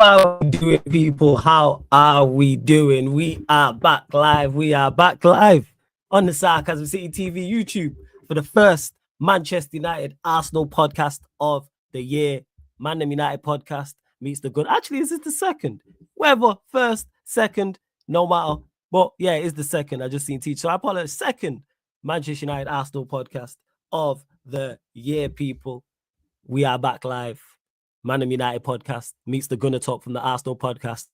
are we doing, people? How are we doing? We are back live. We are back live on the Sarcasm City TV YouTube for the first Manchester United Arsenal podcast of the year. Man United podcast meets the good. Actually, is it the second? Whether first, second, no matter. But yeah, it's the second. I just seen teach. So I apologize. Second Manchester United Arsenal podcast of the year, people. We are back live. Man United podcast meets the Gunner Talk from the Arsenal podcast,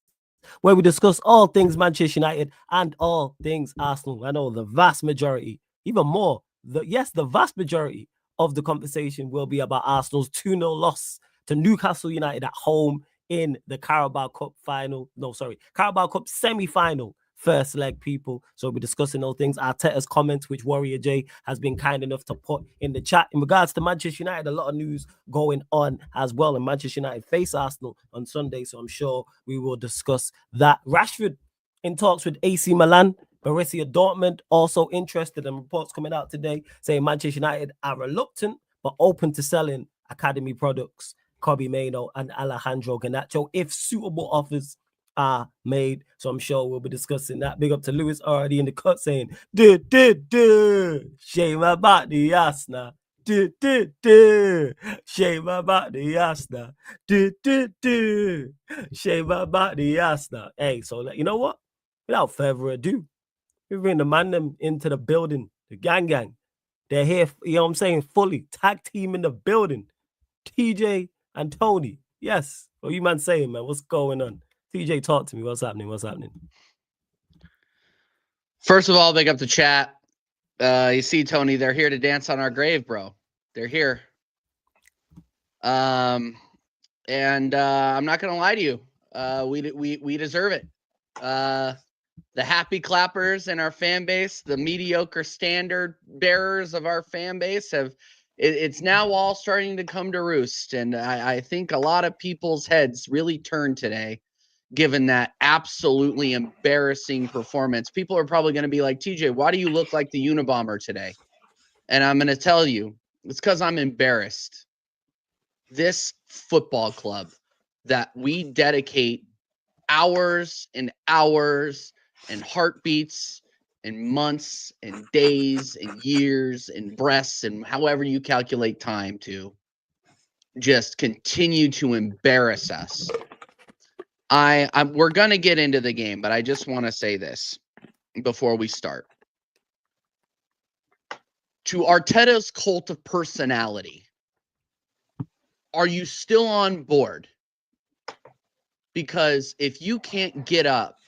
where we discuss all things Manchester United and all things Arsenal. I know the vast majority, even more, the vast majority of the conversation will be about Arsenal's 2-0 loss to Newcastle United at home in the Carabao Cup Carabao Cup semi-final. First leg, people. So we'll be discussing all things. Arteta's comments, which Warrior J has been kind enough to put in the chat. In regards to Manchester United, a lot of news going on as well. And Manchester United face Arsenal on Sunday. So I'm sure we will discuss that. Rashford in talks with AC Milan. Borussia Dortmund also interested. And reports coming out today saying Manchester United are reluctant but open to selling academy products, Kobe Mainoo and Alejandro Garnacho, if suitable offers are made. So I'm sure we'll be discussing that. Big up to Lewis already in the cut saying, shame about the Arsenal. Shame about the Arsenal. Shame about the Arsenal. Hey, so you know what? Without further ado, we bring the man them into the building, the gang. They're here, you know what I'm saying, fully tag team in the building. TJ and Tony. Yes. What you man saying, man? What's going on? TJ, talk to me. What's happening? First of all, big up the chat. You see, Tony, they're here to dance on our grave, bro. They're here. And I'm not gonna lie to you. We deserve it. The happy clappers in our fan base, the mediocre standard bearers of our fan base it's now all starting to come to roost. And I think a lot of people's heads really turned today, given that absolutely embarrassing performance. People are probably going to be like, TJ, why do you look like the Unabomber today? And I'm going to tell you, it's because I'm embarrassed. This football club that we dedicate hours and hours and heartbeats and months and days and years and breaths and however you calculate time to just continue to embarrass us. We're going to get into the game, but I just want to say this before we start. To Arteta's cult of personality, are you still on board? Because if you can't get up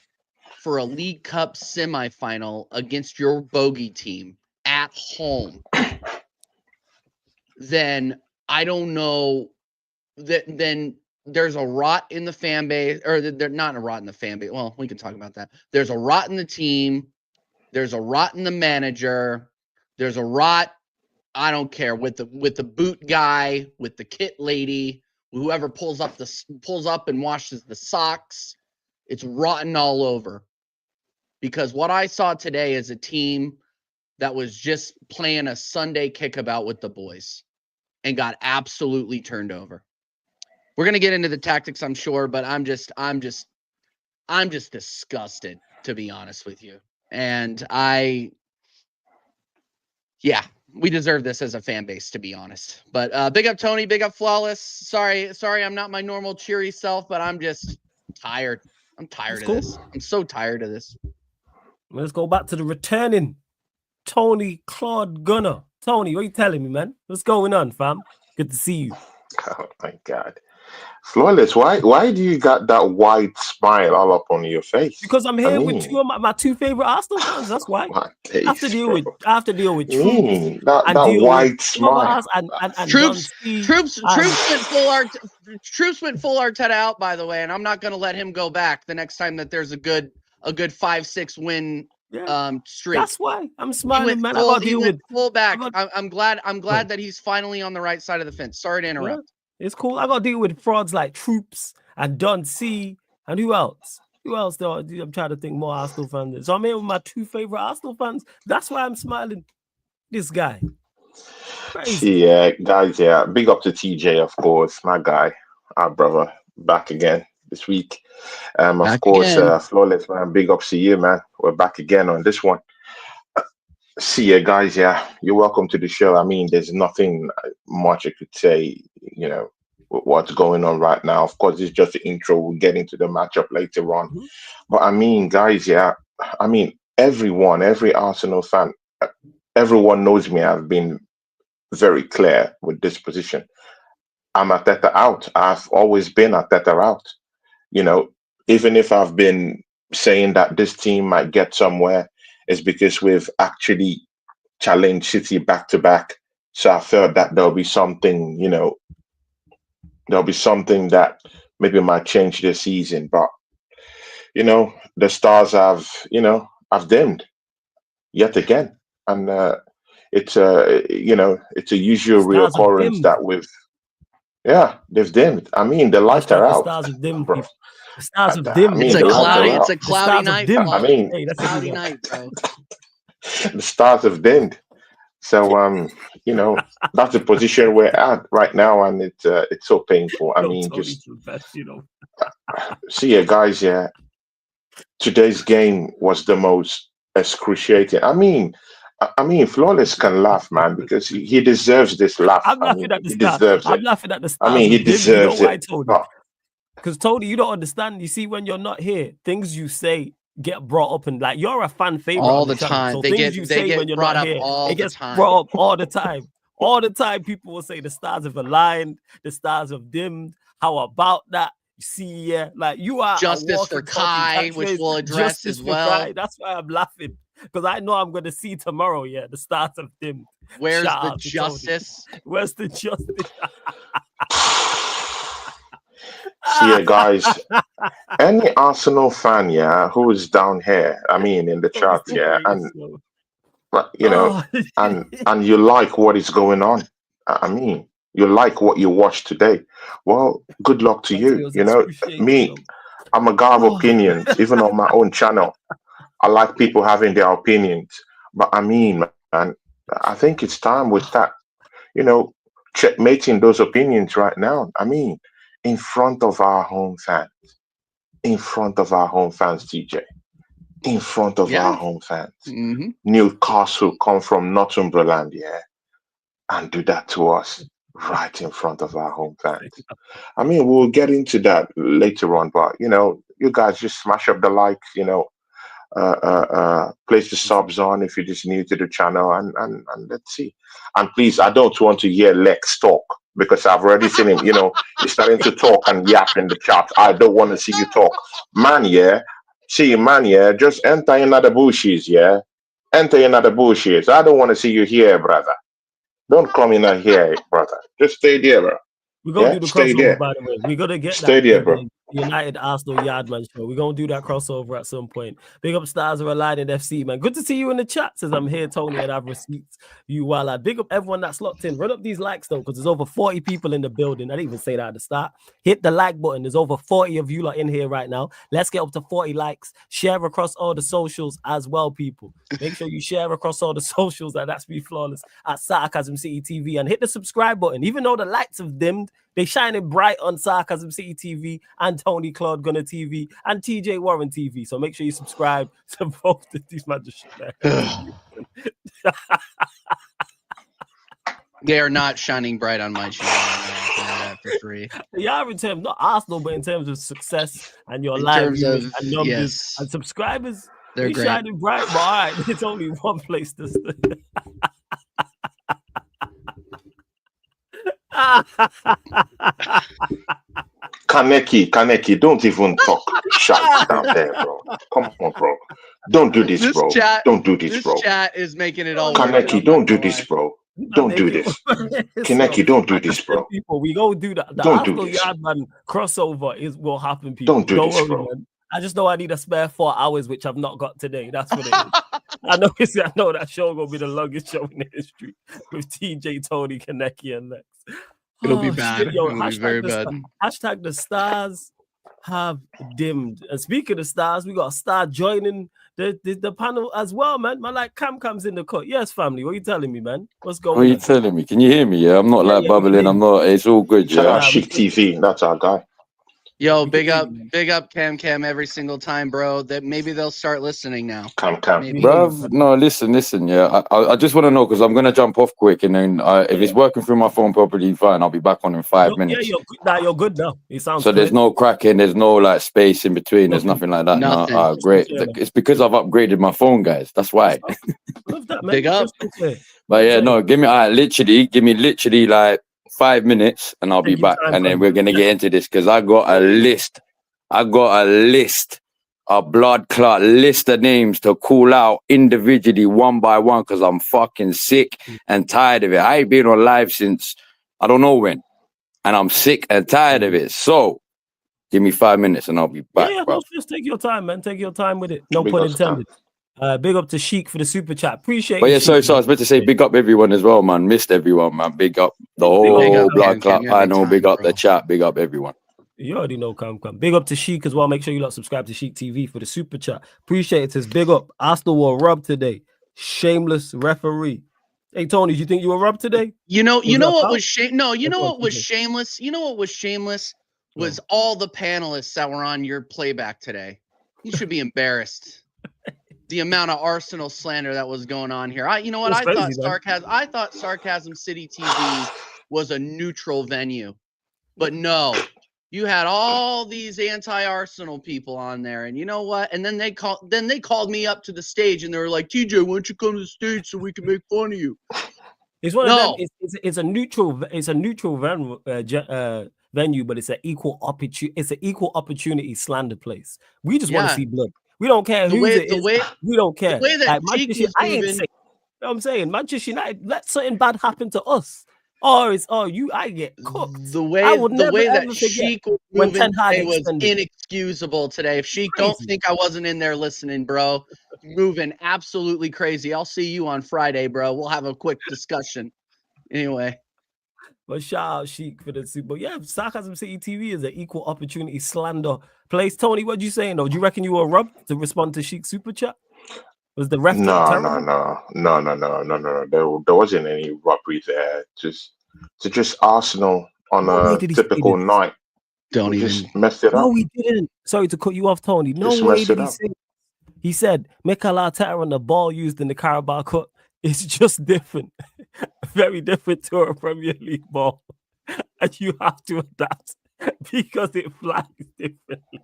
for a League Cup semifinal against your bogey team at home, then I don't know then there's a rot in the fan base, or they're not a rot in the fan base. Well, we can talk about that. There's a rot in the team. There's a rot in the manager. There's a rot, I don't care, with the boot guy, with the kit lady, whoever pulls up and washes the socks. It's rotten all over. Because what I saw today is a team that was just playing a Sunday kickabout with the boys and got absolutely turned over. We're going to get into the tactics, I'm sure, but I'm just disgusted, to be honest with you. And we deserve this as a fan base, to be honest. But big up Tony, big up Flawless. Sorry, I'm not my normal cheery self, but I'm just tired. I'm tired of this. I'm so tired of this. Let's go back to the returning Tony Claude Gunner. Tony, what are you telling me, man? What's going on, fam? Good to see you. Oh my God. Flawless, why do you got that wide smile all up on your face? Because I'm here with two of my two favorite Arsenal fans. That's why. I have to deal with Troops. That wide smile. Troops went full Arteta out, by the way, and I'm not going to let him go back the next time that there's a good 5-6 win streak. That's why I'm smiling, man. He went full back. I'm glad that he's finally on the right side of the fence. Sorry to interrupt. Yeah. It's cool. I got to deal with frauds like Troops and Don C. And who else? Though? I'm trying to think more Arsenal fans. So I'm here with my two favorite Arsenal fans. That's why I'm smiling. This guy. Crazy. Yeah, guys. Yeah, big up to TJ, of course. My guy, our brother, back again. this week. Of Back course, again. Flawless, man. Big ups to you, man. We're back again on this one. See you guys. Yeah, you're welcome to the show. I mean, there's nothing much I could say, with what's going on right now. Of course, it's just the intro. We'll get into the matchup later on. Mhm. But I mean, guys, yeah, I mean, every Arsenal fan, everyone knows me. I've been very clear with this position. I'm Arteta out. I've always been Arteta out. You know, even if I've been saying that this team might get somewhere, it's because we've actually challenged City back to back. So I felt that there'll be something that maybe might change this season. But the stars have dimmed yet again, and it's a usual Stars have reoccurrence dimmed. that they've dimmed. I mean, the lights Hashtag are the out, stars have dimmed, bro. people. The stars have I dimmed. mean, It's They a the don't lights cloudy. are lie. It's out. a The cloudy stars have night. dimmed. I mean, Flo. Hey, that's Cloudy everyone. night, bro. the stars have dimmed. So that's the position we're at right now, and it's so painful. I Yo, mean, Tony just Silvestri, see you guys. Yeah, today's game was the most excruciating. I mean, Flawless can laugh, man, because he deserves this laugh. I'm I mean, laughing at the he stars. deserves I'm it. laughing at the I stars mean, he of dimmed. You know deserves why, it. Tony? Because Tony, you don't understand. You see, when you're not here, things you say get brought up, and like you're a fan favorite All on the the channel. time. So They things you get say when you're brought not up here, all it the gets time. brought up all the time. All the time, people will say the stars have aligned, the stars have dimmed. How about that? You see, yeah, like you are Justice a for walking, talking Kai, which catchphrase. we'll address Justice as for Kai. well. That's why I'm laughing, because I know I'm going to see tomorrow. Yeah, the stars have dimmed. Where's Shout the out to Tony. justice? Where's the justice? See you guys. Any Arsenal fan, yeah, who is down here, I mean, in the Tony's chat, taking yeah, it and slow. you know, and you like what is going on. I mean, you like what you watched today. Well, good luck to Honestly, it you. was excruciating. Me, I'm a guy of opinions, even on my own channel. I like people having their opinions, but I mean, man, I think it's time with that, you know, checkmating those opinions right now. I mean, in front of our home fans, in front of our home fans, TJ, in front of our Yeah. home fans. hmm Newcastle come from Northumberland, yeah, and do that to us right in front of our home fans. I mean, we'll get into that later on, but you guys just smash up the likes, place the subs on if you're just new to the channel, and let's see. And please, I don't want to hear Lex talk because I've already seen him. He's starting to talk and yap in the chat. I don't want to see you talk, man. Yeah, see, man. Yeah, just enter in the bushes. Yeah, enter in the bushes. I don't want to see you here, brother. Don't come in here, brother. Just stay there, bro. We're gonna do the Stay crossover, there. by the way. We're gonna get Stay that there, in bro. the United Arsenal Yardman show. We're gonna do that crossover at some point. Big up Stars of Aligned FC, man. Good to see you in the chat. Says I'm here, Tony, and I've receipts. You while I big up everyone that's locked in. Run up these likes though, because there's over 40 people in the building. I didn't even say that at the start. Hit the like button. There's over 40 of you lot in here right now. Let's get up to 40 likes. Share across all the socials as well, people. Make sure you share across all the socials. That's me flawless at Sarcasm City TV, and hit the subscribe button. Even though the lights have dimmed, they shining bright on Sarcasm City TV and Tony Claude Gunner TV and TJ Warren TV. So make sure you subscribe to both of these magic. They are not shining bright on my channel. That for free. They are in terms, not Arsenal, but in terms of success and your In live terms viewers of and numbers yes, and subscribers. they're They great. shining bright, but all right, it's only one place to stay. Kaneki, don't even talk shite down there, bro. Come on, bro. Don't do this, bro. Don't do this, bro. This chat is making it all worse. Kaneki, don't do this, bro. Don't do this. Kaneki, don't do this, bro. People, we go do that. The Don't do Arsenal this. Yardman crossover will happen, people. Don't do this, worry, bro. man. I just know I need a spare 4 hours, which I've not got today. That's what it is. I know that show gonna be the longest show in history with TJ, Tony, Kaneki, and Lex. It'll be bad. Yo, It'll be very bad. Hashtag the stars have dimmed. And speaking of stars, we got a star joining the panel as well, man. Man, like Cam comes in the cut. Yes, family. What are you telling me, man? What's going on? What are you telling me? Can you hear me? Yeah, I'm not Yeah, like yeah, bubbling. I'm not. It's all good. Shout Yeah. out Chic TV. That's our guy. Yo, We big can hear up, you, man. big up Cam every single time, bro. That maybe they'll start listening now. Come. Maybe. We hear you, Bruv, man. no, listen, yeah. I just want to know because I'm gonna jump off quick, and then if it's working through my phone properly, fine. I'll be back on in 5 minutes. You're good now. You're good now. It sounds So there's clear. no cracking, there's no like space in between, there's Nothing. nothing like that. Nothing. No, great. Crystal clear, man. It's because I've upgraded my phone, guys. That's why. Love that, man. Big up. Crystal clear. But yeah, Say, no, give me literally like 5 minutes, and I'll be take your back, time, and then fam. we're gonna get into this because I got a list. A blood clot list of names to call out individually one by one because I'm fucking sick and tired of it. I ain't been on live since I don't know when, and I'm sick and tired of it. So give me 5 minutes and I'll be back, Yeah, bro. just take your time, man. Take your time with it. No Big pun ups, Cam. intended. Big up to Sheik for the super chat. Appreciate But you, yeah, Sheik, so I was meant to say big up everyone as well, man. Missed everyone, man. Big up the Big up, Big whole up, blood Cam clot every panel. Big time, up the bro. chat. Big up everyone. You already know, come. Big up to Sheik as well. Make sure you lot subscribe to Sheik TV for the super chat. Appreciate it. Says big up. Arsenal were robbed today. Shameless referee. Hey Tony, do you think you were robbed today? You know that what foul? was shame? No, you That's know what what was I'm shameless? You know what was shameless? No. Was all the panelists that were on your playback today. You should be embarrassed. The amount of Arsenal slander that was going on here. You know what? It's I crazy, thought man. Sarcasm City TV was a neutral venue. But no, you had all these anti-Arsenal people on there, and you know what? And then they called me up to the stage, and they were like, "TJ, why don't you come to the stage so we can make fun of you?" It's one No. of them. It's a neutral venue, but it's an equal opportunity. It's an equal opportunity slander place. We just want to Yeah. see blood. We don't care The whose way- it the is. way- We don't care. The way that Cheek Manchester, was I ain't moving, saying. You know what I'm saying, Manchester United, let something bad happen to us. Or it's I get cooked. the I way would the never way that ever forget Sheik was when moving Ten Hag today was extended. inexcusable today. If Sheik don't Crazy. think I wasn't in there listening, bro, moving absolutely crazy. I'll see you on Friday, bro. We'll have a quick discussion. Anyway. But shout out Sheik for the Super Bowl. Yeah, Sarcasm City TV is an equal opportunity slander place. Tony, what you saying though? Do you reckon you were robbed to respond to Sheik's super chat? Was the ref terrible? No. There wasn't any robbery there. Just Arsenal on No way a did he say typical this. night. Don't We even. just messed it No, up. he didn't. Sorry to cut you off, Tony. No Just way messed did it he up. say. He said, Mikel Arteta on the ball used in the Carabao Cup is just different. Very different to a Premier League ball. And you have to adapt because it flies differently.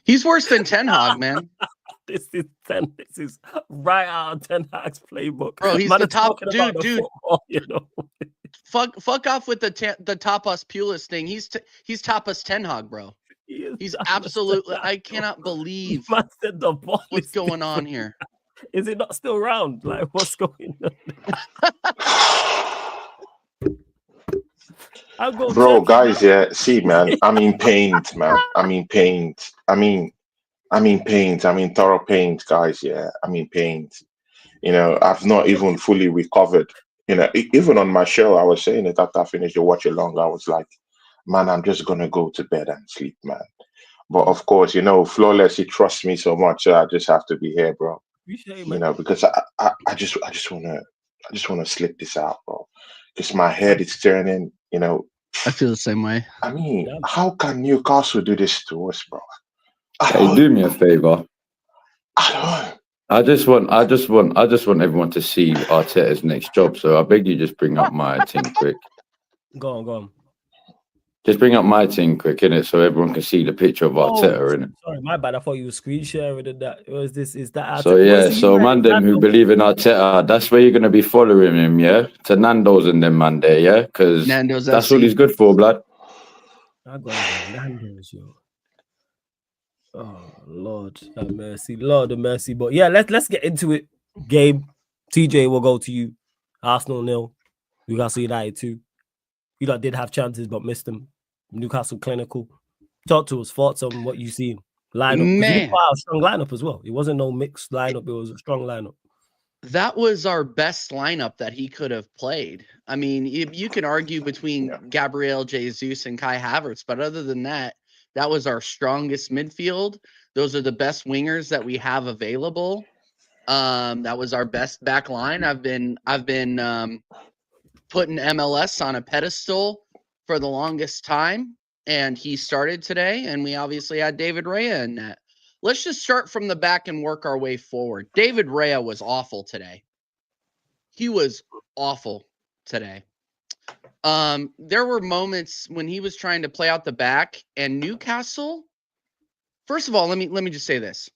He's worse than Ten Hag, man. This is right out of Ten Hag's playbook. Bro, he's Man the is top talking about the dude. football, you know. Fuck off with the Tapas Pulis thing. He's Tapas Ten Hag, bro. He's absolutely. I cannot believe Man said the ball what's is going on different. here. Is it not still round? Like, what's going on? I'll go Bro, check it, guys, man. yeah. See, man, I'm in pain, man. I'm in pain, thorough pain, guys. Yeah, I'm in pain. I've not even fully recovered. Even on my show, I was saying it after I finished the watch along. I was like, man, I'm just gonna go to bed and sleep, man. But of course, Flawless, he trusts me so much, so I just have to be here, bro. Appreciate it, man. Because I just wanna slip this out, bro. Because my head is turning. I feel the same way. I mean, Yeah. how can Newcastle do this to us, bro? Hey, do me a favor. I I just want everyone to see Arteta's next job. So I beg you, just bring up my thing quick. Go on. Just bring up my thing quick, innit? So everyone can see the picture of Arteta, innit? Sorry, my bad. I thought you were screen sharing it. That is that. So yeah, so man, them who believe in Arteta, that's where you're gonna be following him, yeah. To Nando's and them man there, yeah, because Nando's that's FC. what he's good for, blood. I got Nando's, yo. Oh Lord have mercy, Lord have mercy. But yeah, let's get into it. Game. TJ will go to you. Arsenal 0. Newcastle United 2. You lot did have chances but missed them. Newcastle clinical. Talk to us. Thoughts on what you seen. Lineup. 'Cause you Man. did quite a strong lineup as well. It wasn't no mixed lineup. It was a strong lineup. That was our best lineup that he could have played. I mean, you can argue between Gabriel Jesus and Kai Havertz, but other than that, that was our strongest midfield. Those are the best wingers that we have available. That was our best back line. I've been putting MLS on a pedestal for the longest time, and he started today, and we obviously had David Raya in net. Let's just start from the back and work our way forward. David Raya was awful today. He was awful today. There were moments when he was trying to play out the back, and Newcastle. First of all, let me just say this.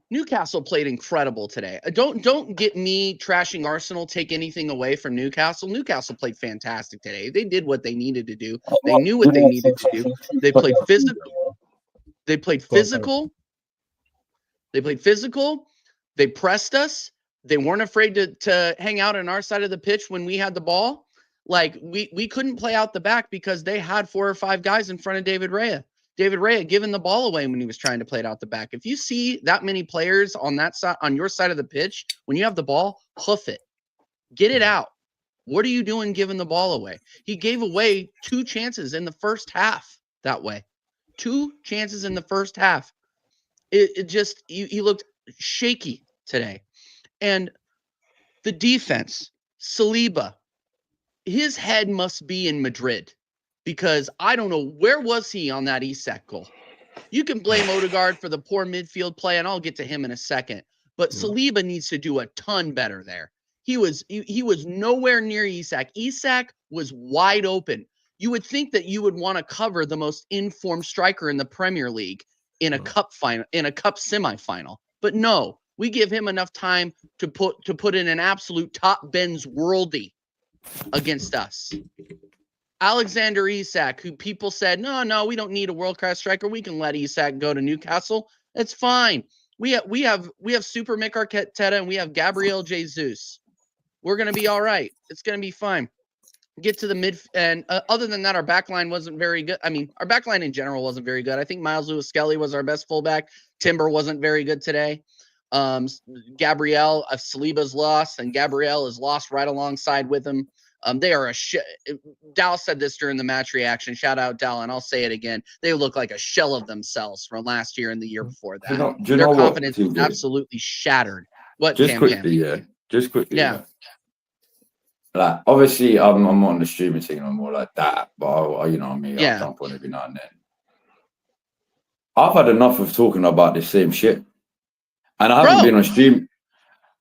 Newcastle played incredible today. Don't get me trashing Arsenal, take anything away from Newcastle. Newcastle played fantastic today. They did what they needed to do. They knew what they needed to do. They played physical. They played physical. They played physical. They pressed us. They weren't afraid to hang out on our side of the pitch when we had the ball. Like we couldn't play out the back because they had 4 or 5 guys in front of David Raya. David Raya giving the ball away when he was trying to play it out the back. If you see that many players on that side, on your side of the pitch, when you have the ball, hoof it, get it out. What are you doing giving the ball away? He gave away 2 chances in the first half that way. 2 chances in the first half. It just, he looked shaky today. And the defense, Saliba, his head must be in Madrid. Because I don't know, where was he on that Isak goal? You can blame Odegaard for the poor midfield play, and I'll get to him in a second. But Saliba needs to do a ton better there. He was nowhere near Isak. Isak was wide open. You would think that you would want to cover the most informed striker in the Premier League in a cup final, in a cup semifinal. But no, we give him enough time to put in an absolute top Ben's worldie against us. Alexander Isak, who people said, no, we don't need a world-class striker. We can let Isak go to Newcastle. It's fine. We have Super Mick Arteta and we have Gabriel Jesus. We're going to be all right. It's going to be fine. Get to the mid, and other than that, our back line wasn't very good. I mean, our back line in general wasn't very good. I think Miles Lewis-Skelly was our best fullback. Timber wasn't very good today. Gabriel, Saliba's lost, and Gabriel is lost right alongside with him. They are Dal said this during the match reaction. Shout out Dal, and I'll say it again. They look like a shell of themselves from last year and the year before that. Their confidence is absolutely shattered. Just quickly. Yeah. Like, obviously, I'm on the streaming thing. I'm more like that, but I'll jump on every now and then. I've had enough of talking about the same shit, and I haven't been on stream.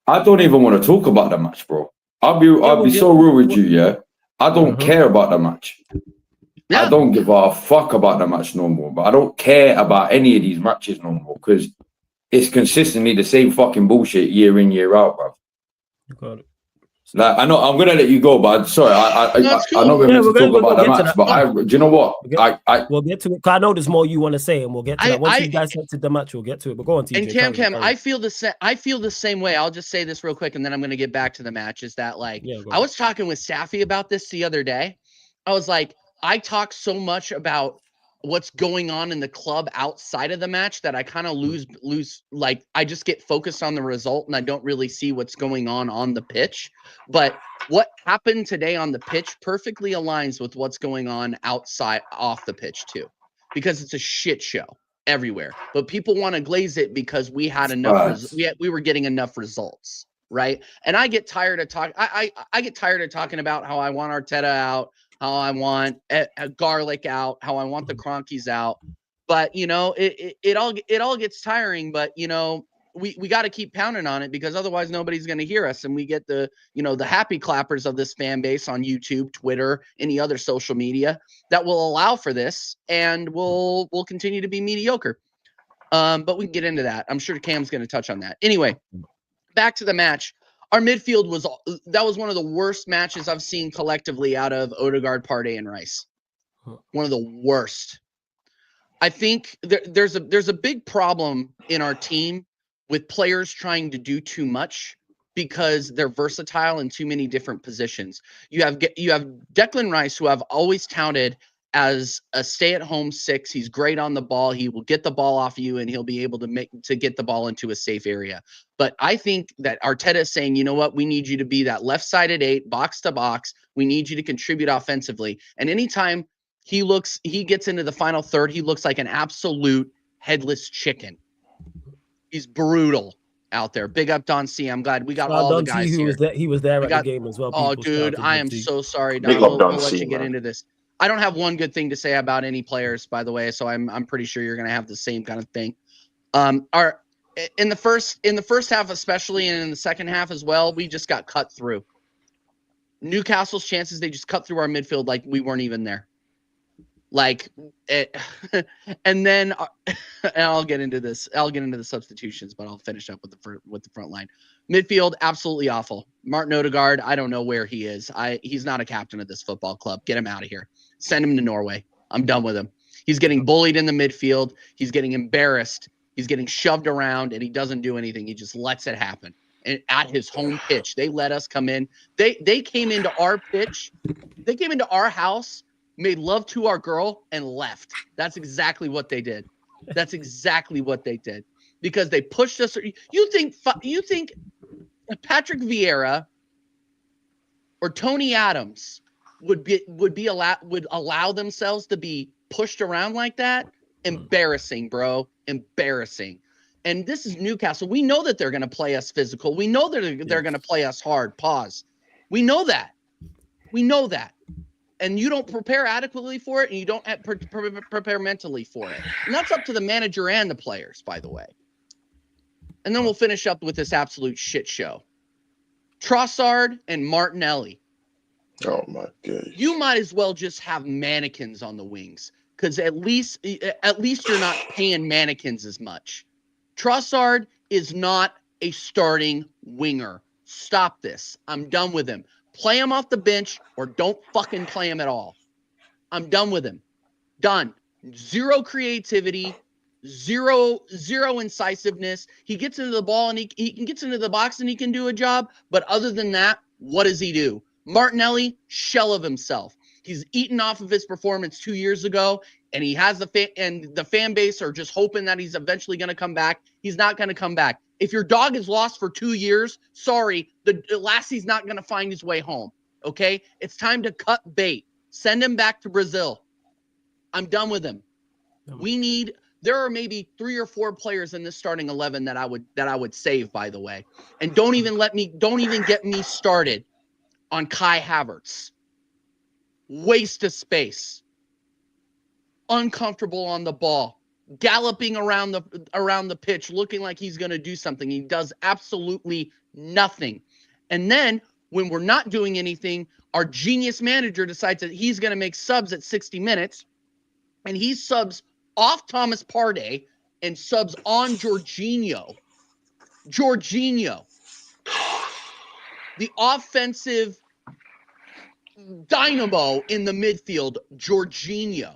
I don't even want to talk about the match, bro. I'll be so real with you, yeah. I don't care about the match. Yeah. I don't give a fuck about the match no more. But I don't care about any of these matches no more because it's consistently the same fucking bullshit year in, year out, bro. You got it. Like, I know I'm gonna let you go, but sorry, I know we're meant to talk about the match, but do you know what? We'll get to it. Cause I know there's more you want to say, and we'll get to that. Once you dissected the match, we'll get to it. But go on, TJ. And Cam, I feel the same way. I'll just say this real quick, and then I'm gonna get back to the match. Is that I was talking with Safi about this the other day. I was like, I talk so much about what's going on in the club outside of the match that I kind of lose. Like, I just get focused on the result and I don't really see what's going on the pitch. But what happened today on the pitch perfectly aligns with what's going on outside off the pitch too, because it's a shit show everywhere. But people want to glaze it because we had enough. We were getting enough results, right? And I get tired of talking. I get tired of talking about how I want Arteta out, how I want Garlic out, how I want the Cronkies out. But it all gets tiring. But we got to keep pounding on it because otherwise nobody's going to hear us, and we get the happy clappers of this fan base on YouTube, Twitter, any other social media that will allow for this, and we'll continue to be mediocre. But we can get into that. I'm sure Cam's going to touch on that. Anyway, back to the match. Our midfield was one of the worst matches I've seen collectively out of Odegaard, Partey, and Rice. One of the worst. I think there's a big problem in our team with players trying to do too much because they're versatile in too many different positions. You have Declan Rice, who I've always touted as a stay-at-home 6. He's great on the ball. He will get the ball off you, and he'll be able to get the ball into a safe area. But I think that Arteta is saying, you know what, we need you to be that left-sided 8, box to box. We need you to contribute offensively. And anytime he gets into the final third, he looks like an absolute headless chicken. He's brutal out there. Big up Don C. I'm glad we got Shout out all the Don C, guys who here. was there. He was there We at got- the game as well. Oh, people. Shout out dude, to I Don am C. so sorry, Big Don. up Don We'll let C, you get man. into this. I don't have one good thing to say about any players, by the way, so I'm pretty sure you're gonna have the same kind of thing. In the first half, especially, and in the second half as well, we just got cut through. Newcastle's chances, they just cut through our midfield like we weren't even there. Like it, and then and I'll get into this. I'll get into the substitutions, but I'll finish up with the front line. Midfield, absolutely awful. Martin Odegaard, I don't know where he is. He's not a captain of this football club. Get him out of here. Send him to Norway. I'm done with him. He's getting bullied in the midfield. He's getting embarrassed. He's getting shoved around, and he doesn't do anything. He just lets it happen. And at his home pitch, they let us come in. They came into our pitch. They came into our house, made love to our girl, and left. That's exactly what they did. That's exactly what they did. Because they pushed us. You think Patrick Vieira or Tony Adams would allow themselves to be pushed around like that? Embarrassing, bro. Embarrassing. And this is Newcastle. We know that they're going to play us physical. We know that they're going to play us hard. Pause. We know that. We know that. And you don't prepare adequately for it, and you don't prepare mentally for it. And that's up to the manager and the players, by the way. And then we'll finish up with this absolute shit show. Trossard and Martinelli. Oh my God. You might as well just have mannequins on the wings, because at least you're not paying mannequins as much. Trossard is not a starting winger. Stop this. I'm done with him. Play him off the bench or don't fucking play him at all. I'm done with him. Done. Zero creativity, zero incisiveness. He gets into the ball and he gets into the box and he can do a job. But other than that, what does he do? Martinelli, shell of himself. He's eaten off of his performance 2 years ago, and he has the fan base are just hoping that he's eventually going to come back. He's not going to come back. If your dog is lost for 2 years, sorry, the Lassie's not going to find his way home. Okay, it's time to cut bait. Send him back to Brazil. I'm done with him. There are maybe 3 or 4 players in this starting 11 that I would save, by the way. And don't even get me started on Kai Havertz. Waste of space. Uncomfortable on the ball. Galloping around the pitch looking like he's going to do something. He does absolutely nothing. And then when we're not doing anything, our genius manager decides that he's going to make subs at 60 minutes, and he subs off Thomas Partey and subs on Jorginho. The offensive dynamo in the midfield, Jorginho.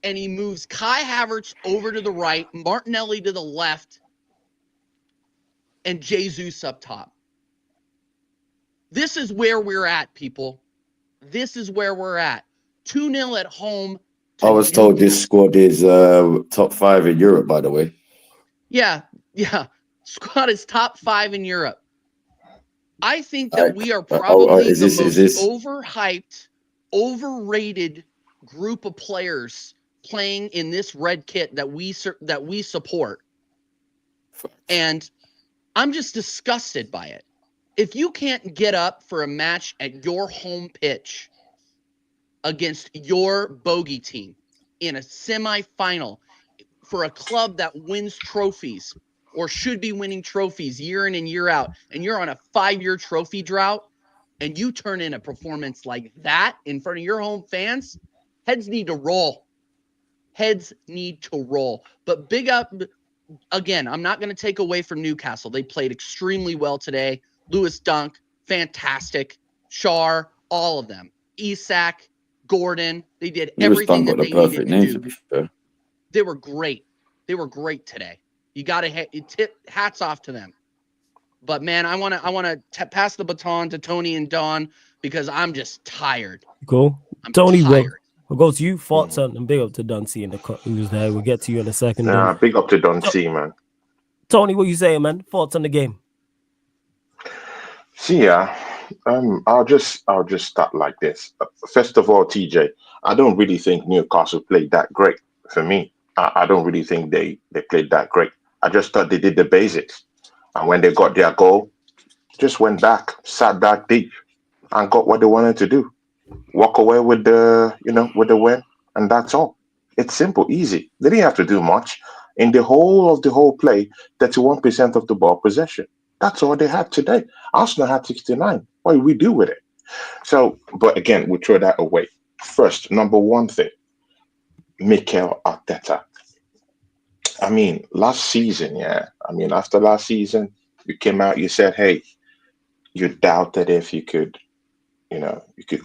And he moves Kai Havertz over to the right, Martinelli to the left, and Jesus up top. This is where we're at, people. This is where we're at. 2-0 at home. I was told this squad is top 5 in Europe, by the way. Yeah. Squad is top 5 in Europe. I think that we are probably the most overhyped, overrated group of players playing in this red kit that we support. And I'm just disgusted by it. If you can't get up for a match at your home pitch against your bogey team in a semifinal for a club that wins trophies or should be winning trophies year in and year out, and you're on a 5-year trophy drought, and you turn in a performance like that in front of your home fans, heads need to roll. Heads need to roll. But big up, again, I'm not going to take away from Newcastle. They played extremely well today. Lewis Dunk, fantastic. Shar, all of them. Isak, Gordon, they did everything that they needed to do. They were great. They were great today. You got to tip hats off to them. But man, I want to pass the baton to Tony and Don because I'm just tired. Cool. I'm Tony, tired. we'll go to you. Thoughts on and big up to Don C in the who's there. We'll get to you in a second. Big up to Don C, man. Tony, what you saying, man? Thoughts on the game? See, I'll just start like this. First of all, TJ, I don't really think Newcastle played that great for me. I don't really think they played that great. I just thought they did the basics. And when they got their goal, just went back, sat back deep, and got what they wanted to do. Walk away with the win, and that's all. It's simple, easy. They didn't have to do much. In the whole play, 31% of the ball possession. That's all they had today. Arsenal had 69. What do we do with it? So, but again, we throw that away. First, number one thing, Mikel Arteta. I mean, last season, after last season, you came out, you said, hey, you doubted if you could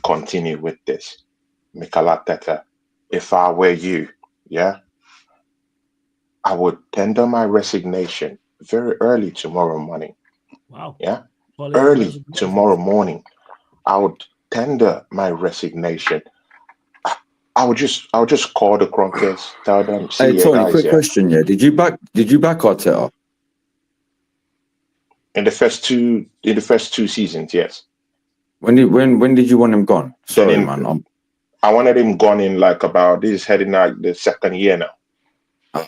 continue with this. Mikel Arteta, if I were you, I would tender my resignation very early tomorrow morning. Wow. Yeah. Early tomorrow morning, I would tender my resignation. I would just call the Kronkers, tell them, see Hey Tony, guys, quick question, yeah. Did you back Arteta? In the first two seasons, yes. When did you want him gone? Sorry, man. I wanted him gone in like about, this is heading like the second year now.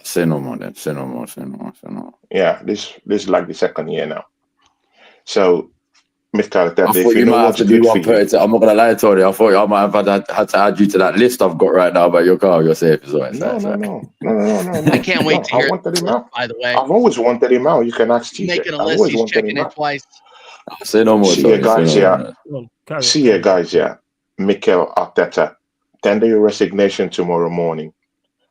Say no more then. Say no more. Yeah, this is like the second year now. So, Mr. Arteta, I thought you might have to do one per. I'm not gonna lie, Tony. I thought I might have had to add you to that list I've got right now about your car. You're safe. No. I can't wait to hear. I wanted him out. By the way, I've always wanted him out. You can ask TJ. Making a I've list, always he's wanted checking him it out. twice. Say no more. See you guys, yeah. Mikel Arteta, tender your resignation tomorrow morning.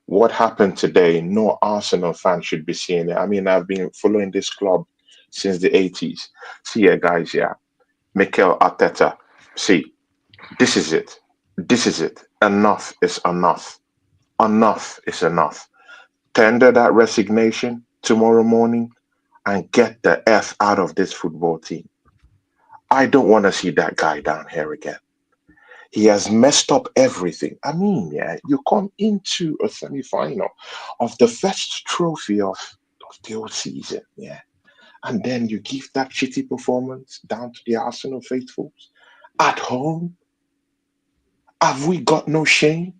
What happened today, no Arsenal fan should be seeing it. I mean, I've been following this club since the 80s. See you guys, yeah. Mikel Arteta, see, this is it. Enough is enough. Enough is enough. Tender that resignation tomorrow morning and get the F out of this football team. I don't want to see that guy down here again. He has messed up everything. I mean, you come into a semi-final of the first trophy of the whole season, and then you give that shitty performance down to the Arsenal faithfuls at home. Have we got no shame?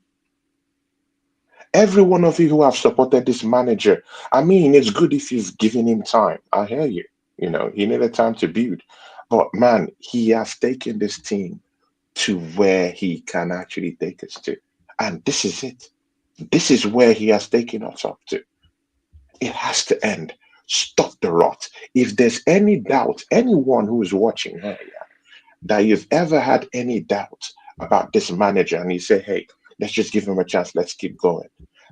Every one of you who have supported this manager, I mean, it's good if you've given him time. I hear you. He needed time to build. But man, he has taken this team to where he can actually take us to. And this is it. This is where he has taken us up to. It has to end. Stop the rot. If there's any doubt, anyone who is watching here, that you've ever had any doubt about this manager and you say, hey, let's just give him a chance, let's keep going.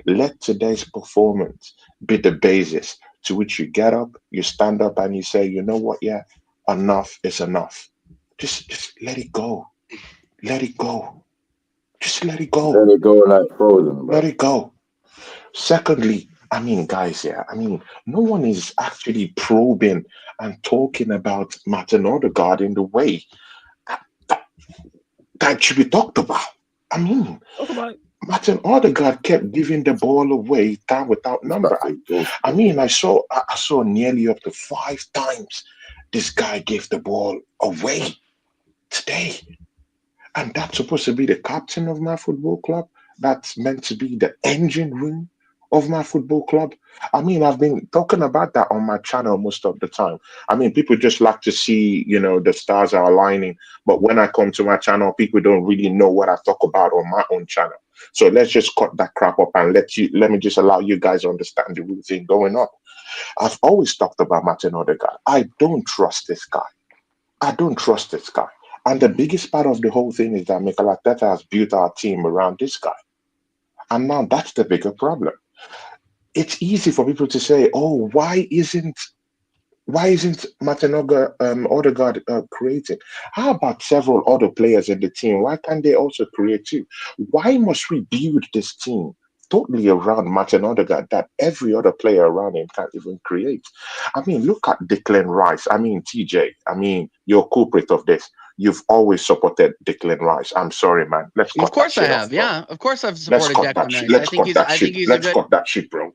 Let today's performance be the basis to which you get up, you stand up and you say, you know what, enough is enough. Just let it go. Let it go. Just let it go. Let it go like frozen, bro. Let it go. Secondly, I mean, guys, no one is actually probing and talking about Martin Odegaard in the way that should be talked about. I mean, Martin Odegaard kept giving the ball away time without number. I mean, I saw nearly up to 5 times this guy gave the ball away today. And that's supposed to be the captain of my football club. That's meant to be the engine room of my football club. I mean, I've been talking about that on my channel most of the time. I mean, people just like to see, the stars are aligning. But when I come to my channel, people don't really know what I talk about on my own channel. So let's just cut that crap up and let me just allow you guys to understand the real thing going on. I've always talked about Martin Odegaard. I don't trust this guy. And the biggest part of the whole thing is that Mikel Arteta has built our team around this guy. And now that's the bigger problem. It's easy for people to say, oh, why isn't Martin Odegaard creating? How about several other players in the team? Why can't they also create too? Why must we build this team totally around Martin Odegaard that every other player around him can't even create? I mean, look at Declan Rice. I mean, TJ, you're culprit of this. You've always supported Declan Rice. I'm sorry, man. Of course I have. Yeah, of course I've supported Declan Rice. Let's cut that shit, bro.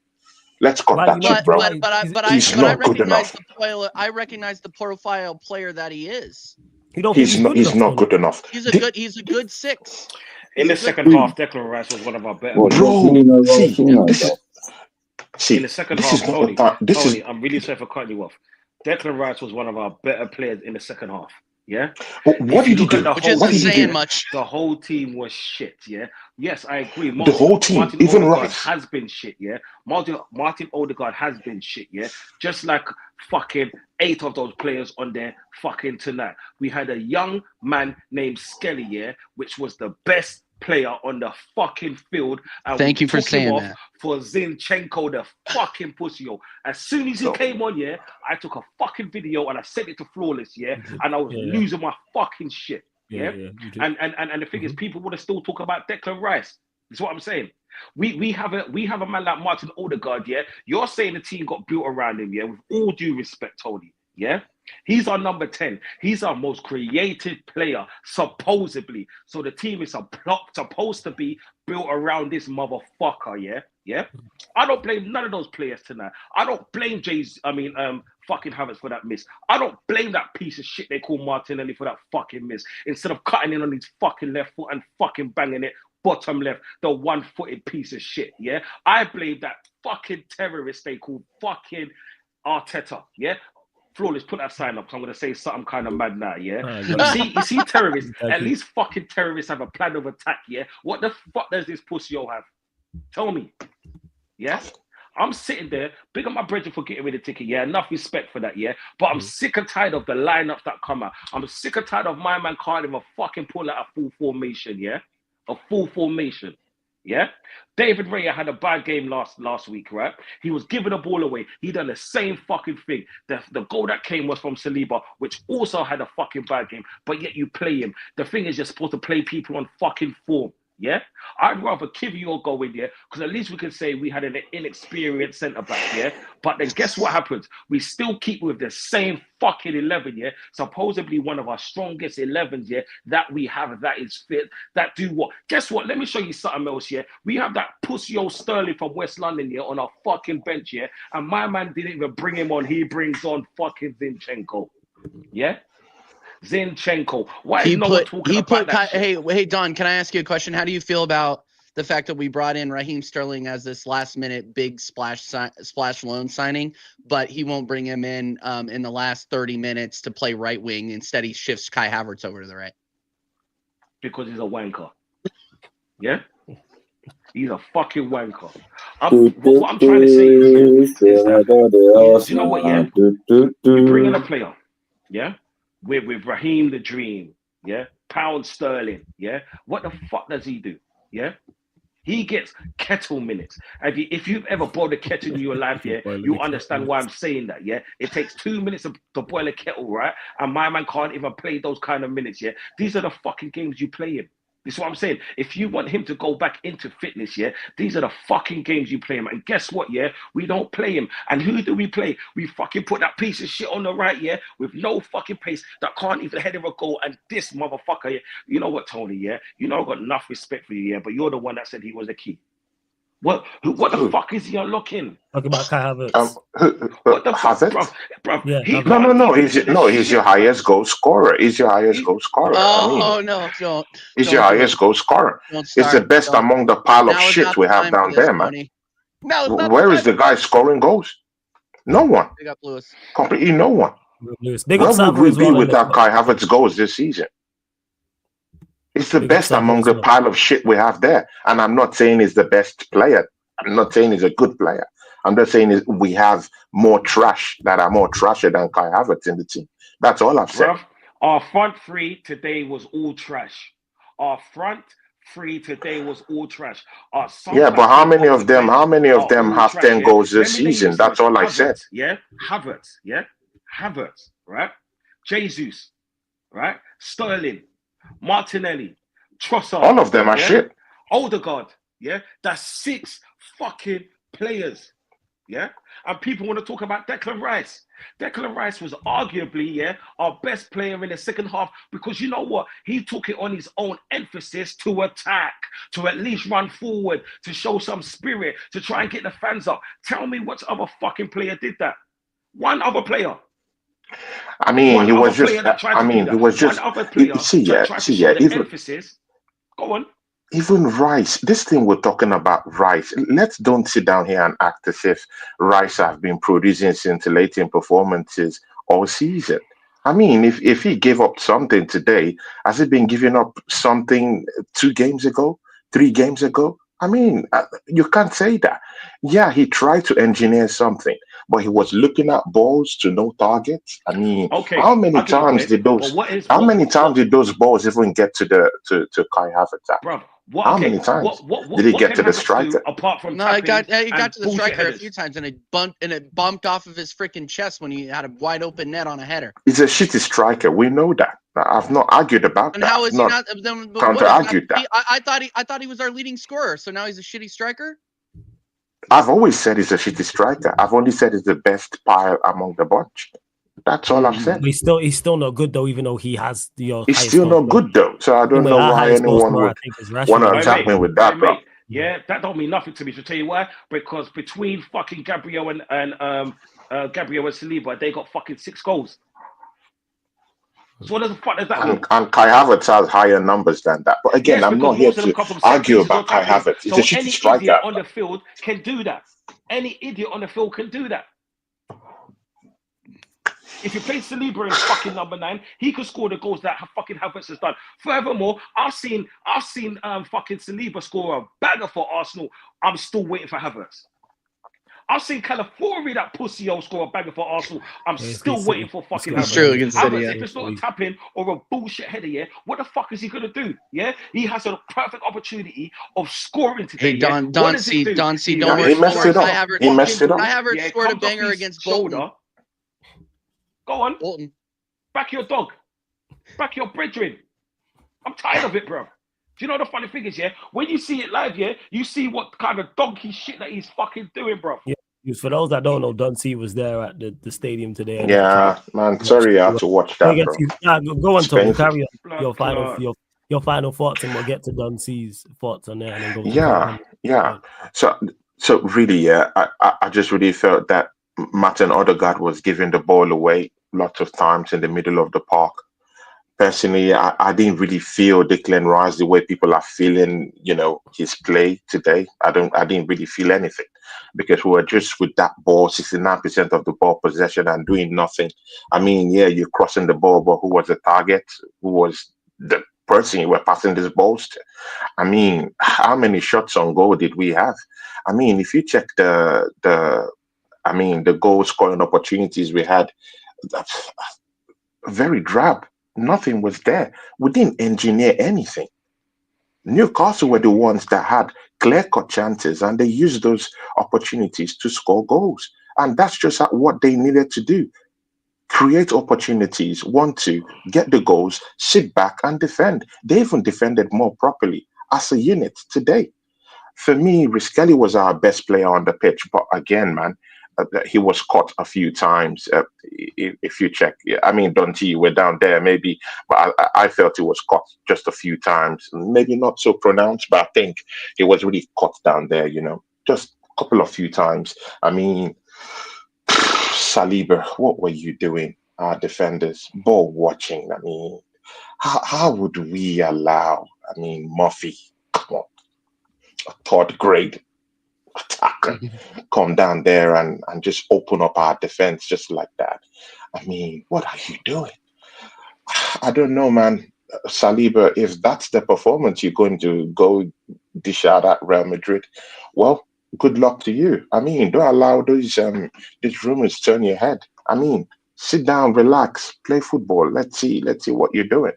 Let's cut that shit, bro. He's not good enough. I recognize the profile player that he is. He's not good enough. He's a good 6. In the second half, Declan Rice was one of our better. Bro, in the second half, Tony, I'm really sorry for cutting you off. Declan Rice was one of our better players in the second half. Yeah. What did he do? Which isn't saying much. The whole team was shit. Yeah. Yes, I agree. The whole team, Martin even Odegaard Rice, has been shit. Yeah. Martin Odegaard has been shit. Yeah. Just like fucking 8 of those players on there fucking tonight. We had a young man named Skelly, yeah, which was the best player on the fucking field. And Thank you for saying that. For Zinchenko, the fucking pussy. As soon as he came on, yeah, I took a fucking video and I sent it to Flawless, yeah, and I was losing my fucking shit, yeah. And the thing is, people would have still talk about Declan Rice. That's what I'm saying. We have a man like Martin Odegaard, yeah. You're saying the team got built around him, yeah. With all due respect, Tony, yeah. He's our number 10. He's our most creative player, supposedly. So the team is supposed to be built around this motherfucker, yeah? Yeah? I don't blame none of those players tonight. I don't blame fucking Havertz for that miss. I don't blame that piece of shit they call Martinelli for that fucking miss. Instead of cutting in on his fucking left foot and fucking banging it bottom left, the one-footed piece of shit, yeah? I blame that fucking terrorist they call fucking Arteta, yeah? Flawless, put that sign up. So I'm going to say something kind of mad now, yeah? You see terrorists, at least fucking terrorists have a plan of attack, yeah? What the fuck does this pussy have? Tell me, yeah? I'm sitting there, big on my brethren for getting rid of the ticket, yeah? Enough respect for that, yeah? But I'm sick and tired of the lineups that come out. I'm sick and tired of my man can't even fucking pull out a full formation, yeah? A full formation. Yeah, David Raya had a bad game last week, right? He was giving the ball away. He done the same fucking thing. The goal that came was from Saliba, which also had a fucking bad game. But yet you play him. The thing is, you're supposed to play people on fucking form. Yeah, I'd rather Kivior go in there because at least we can say we had an inexperienced centre back. Yeah, but then guess what happens? We still keep with the same fucking 11. Yeah, supposedly one of our strongest 11s. Yeah, that we have that is fit. That do what? Guess what? Let me show you something else. Yeah, we have that pussy old Sterling from West London here on our fucking bench. Yeah, and my man didn't even bring him on. He brings on fucking Zinchenko. Yeah. Zinchenko. Why is no one talking about that shit? Hey, Don, can I ask you a question? How do you feel about the fact that we brought in Raheem Sterling as this last-minute big splash loan signing, but he won't bring him in the last 30 minutes to play right wing? Instead, he shifts Kai Havertz over to the right. Because he's a wanker. Yeah? He's a fucking wanker. What I'm trying to say is that, you know what, yeah? You bring in a player, yeah? With Raheem the Dream, yeah? Pound Sterling, yeah? What the fuck does he do, yeah? He gets kettle minutes. If you've ever boiled a kettle in your life, yeah, you understand why I'm saying that, yeah? It takes 2 minutes to boil a kettle, right? And my man can't even play those kind of minutes, yeah? These are the fucking games you play in. This is what I'm saying. If you want him to go back into fitness, yeah, these are the fucking games you play him. And guess what, yeah? We don't play him. And who do we play? We fucking put that piece of shit on the right, yeah, with no fucking pace that can't even head a goal. And this motherfucker, yeah, you know what, Tony, yeah? You know I've got enough respect for you, yeah, but you're the one that said he was a key. What the fuck is he unlocking? Talking about Kai Havertz. What the fuck, bro? Yeah, no. He's your highest goal scorer. He's your highest goal scorer. No. He's your highest goal scorer. It's the best among the pile of shit we have down there, man. No, where is the guy scoring goals? No one. Big up Lewis. Completely no one. Where would we be without Kai Havertz goals this season? It's the best among the pile of shit we have there. And I'm not saying he's the best player. I'm not saying he's a good player. I'm just saying we have more trash that are more trashier than Kai Havertz in the team. That's all I've said. Our front three today was all trash. Our front three today was all trash. Yeah, but how many of them have 10 goals this season? That's all I said. Yeah, Havertz, right? Jesus, right? Sterling, Martinelli, Trossard. All of them are shit. Odegaard, yeah? That's 6 fucking players, yeah? And people want to talk about Declan Rice. Declan Rice was arguably, yeah, our best player in the second half because you know what? He took it on his own emphasis to attack, to at least run forward, to show some spirit, to try and get the fans up. Tell me what other fucking player did that? One other player. I mean, he was just. Emphasis. Go on. Even Rice, this thing we're talking about Rice, don't sit down here and act as if Rice have been producing scintillating performances all season. I mean, if he gave up something today, has he been giving up something 2 games ago, 3 games ago? I mean, you can't say that. Yeah, he tried to engineer something, but he was looking at balls to no targets. I mean, Okay, how many I'll give it times away. did But those? what is How what, many times what did those balls even get to the to Kai Havertz? bruv, what How okay, many times did it what get can to the Havertz do striker? apart from No, it tapping got and to the bullshit striker a headers? few times, and it bumped off of his freaking chest when he had a wide open net on a header. He's a shitty striker. We know that. I've not argued about And that. how I've is he not not? Then what counter is argued that. I thought he was our leading scorer. So now he's a shitty striker. I've always said he's a shitty striker. I've only said he's the best pile among the bunch. That's all I've said. He's still not good though, even though he has your He's highest still goal not scorer. good though. So I don't know Our why highest goal anyone scorer, I would think, is want to Rashford. attack me with that, bro. Yeah, that don't mean nothing to me. To tell you why, because between fucking Gabriel and Gabriel and Saliba, they got fucking 6 goals. So what does the fuck does that mean? And Kai Havertz has higher numbers than that. But again, Yes, I'm because not here most of them to come from set argue pieces or about Kai tackling. Havertz. He's So a shitty any striker. idiot on the field can do that. Any idiot on the field can do that. If you play Saliba in fucking number 9, he could score the goals that fucking Havertz has done. Furthermore, I've seen fucking Saliba score a banger for Arsenal. I'm still waiting for Havertz. I've seen California, that pussy score a banger for Arsenal. I'm still waiting for fucking It's Havertz. true against City, Havertz, yeah. if it's not a tapping or a bullshit header, yeah, what the fuck is he gonna do? Yeah, he has a perfect opportunity of scoring today. Hey, Don C, He don't Yeah, worry. he messed it up. He messed it Kai up. Havertz scored a banger against Bolton. Go on, Bolton. back your dog, back your brethren. I'm tired of it, bro. Do you know the funny thing is, yeah? When you see it live, yeah, you see what kind of donkey shit that he's fucking doing, bro. Yeah. For those that don't know, Don C was there at the stadium today. Yeah, man. Sorry, I had to watch that, bro. Go on, It's Tony. painful. Carry on your final thoughts, and we'll get to Don C's thoughts on there, and then go. Yeah. So really, yeah, I just really felt that Martin Odegaard was giving the ball away lots of times in the middle of the park. Personally, I didn't really feel Declan Rice the way people are feeling, his play today. I didn't really feel anything because we were just with that ball, 69% of the ball possession and doing nothing. I mean, yeah, you're crossing the ball, but who was the target? Who was the person you were passing these balls to? I mean, how many shots on goal did we have? I mean, if you check the goal scoring opportunities we had, very drab. Nothing was there. We didn't engineer anything. Newcastle were the ones that had clear-cut chances, and they used those opportunities to score goals. And that's just what they needed to do. Create opportunities, want to get the goals, sit back and defend. They even defended more properly as a unit today. For me, Riskelly was our best player on the pitch, but again, man, he was caught a few times. If you check, I mean, Dundee were down there maybe, but I felt he was caught just a few times. Maybe not so pronounced, but I think he was really caught down there. Just a few times. I mean, Saliba, what were you doing? Our defenders, ball watching. I mean, how would we allow? I mean, Murphy, come on, a third grade attacker come down there and just open up our defense just like that. I mean, what are you doing? I don't know, man. Saliba, if that's the performance you're going to go dish out at Real Madrid, well, good luck to you. I mean, don't allow these rumors turn your head. I mean, sit down, relax, play football. Let's see what you're doing.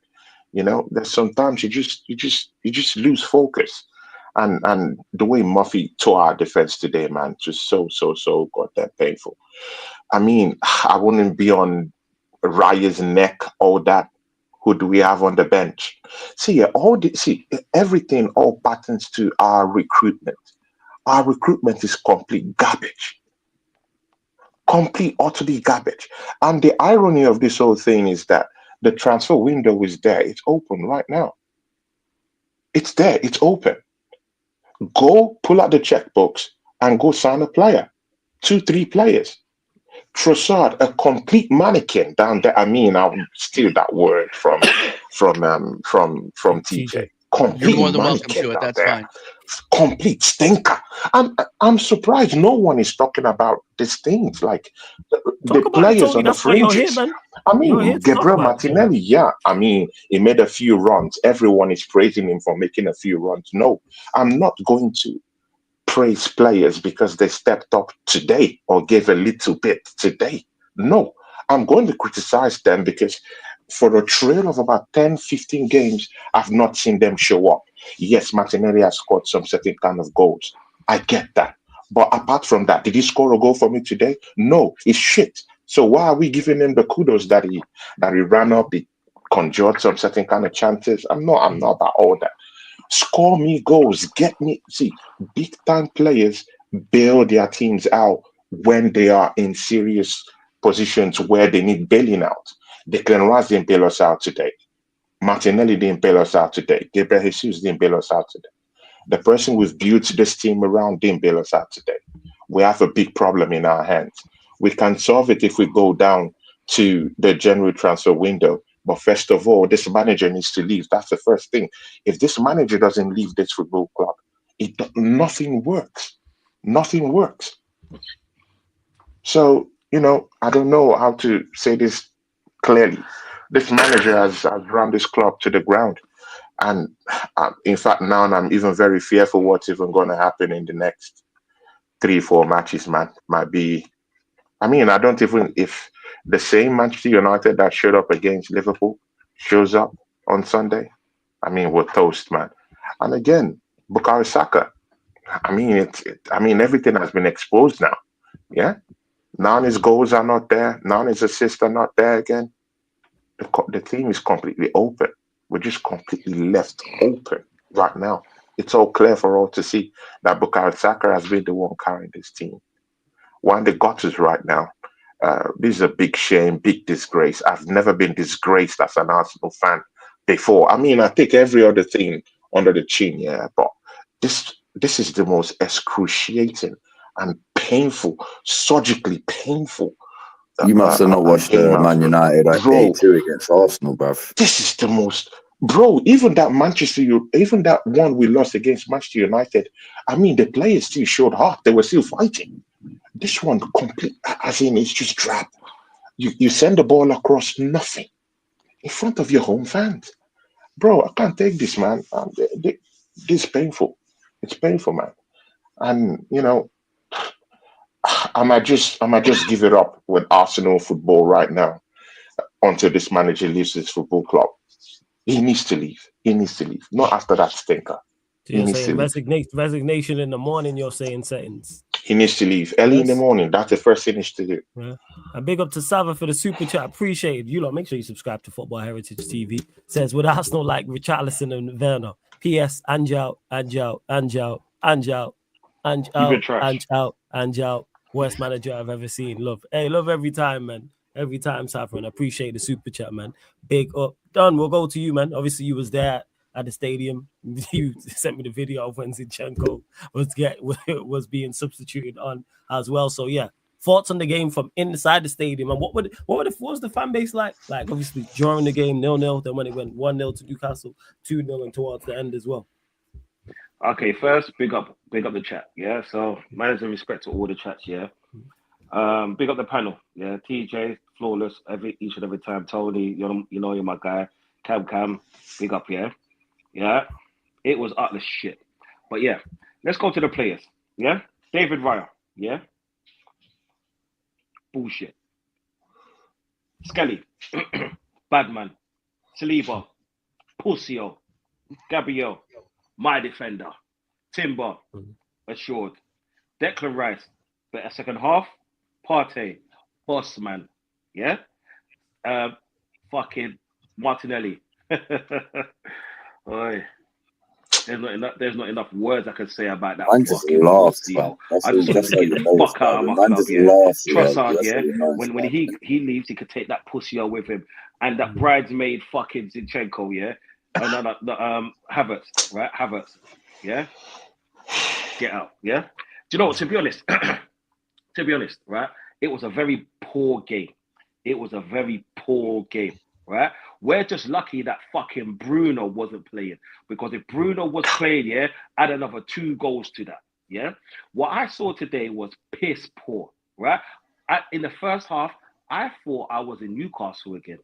There's sometimes you just lose focus. And the way Murphy tore our defense today, man, just so goddamn painful. I mean, I wouldn't be on Raya's neck, all that. Who do we have on the bench? Everything all patterns to our recruitment. Our recruitment is complete garbage. Complete, utterly garbage. And the irony of this whole thing is that the transfer window is there. It's open right now. It's there. It's open. Go pull out the checkbooks and go sign a player. 2-3 players. Trossard, a complete mannequin down there. I mean, I'll steal that word from TJ. Complete You're more than man welcome kid to it. out That's there. fine. Complete stinker. I'm surprised no one is talking about these things, like the Talk about it, players Tony. on the That's why you're here, fringes. man. I You're mean, here to talk Gabriel about it. Martinelli, yeah. I mean, he made a few runs. Everyone is praising him for making a few runs. No, I'm not going to praise players because they stepped up today or gave a little bit today. No, I'm going to criticize them because for a trail of about 10, 15 games, I've not seen them show up. Yes, Martinelli has scored some certain kind of goals. I get that. But apart from that, did he score a goal for me today? No, it's shit. So why are we giving him the kudos that he ran up, he conjured some certain kind of chances? I'm not about all that. Score me goals, get me. See, big time players bail their teams out when they are in serious positions where they need bailing out. Declan Rice didn't bail us out today. Martinelli didn't bail us out today. Gabriel Jesus didn't bail us out today. The person we've built this team around didn't bail us out today. We have a big problem in our hands. We can solve it if we go down to the January transfer window. But first of all, this manager needs to leave. That's the first thing. If this manager doesn't leave this football club, nothing works. Nothing works. So, I don't know how to say this clearly. This manager has run this club to the ground. And in fact, now I'm even very fearful what's even going to happen in the next 3-4 matches, man. Might be, I don't even, if the same Manchester United that showed up against Liverpool shows up on Sunday, we're toast, man. And again, Bukayo Saka, everything has been exposed now. Yeah. Now his goals are not there. Now his assists are not there again. The team is completely open. We're just completely left open right now. It's all clear for all to see that Bukayo Saka has been the one carrying this team. We're in the gutters right now. This is a big shame, big disgrace. I've never been disgraced as an Arsenal fan before. I take every other thing under the chin, yeah, but this is the most excruciating and painful, surgically painful. You must have not watched the Man United bro, day 2 against Arsenal, bruv. This is the most, bro. Even that one we lost against Manchester United. The players still showed heart. They were still fighting. This one, complete, it's just drab. You send the ball across, nothing in front of your home fans, bro. I can't take this, man. This is painful. It's painful, man. And I might just give it up with Arsenal football right now until this manager leaves this football club. He needs to leave. He needs to leave. Not after that stinker. So you're saying resignation in the morning, you're saying settings. He needs to leave early in the morning. That's the first thing he needs to do. Yeah. And big up to Sava for the super chat. Appreciate it. You lot, make sure you subscribe to Football Heritage TV. Says, would Arsenal like Richarlison and Werner? P.S. Anjao. Worst manager I've ever seen. Love. Hey, love every time, man. Every time, Sava. And I appreciate the super chat, man. Big up. Don, we'll go to you, man. Obviously, you was there at the stadium. You sent me the video of when Zinchenko was being substituted on as well. So yeah, thoughts on the game from inside the stadium, and what was the fan base like? Like obviously during the game 0-0, then when it went 1-0 to Newcastle, 2-0, and towards the end as well. Okay, first big up the chat. Yeah, so manners and respect to all the chats. Yeah, big up the panel. Yeah, TJ flawless each and every time. Tony, you're my guy. Cam, big up. Yeah, it was utter shit. But yeah, let's go to the players. Yeah, David Raya. Yeah, bullshit. Skelly, Badman, Saliba, Pussio, Gabriel, my defender, Timber, assured. Declan Rice, better second half. Partey, Bossman. Yeah, fucking Martinelli. Oi. There's not enough words I can say about that. Man just laughs, man. I just want to get the fuck out of my club. Trossard, when he leaves, he could take that pussy with him, and that bridesmaid fucking Zinchenko, yeah, and Havertz, right? Havertz, yeah, get out, yeah. Do you know what? To be honest, right? It was a very poor game. Right? We're just lucky that fucking Bruno wasn't playing, because if Bruno was playing, yeah, add another 2 goals to that. Yeah, what I saw today was piss poor. Right, in the first half, I thought I was in Newcastle again.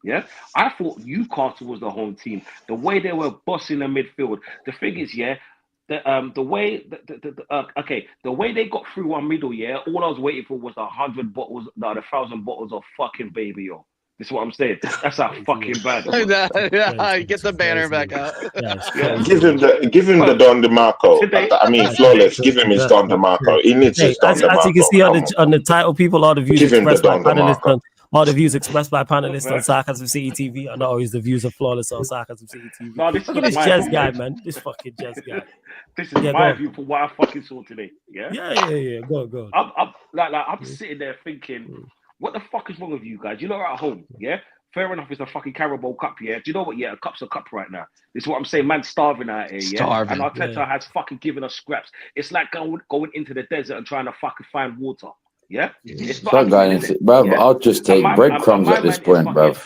Yeah, I thought Newcastle was the home team. The way they were bossing the midfield. The thing is, yeah, the way the way they got through one middle, yeah, all I was waiting for was 1,000 bottles of fucking baby oil. This is what I'm saying. That's how fucking bad. Get the banner back out. Give him the Don DeMarco. I mean, flawless. Give him his Don DeMarco. He needs his Don DeMarco. As you can see on the title, people are the views Give him the expressed by Don DeMarco. panelists. All the views expressed by panelists on Sarcasm City TV are not always the views of Flawless on Sarcasm City TV. No, this Look at this jazz guy, man. This fucking jazz guy. This is my view for what I fucking saw today. Yeah. Go. I'm sitting there thinking, what the fuck is wrong with you guys? You know, at home, yeah. Fair enough, it's a fucking Carabao Cup, yeah. Do you know what? Yeah, a cup's a cup right now. This is what I'm saying. Man's starving out here, yeah. And Arteta has fucking given us scraps. It's like going into the desert and trying to fucking find water. Yeah, it's not. Bruv, yeah? I'll just take breadcrumbs at this point, bruv.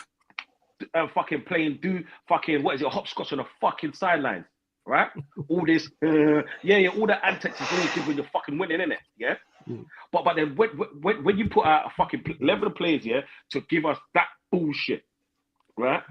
Fucking playing, what is it, hopscotch on the fucking sidelines, right? All this, all the antics is really good when you're fucking winning, innit? Yeah. But then when you put out a fucking 11 players, yeah, to give us that bullshit, right?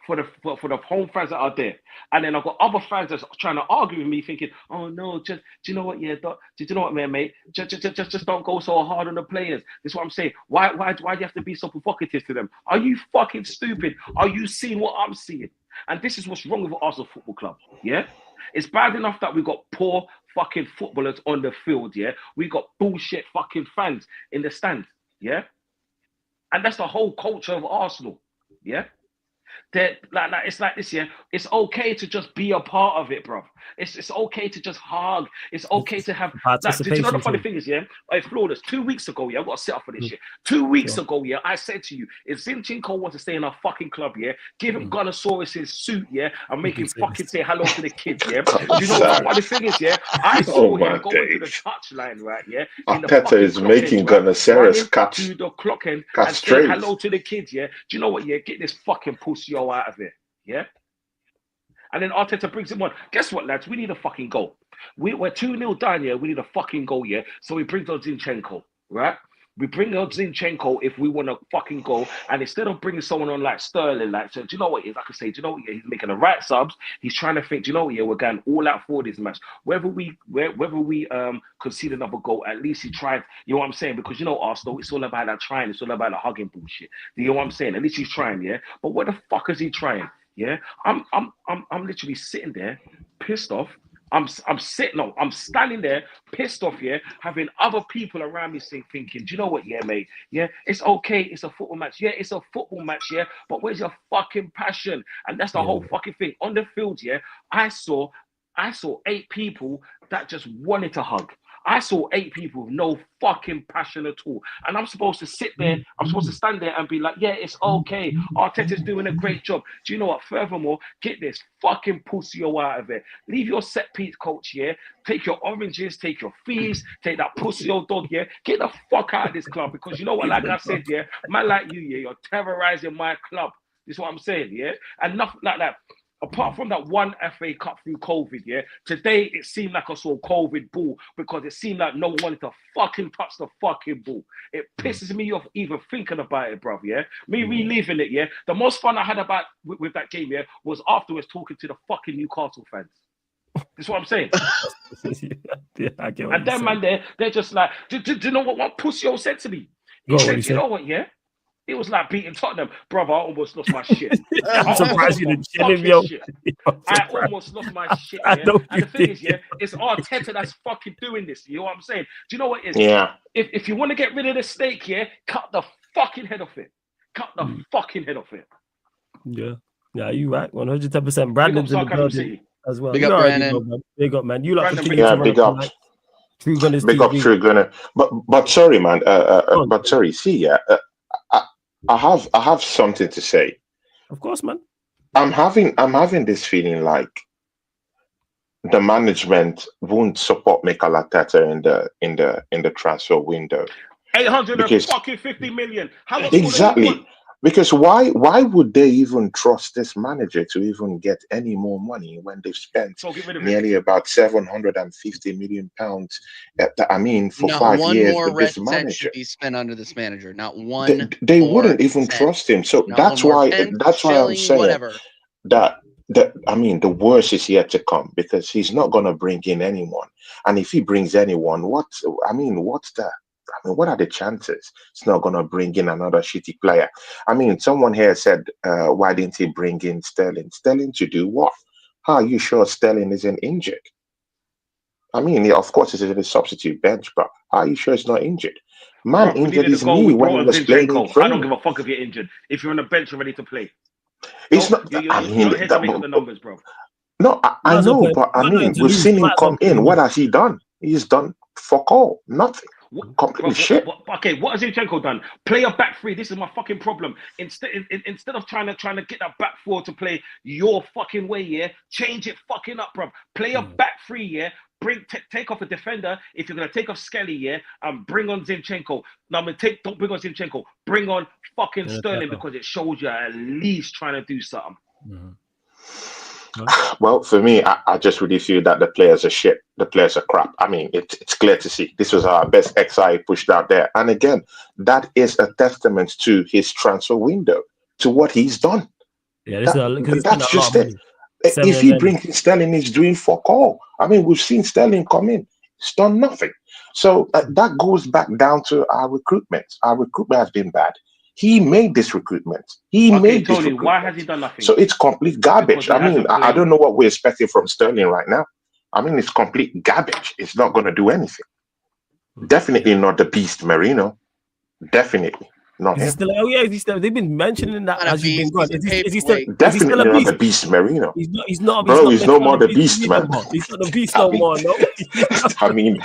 For the home fans that are there, and then I've got other fans that's trying to argue with me, thinking, "Oh no, do you know what? Yeah, do you know what, man, mate? Just don't go so hard on the players." This is what I'm saying. Why do you have to be so provocative to them? Are you fucking stupid? Are you seeing what I'm seeing? And this is what's wrong with Arsenal Football Club. Yeah, it's bad enough that we got poor fucking footballers on the field. Yeah, we got bullshit fucking fans in the stand. Yeah, and that's the whole culture of Arsenal. Yeah. It's like this, yeah. It's okay to just be a part of it, bro. It's okay to just hug. It's okay to have. Did you know the funny thing is, yeah? Hey, Flawless, 2 weeks ago, yeah, I've got to set up for this shit. 2 weeks ago, yeah, I said to you, if Zinchenko wants to stay in our fucking club, yeah, give him Gunnosaurus's suit, yeah, and make him fucking say hello to the kids, yeah. Do you know what the funny thing is, yeah? I saw him go to the touchline, right, yeah. Arteta is making Gunnosaurus to the clock end and say hello to the kids, yeah. Do you know what? Yeah, get this fucking pussy out of it, yeah. And then Arteta brings him on. Guess what, lads? We need a fucking goal. We're 2-0 down, yeah. We need a fucking goal, yeah. So we bring on Zinchenko, right? We bring on Zinchenko if we want a fucking goal. And instead of bringing someone on like Sterling, like, so do you know what? Like I say, do you know what? Yeah, he's making the right subs. He's trying to think, do you know what? Yeah, we're going all out for this match. Whether we concede another goal, at least he tried. You know what I'm saying? Because you know Arsenal, it's all about that trying. It's all about the hugging bullshit. You know what I'm saying? At least he's trying, yeah. But what the fuck is he trying? Yeah, I'm literally sitting there, pissed off. I'm standing there, pissed off, yeah, having other people around me thinking, do you know what, yeah, mate, yeah, it's okay, it's a football match, yeah, it's a football match, yeah, but where's your fucking passion? And that's the whole fucking thing. On the field, yeah, I saw 8 people that just wanted to hug. I saw 8 people with no fucking passion at all. And I'm supposed to sit there, I'm supposed to stand there and be like, yeah, it's okay. Arteta's doing a great job. Do you know what? Furthermore, get this fucking pussy out of it. Leave your set piece coach, yeah? Take your oranges, take your fees, take that pussy dog, yeah? Get the fuck out of this club, because you know what, like I said, yeah? Man like you, yeah, you're terrorizing my club. This is what I'm saying, yeah? And nothing like that. Apart from that one FA Cup through COVID, yeah, today it seemed like I saw COVID ball, because it seemed like no one wanted to fucking touch the fucking ball. It pisses me off even thinking about it, bruv, yeah? Me reliving it, yeah? The most fun I had about with that game, yeah, was afterwards talking to the fucking Newcastle fans. That's what I'm saying. I get what and then, man, they're just like, do you know what one pussy said to me? He said, you know what, yeah? It was like beating Tottenham. Brother, I almost lost my shit. I'm surprised you didn't chill him, yo. I almost lost my shit, yeah? And the thing is, yeah, it's Arteta that's fucking doing this. You know what I'm saying? Do you know what it is? Yeah. If you want to get rid of the steak, yeah, cut the fucking head off it. Cut the fucking head off it. Yeah, you right. 110%. Brandon's in the building as well. Big up, Brandon. Big up, man. You like Brandon, continue to big up. Like True Gunners Big up, TV. True Gunner. But sorry, man. But sorry, see, yeah. I have something to say. Of course, man. I'm having this feeling like the management won't support Mikel Arteta in the transfer window. 850 million. How much Exactly. Because why would they even trust this manager to even get any more money when they've spent So get rid of him. nearly about £750 million? I mean, for Not 5 one years more with red this cent manager, should be spent under this manager. Not one. they more wouldn't even cent. trust him. So Not that's one more why pence, I'm shilling, saying whatever. that I mean, the worst is yet to come, because he's not going to bring in anyone. And if he brings anyone, what's that? I mean, what are the chances? It's not going to bring in another shitty player. I mean, someone here said, why didn't he bring in Sterling? Sterling to do what? How are you sure Sterling isn't injured? I mean, yeah, of course, it's a substitute bench, but how are you sure it's not injured? Man Bro, we injured needed a his goal. knee We when brought he on was playing in Zinchenko. I don't training. give a fuck if you're injured. If you're on the bench, you're ready to play. It's Nope, not. you're not here to make up the numbers, bro. No, I Might as well know, put him. but I Got nothing mean, to we've lose. seen him Might as well come put in. him What in. has he done? He's done fuck all, nothing, completely shit. Okay, what has Zinchenko done? Play a back three. This is my fucking problem. Instead of trying to get that back four to play your fucking way, yeah, change it fucking up, bro. Play a back three, yeah. Take off a defender if you're gonna take off Skelly, yeah, and bring on Zinchenko. No, don't bring on Zinchenko. Bring on fucking Sterling, because it shows you at least trying to do something. Well, for me, I just really feel that the players are shit. The players are crap. I mean, it's clear to see. This was our best XI pushed out there. And again, that is a testament to his transfer window, to what he's done. Yeah, that's just it. If he brings in Sterling, he's doing fuck all. I mean, we've seen Sterling come in. He's done nothing. So that goes back down to our recruitment. Our recruitment has been bad. He made this recruitment. Tony, why has he done nothing? So it's complete garbage. I mean, I don't know what we're expecting from Sterling right now. I mean, it's complete garbage. It's not going to do anything. Definitely not the beast Marino. Definitely not him. Is he still? They've been mentioning that as you've been gone. Is he still? Definitely still a beast? not the beast Marino. He's not. Bro, he's no more the beast, man. He's not the beast no more. No. I mean,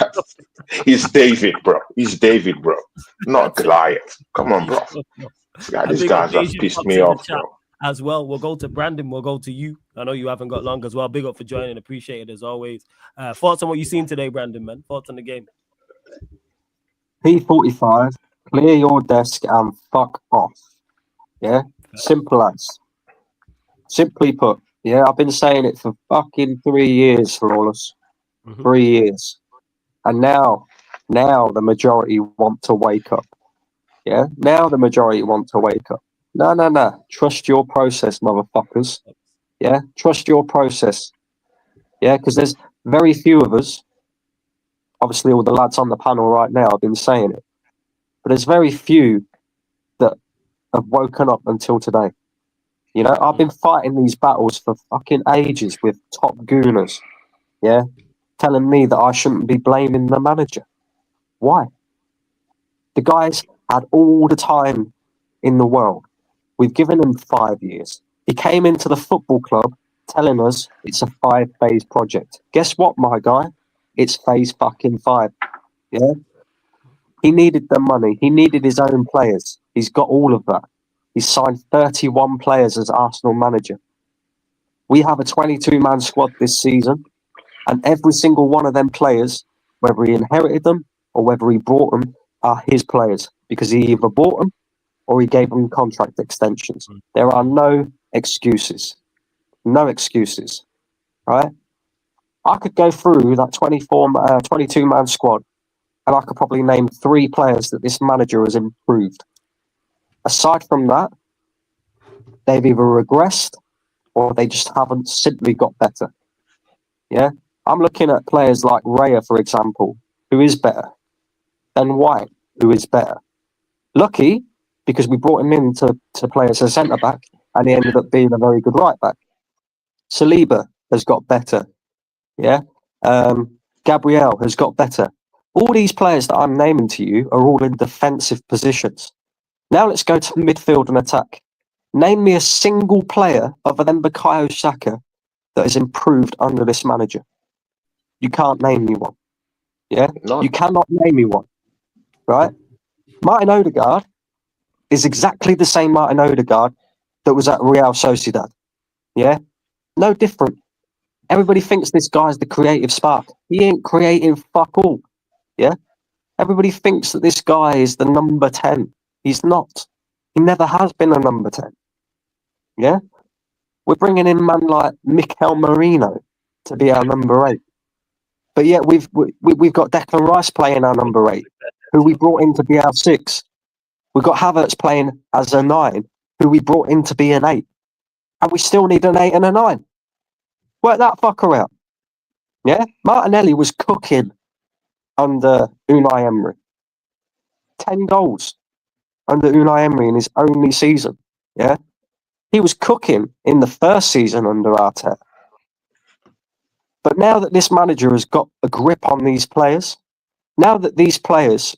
he's David, bro. He's David, bro. Not Goliath. Come on, bro. Yeah, these guys have pissed me off, bro. As well, we'll go to Brandon. We'll go to you. I know you haven't got long as well. Big up for joining. Appreciate it as always. Thoughts on what you've seen today, Brandon, man? Thoughts on the game? P45, clear your desk and fuck off. Yeah? Simple as. Simply put. Yeah, I've been saying it for fucking 3 years, Flawless. 3 years. And now the majority want to wake up. Yeah? Now the majority want to wake up. No. Trust your process, motherfuckers. Yeah? Trust your process. Yeah? Because there's very few of us. Obviously, all the lads on the panel right now have been saying it. But there's very few that have woken up until today. You know, I've been fighting these battles for fucking ages with top gooners. Yeah? Telling me that I shouldn't be blaming the manager. Why? The guy's had all the time in the world. We've given him 5 years. He came into the football club telling us it's a 5-phase project. Guess what, my guy? It's phase fucking 5. Yeah? He needed the money. He needed his own players. He's got all of that. He's signed 31 players as Arsenal manager. We have a 22-man squad this season, and every single one of them players, whether he inherited them or whether he brought them, are his players, because he either bought them or he gave them contract extensions. There are no excuses. No excuses. Right? I could go through that 22-man squad, and I could probably name 3 players that this manager has improved. Aside from that, they've either regressed or they just haven't simply got better. Yeah? I'm looking at players like Raya, for example, who is better. Ben White, who is better. Lucky, because we brought him in to play as a centre-back, and he ended up being a very good right-back. Saliba has got better. Yeah? Gabriel has got better. All these players that I'm naming to you are all in defensive positions. Now let's go to midfield and attack. Name me a single player other than Bukayo Saka that has improved under this manager. You can't name me one. Yeah? None. You cannot name me one. Right? Martin Odegaard is exactly the same Martin Odegaard that was at Real Sociedad. Yeah? No different. Everybody thinks this guy's the creative spark. He ain't creating fuck all. Yeah? Everybody thinks that this guy is the number 10. He's not. He never has been a number 10. Yeah? We're bringing in man like Mikel Merino to be our number 8. But yet we've got Declan Rice playing our number 8, who we brought in to be our 6. We've got Havertz playing as a 9, who we brought in to be an 8. And we still need an 8 and a 9. Work that fucker out. Yeah? Martinelli was cooking under Unai Emery. 10 goals under Unai Emery in his only season. Yeah? He was cooking in the first season under Arteta. But now that this manager has got a grip on these players, now that these players,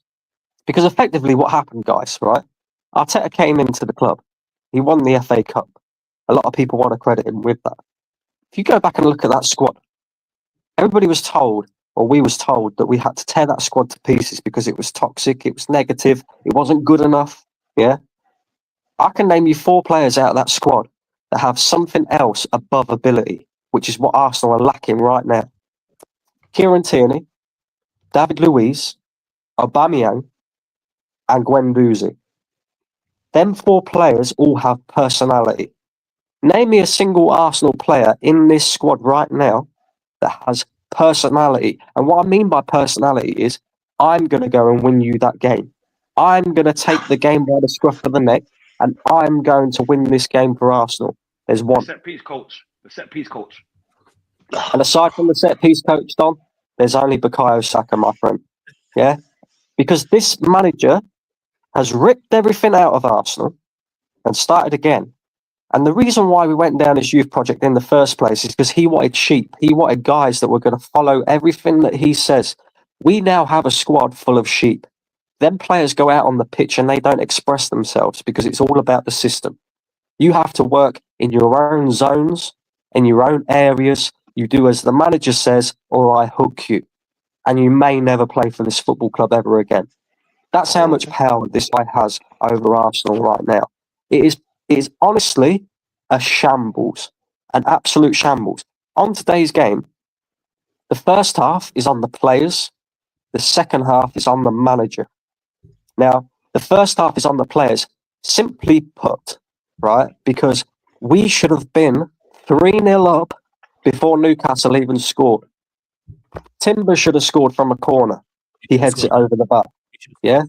because effectively what happened, guys, right? Arteta came into the club. He won the FA Cup. A lot of people want to credit him with that. If you go back and look at that squad, everybody was told, or we was told, that we had to tear that squad to pieces because it was toxic, it was negative, it wasn't good enough. Yeah? I can name you 4 players out of that squad that have something else above ability, which is what Arsenal are lacking right now. Kieran Tierney, David Luiz, Aubameyang, and Guendouzi. Them 4 players all have personality. Name me a single Arsenal player in this squad right now that has personality. And what I mean by personality is, I'm going to go and win you that game. I'm going to take the game by the scruff of the neck, and I'm going to win this game for Arsenal. There's one. The set piece coach. The set piece coach. And aside from the set piece coach, Don, there's only Bukayo Saka, my friend. Yeah? Because this manager has ripped everything out of Arsenal and started again. And the reason why we went down this youth project in the first place is because he wanted sheep. He wanted guys that were going to follow everything that he says. We now have a squad full of sheep. Them players go out on the pitch and they don't express themselves because it's all about the system. You have to work in your own zones, in your own areas. You do as the manager says, or I hook you. And you may never play for this football club ever again. That's how much power this guy has over Arsenal right now. It is honestly a shambles, an absolute shambles. On today's game, the first half is on the players. The second half is on the manager. Now, the first half is on the players, simply put, right? Because we should have been 3-0 up before Newcastle even scored. Timber should have scored from a corner. He heads it over the bar. Yeah?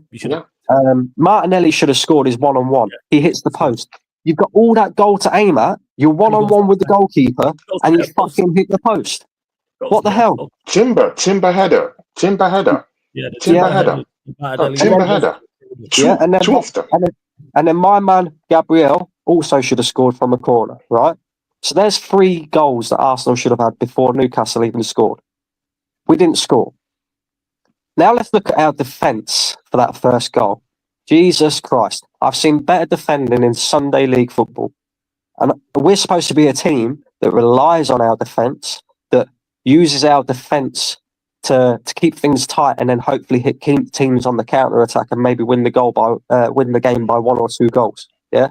Martinelli should have scored his one-on-one. He hits the post. You've got all that goal to aim at. You're one-on-one with the goalkeeper, and you fucking hit the post. What the hell? Timber header. Timber header. Yeah, Timber header. Yeah, and then my man Gabriel also should have scored from a corner, right? So there's 3 goals that Arsenal should have had before Newcastle even scored. We didn't score. Now let's look at our defence for that first goal. Jesus Christ. I've seen better defending in Sunday League football. And we're supposed to be a team that relies on our defence, that uses our defence to keep things tight and then hopefully hit teams on the counter-attack and maybe win the game by 1 or 2 goals. Yeah?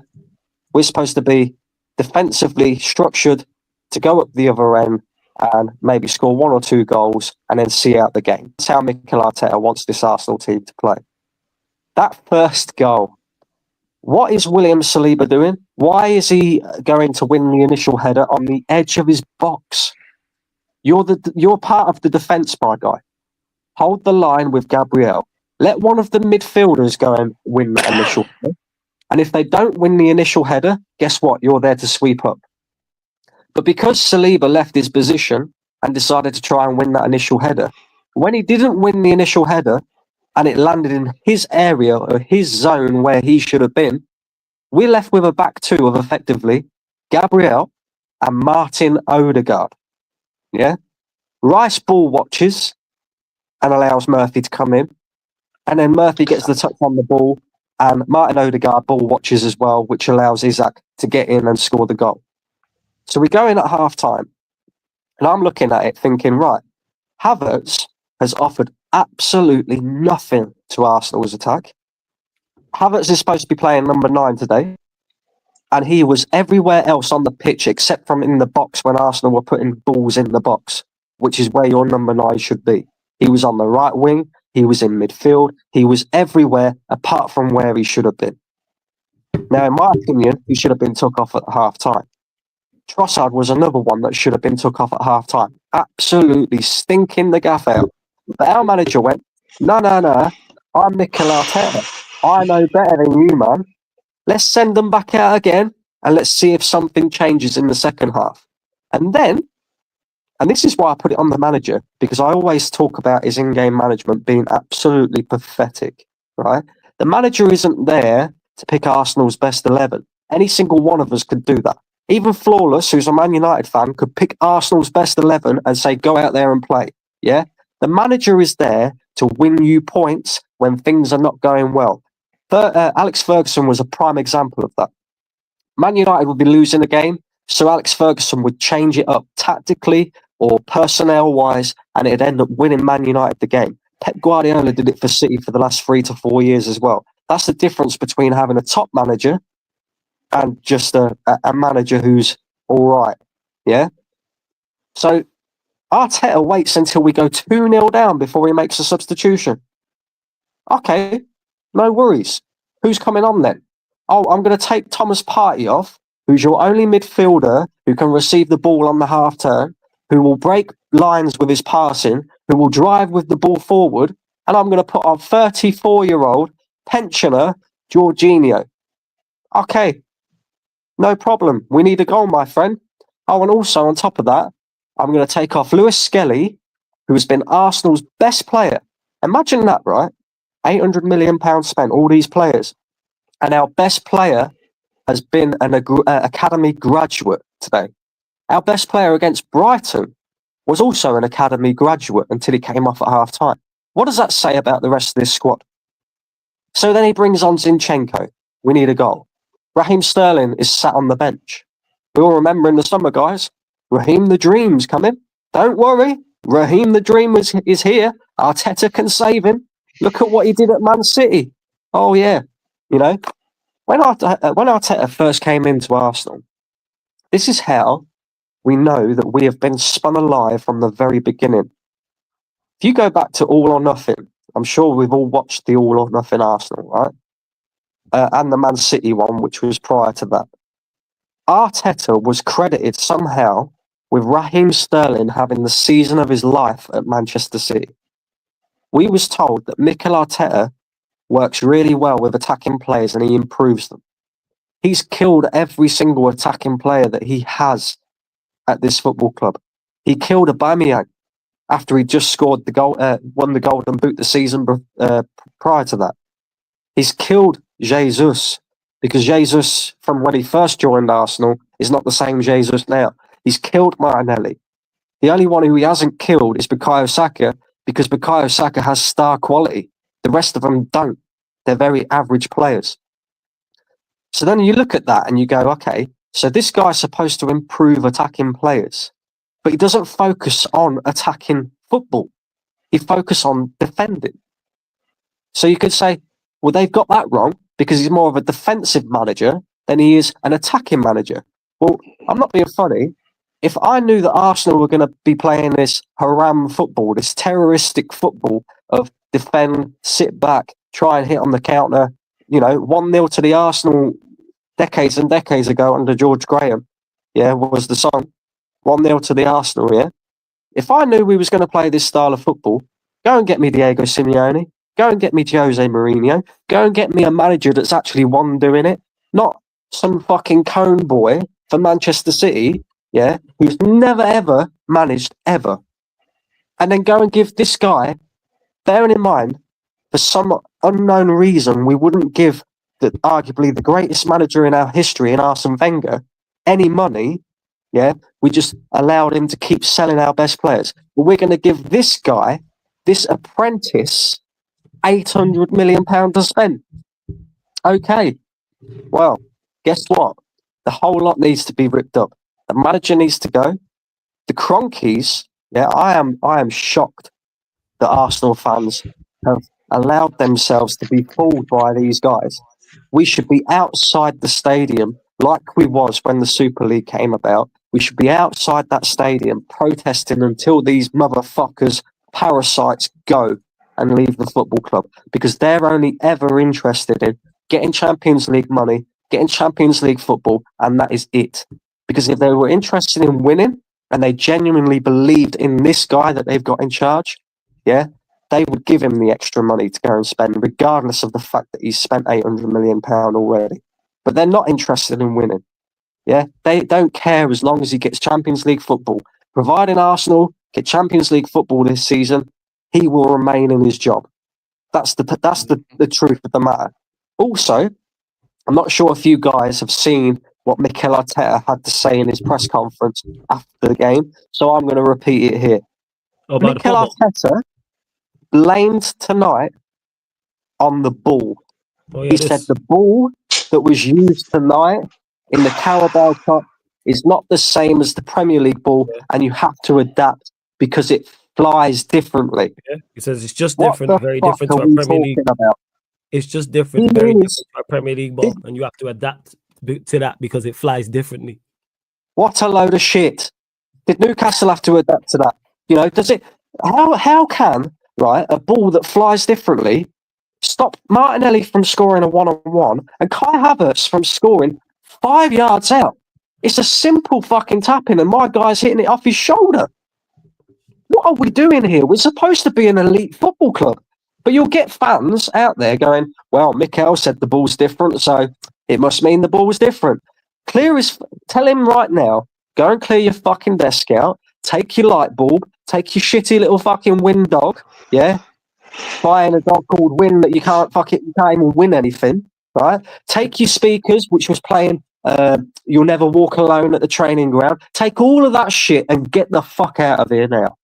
We're supposed to be defensively structured to go up the other end and maybe score 1 or 2 goals and then see out the game. That's how Mikel Arteta wants this Arsenal team to play. That first goal, what is William Saliba doing? Why is he going to win the initial header on the edge of his box? You're part of the defence, my guy. Hold the line with Gabriel. Let one of the midfielders go and win that initial header. And if they don't win the initial header, guess what? You're there to sweep up. But because Saliba left his position and decided to try and win that initial header, when he didn't win the initial header and it landed in his area or his zone where he should have been, we're left with a back 2 of effectively Gabriel and Martin Odegaard. Yeah? Rice ball watches and allows Murphy to come in. And then Murphy gets the touch on the ball and Martin Odegaard ball watches as well, which allows Isaac to get in and score the goal. So we go in at half-time, and I'm looking at it thinking, right, Havertz has offered absolutely nothing to Arsenal's attack. Havertz is supposed to be playing number 9 today, and he was everywhere else on the pitch except from in the box when Arsenal were putting balls in the box, which is where your number 9 should be. He was on the right wing, he was in midfield, he was everywhere apart from where he should have been. Now, in my opinion, he should have been took off at half time. Trossard was another one that should have been took off at half time. Absolutely stinking the gaff out. But our manager went, no, I'm Mikel Arteta. I know better than you, man. Let's send them back out again and let's see if something changes in the second half. And then, and this is why I put it on the manager, because I always talk about his in-game management being absolutely pathetic, right? The manager isn't there to pick Arsenal's best 11. Any single one of us could do that. Even Flawless, who's a Man United fan, could pick Arsenal's best 11 and say, go out there and play. Yeah? The manager is there to win you points when things are not going well. Alex Ferguson was a prime example of that. Man United would be losing a game, so Alex Ferguson would change it up tactically or personnel-wise, and it'd end up winning Man United the game. Pep Guardiola did it for City for the last 3 to 4 years as well. That's the difference between having a top manager and just a manager who's all right. Yeah? So Arteta waits until we go 2-0 down before he makes a substitution. Okay, no worries. Who's coming on then? Oh, I'm going to take Thomas Partey off, who's your only midfielder who can receive the ball on the half turn, who will break lines with his passing, who will drive with the ball forward, and I'm going to put on 34-year-old pensioner Jorginho. Okay, no problem. We need a goal, my friend. Oh, and also on top of that, I'm going to take off Lewis Skelly, who has been Arsenal's best player. Imagine that, right? £800 million spent, all these players. And our best player has been an academy graduate today. Our best player against Brighton was also an academy graduate until he came off at half time. What does that say about the rest of this squad? So then he brings on Zinchenko. We need a goal. Raheem Sterling is sat on the bench. We all remember in the summer, guys, Raheem the Dream's coming. Don't worry. Raheem the Dream is here. Arteta can save him. Look at what he did at Man City. Oh, yeah. You know, when Arteta first came into Arsenal, this is how we know that we have been spun alive from the very beginning. If you go back to All or Nothing, I'm sure we've all watched the All or Nothing Arsenal, right? And the Man City one, which was prior to that. Arteta was credited somehow with Raheem Sterling having the season of his life at Manchester City. We was told that Mikel Arteta works really well with attacking players and he improves them. He's killed every single attacking player that he has at this football club. He killed Aubameyang after he just scored the goal, won the Golden Boot the season prior to that. He's killed Jesus because Jesus, from when he first joined Arsenal, is not the same Jesus now. He's killed Martinelli. The only one who he hasn't killed is Bukayo Saka because Bukayo Saka has star quality. The rest of them don't. They're very average players. So then you look at that and you go, okay, so this guy's supposed to improve attacking players, but he doesn't focus on attacking football. He focuses on defending. So you could say, well, they've got that wrong because he's more of a defensive manager than he is an attacking manager. Well, I'm not being funny. If I knew that Arsenal were going to be playing this haram football, this terroristic football of defend, sit back, try and hit on the counter, 1-0 to the Arsenal decades and decades ago under George Graham, was the song. 1-0 to the Arsenal, yeah? If I knew we was going to play this style of football, go and get me Diego Simeone, go and get me Jose Mourinho, go and get me a manager that's actually one doing it, not some fucking cone boy for Manchester City, who's never ever managed ever. And then go and give this guy, bearing in mind, for some unknown reason, we wouldn't give arguably the greatest manager in our history, in Arsene Wenger, any money. We just allowed him to keep selling our best players. But we're going to give this guy, this apprentice, £800 million to spend. Okay. Well, guess what? The whole lot needs to be ripped up. The manager needs to go. The Cronkies, I am shocked that Arsenal fans have allowed themselves to be fooled by these guys. We should be outside the stadium like we was when the Super League came about. We should be outside that stadium protesting until these motherfuckers, parasites, go and leave the football club because they're only ever interested in getting Champions League money, getting Champions League football, and that is it. Because if they were interested in winning and they genuinely believed in this guy that they've got in charge, yeah, they would give him the extra money to go and spend, regardless of the fact that he's spent £800 million already. But they're not interested in winning. Yeah, they don't care as long as he gets Champions League football. Providing Arsenal get Champions League football this season, he will remain in his job. That's the truth of the matter. Also, I'm not sure if you guys have seen what Mikel Arteta had to say in his press conference after the game, so I'm going to repeat it here. Mikel Arteta blamed tonight on the ball. He said the ball that was used tonight in the Carabao Cup is not the same as the Premier League ball, and you have to adapt because it flies differently. Yeah. He says it's just different, very different to a Premier League. It's just different, very different to a Premier League ball, and you have to adapt to that because it flies differently. What a load of shit! Did Newcastle have to adapt to that? You know, does it? How can a ball that flies differently stop Martinelli from scoring a 1-on-1 and Kai Havertz from scoring 5 yards out? It's a simple fucking tapping, and my guy's hitting it off his shoulder. What are we doing here? We're supposed to be an elite football club. But you'll get fans out there going, well, Mikel said the ball's different, so it must mean the ball's different. Tell him right now, go and clear your fucking desk out, take your light bulb, take your shitty little fucking Win dog, yeah? Buying a dog called Win that you can't even win anything, right? Take your speakers, which was playing You'll Never Walk Alone at the training ground. Take all of that shit and get the fuck out of here now.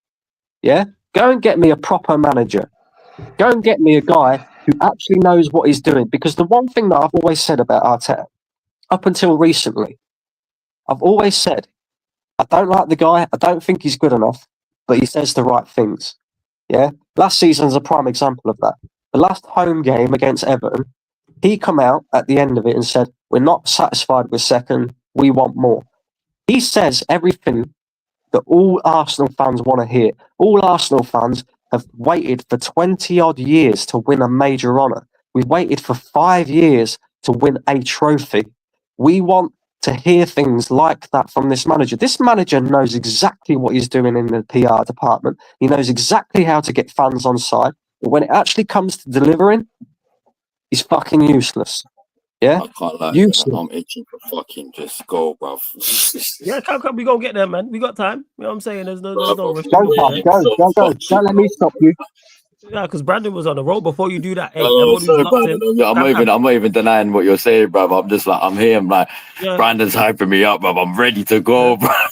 Yeah? Go and get me a proper manager. Go and get me a guy who actually knows what he's doing. Because the one thing that I've always said about Arteta, up until recently, I've always said, I don't like the guy, I don't think he's good enough, but he says the right things. Yeah? Last season's a prime example of that. The last home game against Everton, he come out at the end of it and said, we're not satisfied with second, we want more. He says everything that all Arsenal fans want to hear. All Arsenal fans have waited for 20-odd years to win a major honour. We've waited for 5 years to win a trophy. We want to hear things like that from this manager. This manager knows exactly what he's doing in the PR department. He knows exactly how to get fans on side. But when it actually comes to delivering, he's fucking useless. Yeah? I can't lie. Useless. I'm itching for fucking just go, bruv. Yeah, come, we gonna get there, man. We got time. You know what I'm saying? There's no rush. Go. Don't let me stop you. Yeah, because Brandon was on the road. Before you do that, hey, sorry, Brandon, I'm not even denying what you're saying, bruv. I'm just like, I'm here. I'm like, Brandon's hyping me up, bruv. I'm ready to go, bruv.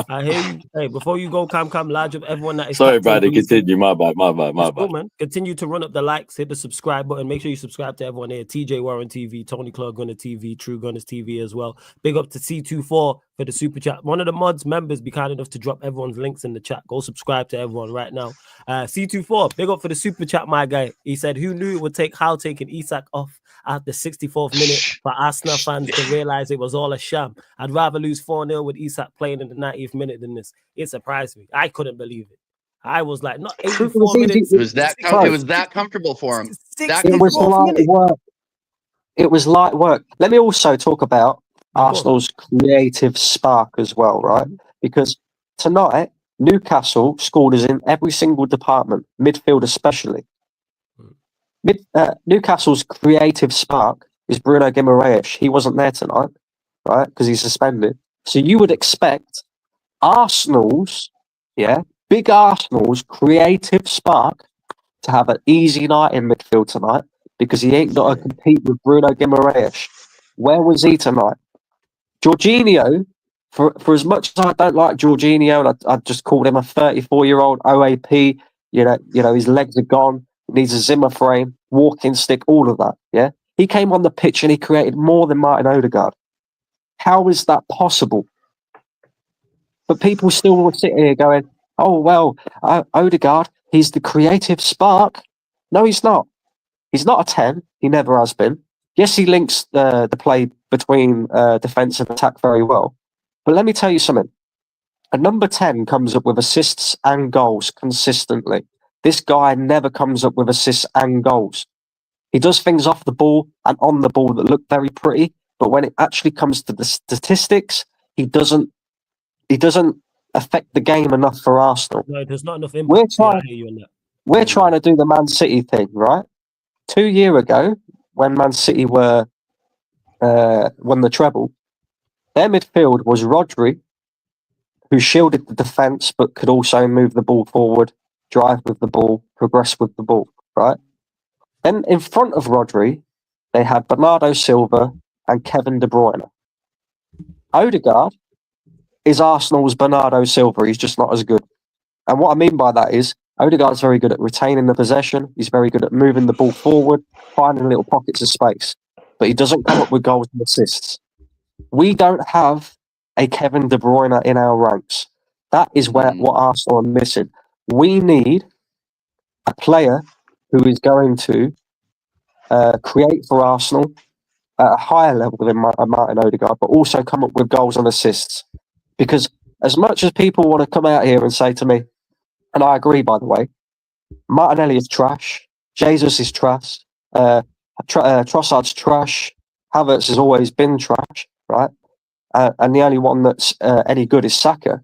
I hear you. Hey, before you go, come, large up everyone that is. Sorry, Brandon, continue. My bad. Cool, man. Continue to run up the likes, hit the subscribe button. Make sure you subscribe to everyone here. TJ Warren TV, Tony Clark Gunner TV, True Gunners TV as well. Big up to C24 for the super chat. One of the mods members be kind enough to drop everyone's links in the chat. Go subscribe to everyone right now. C24, big up for the super chat, my guy. He said, who knew it would take Howe taking Isak off at the 64th minute for Arsenal fans to realize it was all a sham? I'd rather lose 4-0 with Isak playing in the 90th minute than this. It surprised me. I couldn't believe it. I was like, not 84 minutes. It was that comfortable for him. It was light work. It was light work. Let me also talk about Arsenal's creative spark as well, right? Because tonight, Newcastle scored us in every single department, midfield especially. Newcastle's creative spark is Bruno Guimaraes. He wasn't there tonight, right? Because he's suspended. So you would expect big Arsenal's creative spark to have an easy night in midfield tonight because he ain't got to compete with Bruno Guimaraes. Where was he tonight? Jorginho, for as much as I don't like Jorginho, and I just called him a 34-year-old OAP, you know, his legs are gone, needs a Zimmer frame, walking stick, all of that, yeah? He came on the pitch and he created more than Martin Odegaard. How is that possible? But people still will sit here going, oh, well, Odegaard, he's the creative spark. No, he's not. He's not a 10. He never has been. Yes, he links the play between defence and attack very well. But let me tell you something. A number 10 comes up with assists and goals consistently. This guy never comes up with assists and goals. He does things off the ball and on the ball that look very pretty, but when it actually comes to the statistics, he doesn't affect the game enough for Arsenal. No, there's not enough We're impact. trying, Yeah, I hear you on that. we're trying to do the Man City thing, right? 2 years ago, when Man City won the treble, their midfield was Rodri, who shielded the defence but could also move the ball forward, drive with the ball, progress with the ball, right? Then in front of Rodri, they had Bernardo Silva and Kevin De Bruyne. Odegaard is Arsenal's Bernardo Silva. He's just not as good. And what I mean by that is Odegaard's very good at retaining the possession. He's very good at moving the ball forward, finding little pockets of space. But he doesn't come up with goals and assists. We don't have a Kevin De Bruyne in our ranks. That is what Arsenal are missing. We need a player who is going to create for Arsenal at a higher level than Martin Odegaard, but also come up with goals and assists. Because as much as people want to come out here and say to me, and I agree, by the way, Martinelli is trash, Jesus is trash, Trossard's trash, Havertz has always been trash, right? And the only one that's any good is Saka.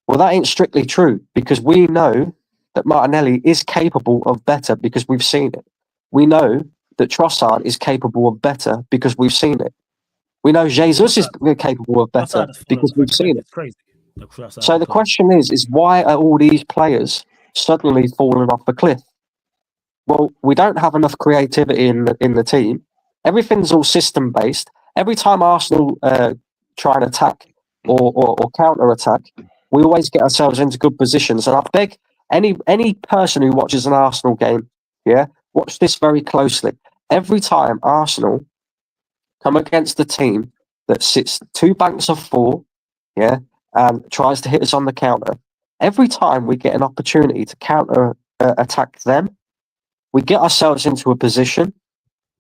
Well, that ain't strictly true, because we know that Martinelli is capable of better because we've seen it. We know that Trossard is capable of better because we've seen it. We know Jesus is capable of better because we've seen it. Crazy. So the question is why are all these players suddenly falling off the cliff? Well, we don't have enough creativity in the team. Everything's all system based. Every time Arsenal try and attack or counter attack, we always get ourselves into good positions. And I beg any person who watches an Arsenal game, watch this very closely. Every time Arsenal come against a team that sits 2 banks of 4, and tries to hit us on the counter, every time we get an opportunity to counter attack them, we get ourselves into a position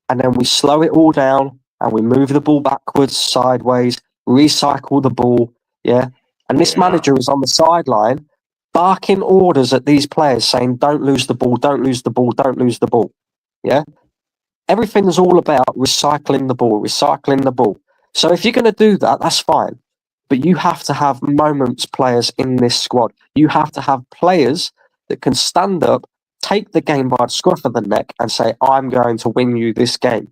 and then we slow it all down and we move the ball backwards, sideways, recycle the ball, And this manager is on the sideline barking orders at these players saying, don't lose the ball, don't lose the ball, don't lose the ball, Everything's all about recycling the ball. So if you're going to do that, that's fine. But you have to have moments players in this squad. You have to have players that can stand up, take the game by the scruff of the neck and say, I'm going to win you this game.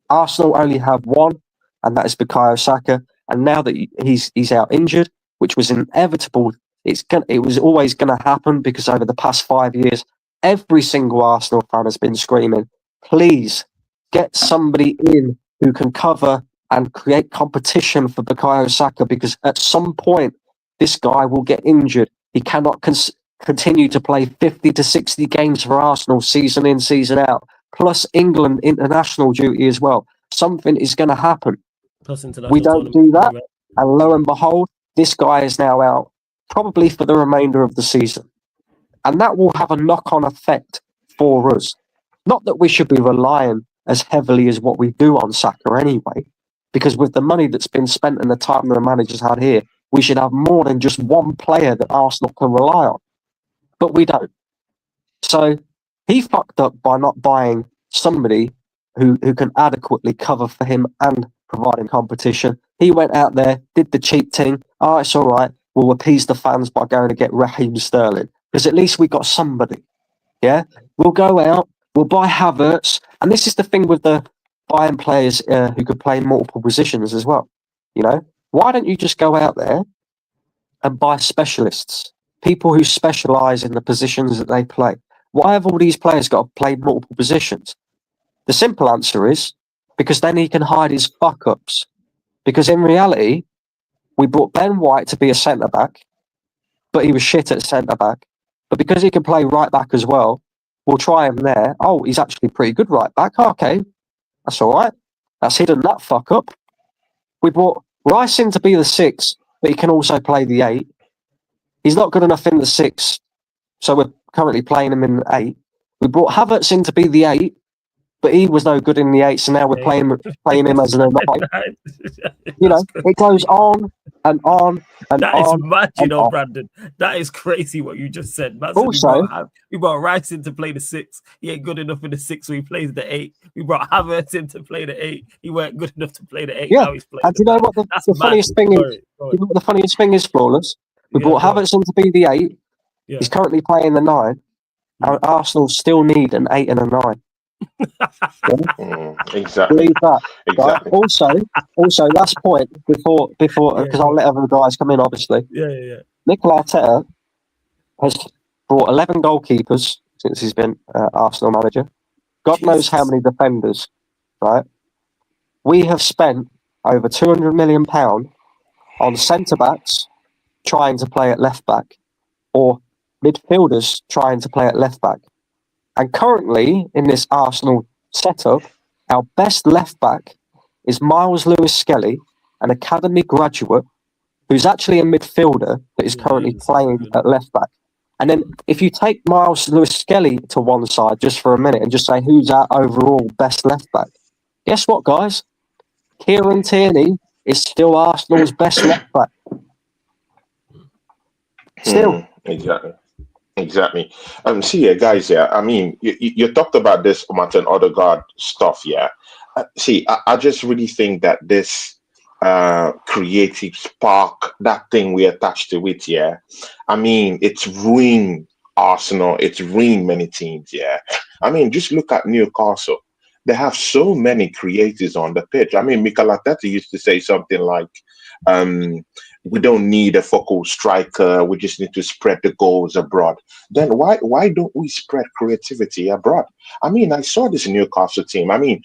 Arsenal only have one, and that is Bukayo Saka. And now that he's out injured, which was inevitable, it was always going to happen because over the past 5 years, every single Arsenal fan has been screaming, please get somebody in who can cover and create competition for Bukayo Saka, because at some point this guy will get injured. He cannot continue to play 50 to 60 games for Arsenal season in, season out, plus England international duty as well. Something is going to happen. We don't do that, and lo and behold, this guy is now out, probably for the remainder of the season. And that will have a knock-on effect for us. Not that we should be relying as heavily as what we do on Saka anyway, because with the money that's been spent and the time that the manager's had here, we should have more than just one player that Arsenal can rely on. But we don't. So he fucked up by not buying somebody who can adequately cover for him and provide him competition. He went out there, did the cheap thing. Oh, it's all right. We'll appease the fans by going to get Raheem Sterling, because at least we got somebody. We'll go out, we'll buy Havertz. And this is the thing with the buying players who could play in multiple positions as well. Why don't you just go out there and buy specialists, people who specialise in the positions that they play? Why have all these players got to play multiple positions? The simple answer is because then he can hide his fuck-ups. Because in reality, we brought Ben White to be a centre-back, but he was shit at centre-back. But because he can play right-back as well, we'll try him there. Oh, he's actually pretty good right-back. Okay, that's all right. That's hidden that fuck-up. We brought Rice in to be the 6, but he can also play the 8. He's not good enough in the 6, so we're currently playing him in the 8. We brought Havertz in to be the 8, but he was no good in the 8, so now we're playing him as an 9. It goes on and on and That is on mad, you and know, off. Brandon. That is crazy what you just said. Man said Also, we brought Rice in to play the 6. He ain't good enough in the 6, so he plays the 8. We brought Havertz in to play the 8. He weren't good enough to play the 8. yeah. Now he's playing And the you know 9. what the That's funniest mad. thing is? Sorry. You know what the funniest thing is, Flawless? We Yeah, brought go on. Havertz in to be the 8. Yeah. He's currently playing the 9. And Arsenal still need an 8 and a 9. Exactly. Believe that. Exactly. Right? Also, last point before Yeah, because I'll let other guys come in. Obviously, Yeah. Mikel Arteta has brought 11 goalkeepers since he's been Arsenal manager. God knows how many defenders. Right? We have spent over £200 million on centre backs trying to play at left back, or midfielders trying to play at left back. And currently, in this Arsenal setup, our best left back is Miles Lewis-Skelly, an academy graduate who's actually a midfielder that is currently playing at left back. And then if you take Miles Lewis-Skelly to one side just for a minute and just say who's our overall best left back, guess what, guys? Kieran Tierney is still Arsenal's best left back. Still. Exactly. See, guys, I mean, you talked about this Martin Odegaard stuff, see, I just really think that this creative spark, that thing we attached to it, I mean, it's ruined Arsenal. It's ruined many teams, I mean, just look at Newcastle. They have so many creators on the pitch. I mean, Mikel Arteta used to say something like, we don't need a focal striker. We just need to spread the goals abroad. Then why don't we spread creativity abroad? I mean, I saw this Newcastle team. I mean,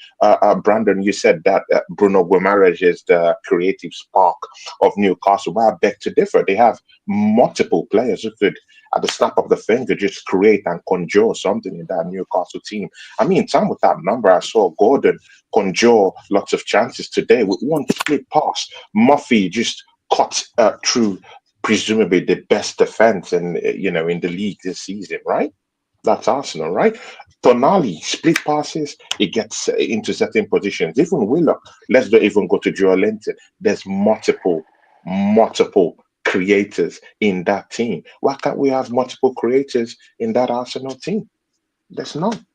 Brandon, you said that Bruno Guimaraes is the creative spark of Newcastle. But I beg to differ. They have multiple players who could, at the snap of the finger, just create and conjure something in that Newcastle team. I mean, time with that number, I saw Gordon conjure lots of chances today with one split pass. Murphy just cut through presumably the best defense in the league this season, right? That's Arsenal, right? Tonali, split passes, it gets into certain positions. Even Willock, let's not even go to Joel Linton. There's multiple creators in that team. Why can't we have multiple creators in that Arsenal team? There's none.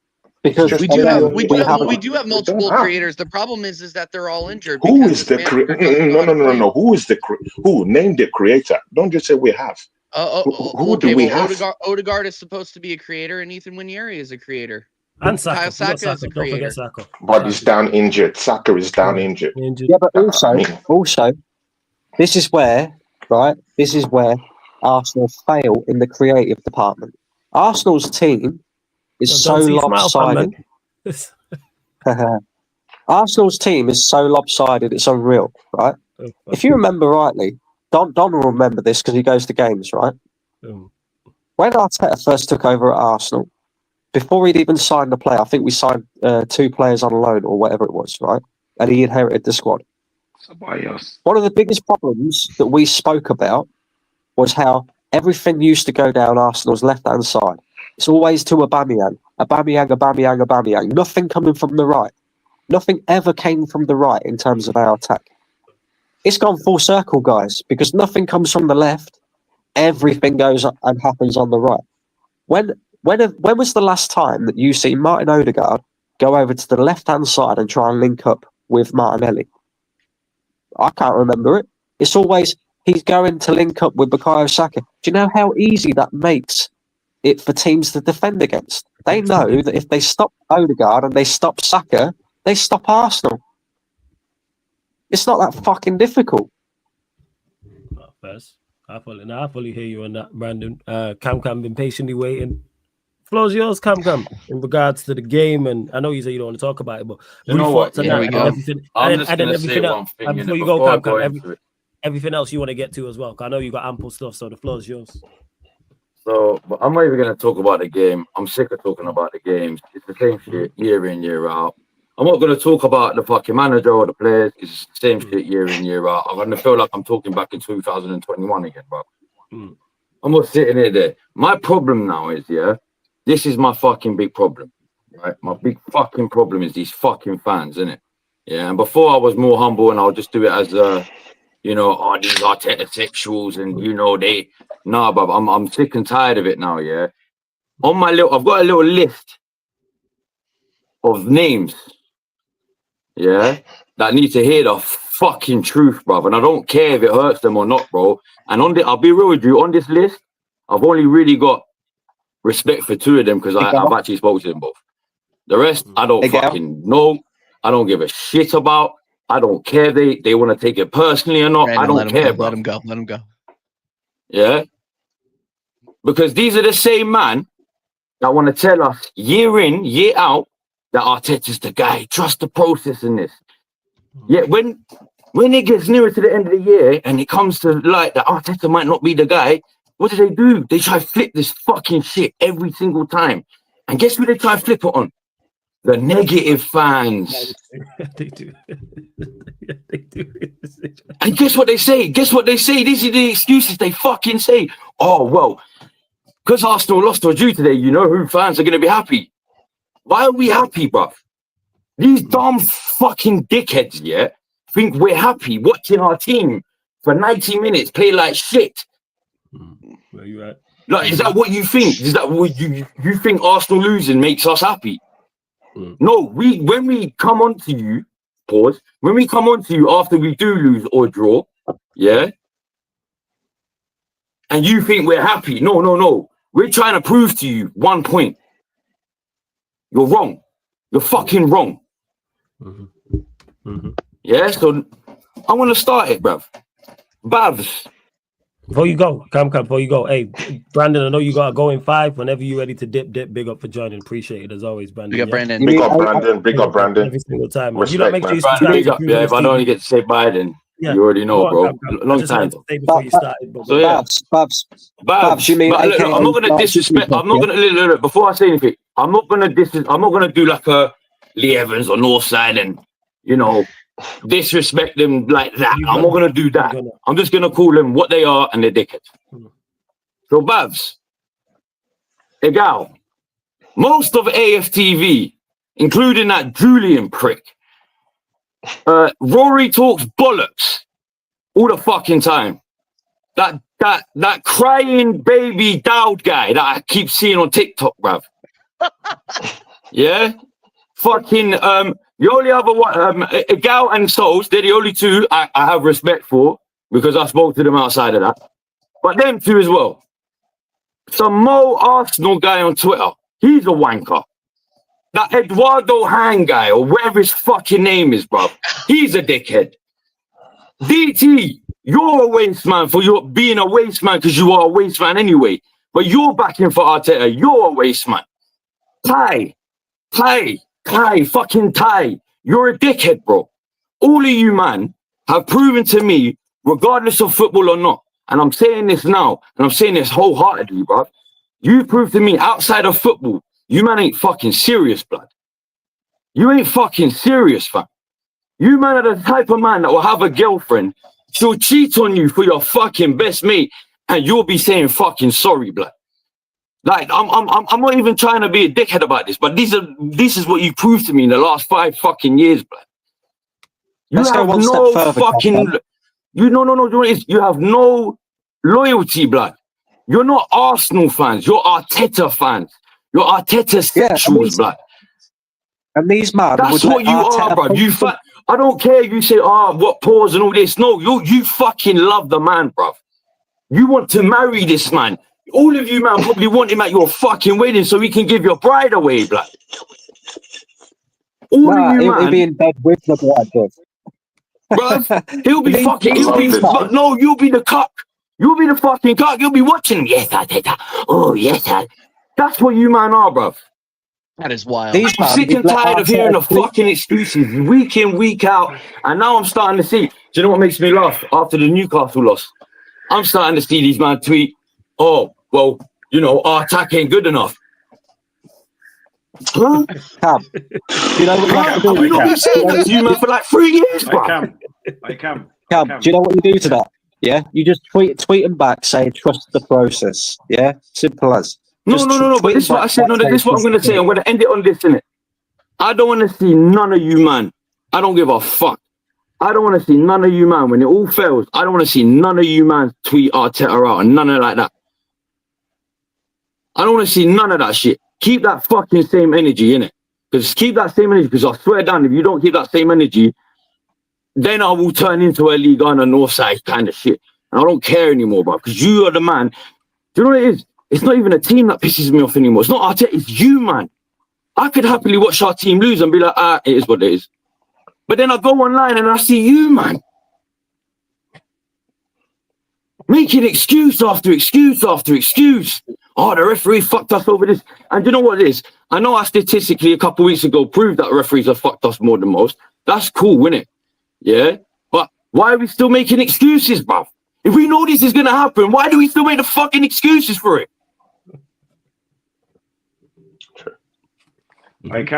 Because we do have multiple creators. The problem is that they're all injured. Who is the creator? No. Who is the who? Name the creator. Don't just say we have. Who do we have? Odegaard is supposed to be a creator, and Ethan Nwaneri is a creator. And Saka. Kyle Saka is a creator. Don't forget Saka. But he's down injured. Saka is down injured. Yeah, but also, this is where Arsenal fail in the creative department. Arsenal's team is so lopsided. Arsenal's team is so lopsided, it's unreal, right? If you remember rightly, Don will remember this because he goes to games, right? When Arteta first took over at Arsenal, before he'd even signed a player, I think we signed 2 players on loan or whatever it was, right? And he inherited the squad. One of the biggest problems that we spoke about was how everything used to go down Arsenal's left-hand side. It's always to Aubameyang. Nothing coming from the right. Nothing ever came from the right in terms of our attack. It's gone full circle, guys, because nothing comes from the left. Everything goes up and happens on the right. When was the last time that you see Martin Odegaard go over to the left-hand side and try and link up with Martinelli? I can't remember it. It's always he's going to link up with Bukayo Saka. Do you know how easy that makes it for teams to defend against? They know that if they stop Odegaard and they stop Saka, they stop Arsenal. It's not that fucking difficult. I fully hear you on that, Brandon. Cam been patiently waiting. Floor's yours, Cam. In regards to the game, and I know you say you don't want to talk about it, but you know what? Everything. I'm just going to say one thing. Before you go, Cam, everything else you want to get to as well. I know you got ample stuff, so the floor's yours. So, but I'm not even going to talk about the game. I'm sick of talking about the games. It's the same shit year in, year out. I'm not going to talk about the fucking manager or the players. It's the same shit year in, year out. I'm going to feel like I'm talking back in 2021 again, bro. I'm not sitting there. My problem now is, this is my fucking big problem, right? My big fucking problem is these fucking fans, innit? Yeah, and before I was more humble and I'll just do it as you know, oh, these Arteta sexuals, and you know nah, but I'm sick and tired of it now. Yeah, I've got a little list of names. Yeah, that need to hear the fucking truth, bro. And I don't care if it hurts them or not, bro. And I'll be real with you, on this list, I've only really got respect for 2 of them because I've actually spoken to them both. The rest, I don't fucking know. I don't give a shit about. I don't care if they want to take it personally or not. Brandon, I don't care, bro. Let him go. Let him go. Yeah? Because these are the same man that want to tell us year in, year out that Arteta's the guy. Trust the process in this. Yeah, when it gets nearer to the end of the year and it comes to like that Arteta might not be the guy, what do? They try to flip this fucking shit every single time. And guess who they try to flip it on? The negative fans. They do. They do. And guess what they say? These are the excuses they fucking say. Oh, well, because Arsenal lost or drew today, you know who fans are going to be happy. Why are we happy, bruv? These dumb fucking dickheads, yeah, think we're happy watching our team for 90 minutes play like shit. Where you at? Like, is that what you think? Is that what you think Arsenal losing makes us happy? No, when we come on to you, when we come on to you after we do lose or draw, yeah, and you think we're happy. No. We're trying to prove to you 1 point. You're wrong. You're fucking wrong. Yeah, so I want to start it, bruv. Bavs. Before you go, before you go. Hey, Brandon, I know you got to go in 5. Whenever you're ready to dip. Big up for joining. Appreciate it as always, Brandon. Big up, Brandon. Big up, Brandon. Every single time. Respect, You don't make sure you man. Big up, yeah, if I don't get to say bye, then you already know, bro. Long time. Before you started, So yeah, Babs, you mean look, I'm not gonna disrespect. I'm not gonna look, before I say anything. I'm not gonna do like a Lee Evans or Northside and disrespect them like that. I'm not gonna do that. I'm just gonna call them what they are, and they're dickheads. So Babs, Egal, most of AFTV, including that Julian prick, Rory talks bollocks all the fucking time. That crying baby Dowd guy that I keep seeing on TikTok, bruv. Yeah? Fucking, the only other one, Gal and Souls, they're the only 2 I have respect for because I spoke to them outside of that. But them 2 as well. Some Mo Arsenal guy on Twitter, he's a wanker. That Eduardo Han guy, or whatever his fucking name is, bruv, he's a dickhead. DT, you're a waste man for your being a waste man because you are a waste man anyway. But you're backing for Arteta. You're a waste man. Ty, fucking Ty. You're a dickhead, bro. All of you, man, have proven to me, regardless of football or not, and I'm saying this now, and I'm saying this wholeheartedly, bro. You proved to me outside of football, you man ain't fucking serious, blood. You ain't fucking serious, fam. You man are the type of man that will have a girlfriend, she'll cheat on you for your fucking best mate, and you'll be saying fucking sorry, blood. Like, I'm not even trying to be a dickhead about this, but this is what you proved to me in the last 5 fucking years, blood. You have no fucking... You have no loyalty, blood. You're not Arsenal fans. You're Arteta fans. You're Arteta sexuals, blood. And these man, that's what you are, bro. I don't care if you say, what pause and all this. No, you fucking love the man, bro. You want to marry this man. All of you, man, probably want him at your fucking wedding so he can give your bride away, blood. All of you, man. He'll be in bed with the bride, bruv, you'll be the cuck. You'll be the fucking cuck. You'll be watching him. Yes, Arteta. Oh, yes, that's what you man are, bruv. That is wild. I'm sick and tired of hearing the fucking excuses week in, week out. And now I'm starting to see. Do you know what makes me laugh? After the Newcastle loss, I'm starting to see these man tweet, oh, well, our attack ain't good enough. Huh? Cam, you know what I've not been saying that to you, man, for like 3 years, bro. Cam, do you know what you do to that? Yeah, you just tweet them back saying trust the process. Yeah, simple as. No. But this is what I said. No, this is what I'm going to say. I'm going to end it on this, innit? I don't want to see none of you, man. I don't give a fuck. I don't want to see none of you, man, when it all fails. I don't want to see none of you, man, tweet Arteta out and none of like that. I don't want to see none of that shit. Keep that fucking same energy in it. Because keep that same energy, because I swear down, if you don't keep that same energy, then I will turn into a League on the north side kind of shit. And I don't care anymore, bro, because you are the man. Do you know what it is? It's not even a team that pisses me off anymore. It's not Arteta, it's you, man. I could happily watch our team lose and be like, it is what it is. But then I go online and I see you, man. Making excuse after excuse after excuse. Oh, the referee fucked us over this. And you know what it is? I know I statistically a couple of weeks ago proved that referees have fucked us more than most. That's cool, isn't it? Yeah? But why are we still making excuses, bruv? If we know this is going to happen, why do we still make the fucking excuses for it? Like,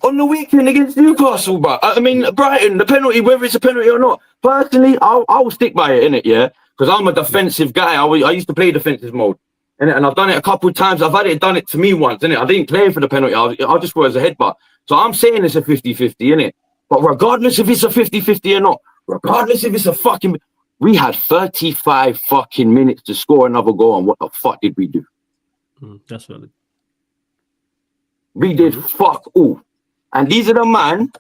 on the weekend against Newcastle, bro. I mean, Brighton, the penalty, whether it's a penalty or not, personally, I will stick by it, innit, yeah? Because I'm a defensive guy. I used to play defensive mode. And I've done it a couple of times. I've had it done it to me once, innit? I didn't play for the penalty. I just thought it as a headbutt. So I'm saying it's a 50-50, innit? But regardless if it's a 50-50 or not, regardless if it's a fucking... We had 35 fucking minutes to score another goal, and what the fuck did we do? That's valid. We did fuck all. And these are the man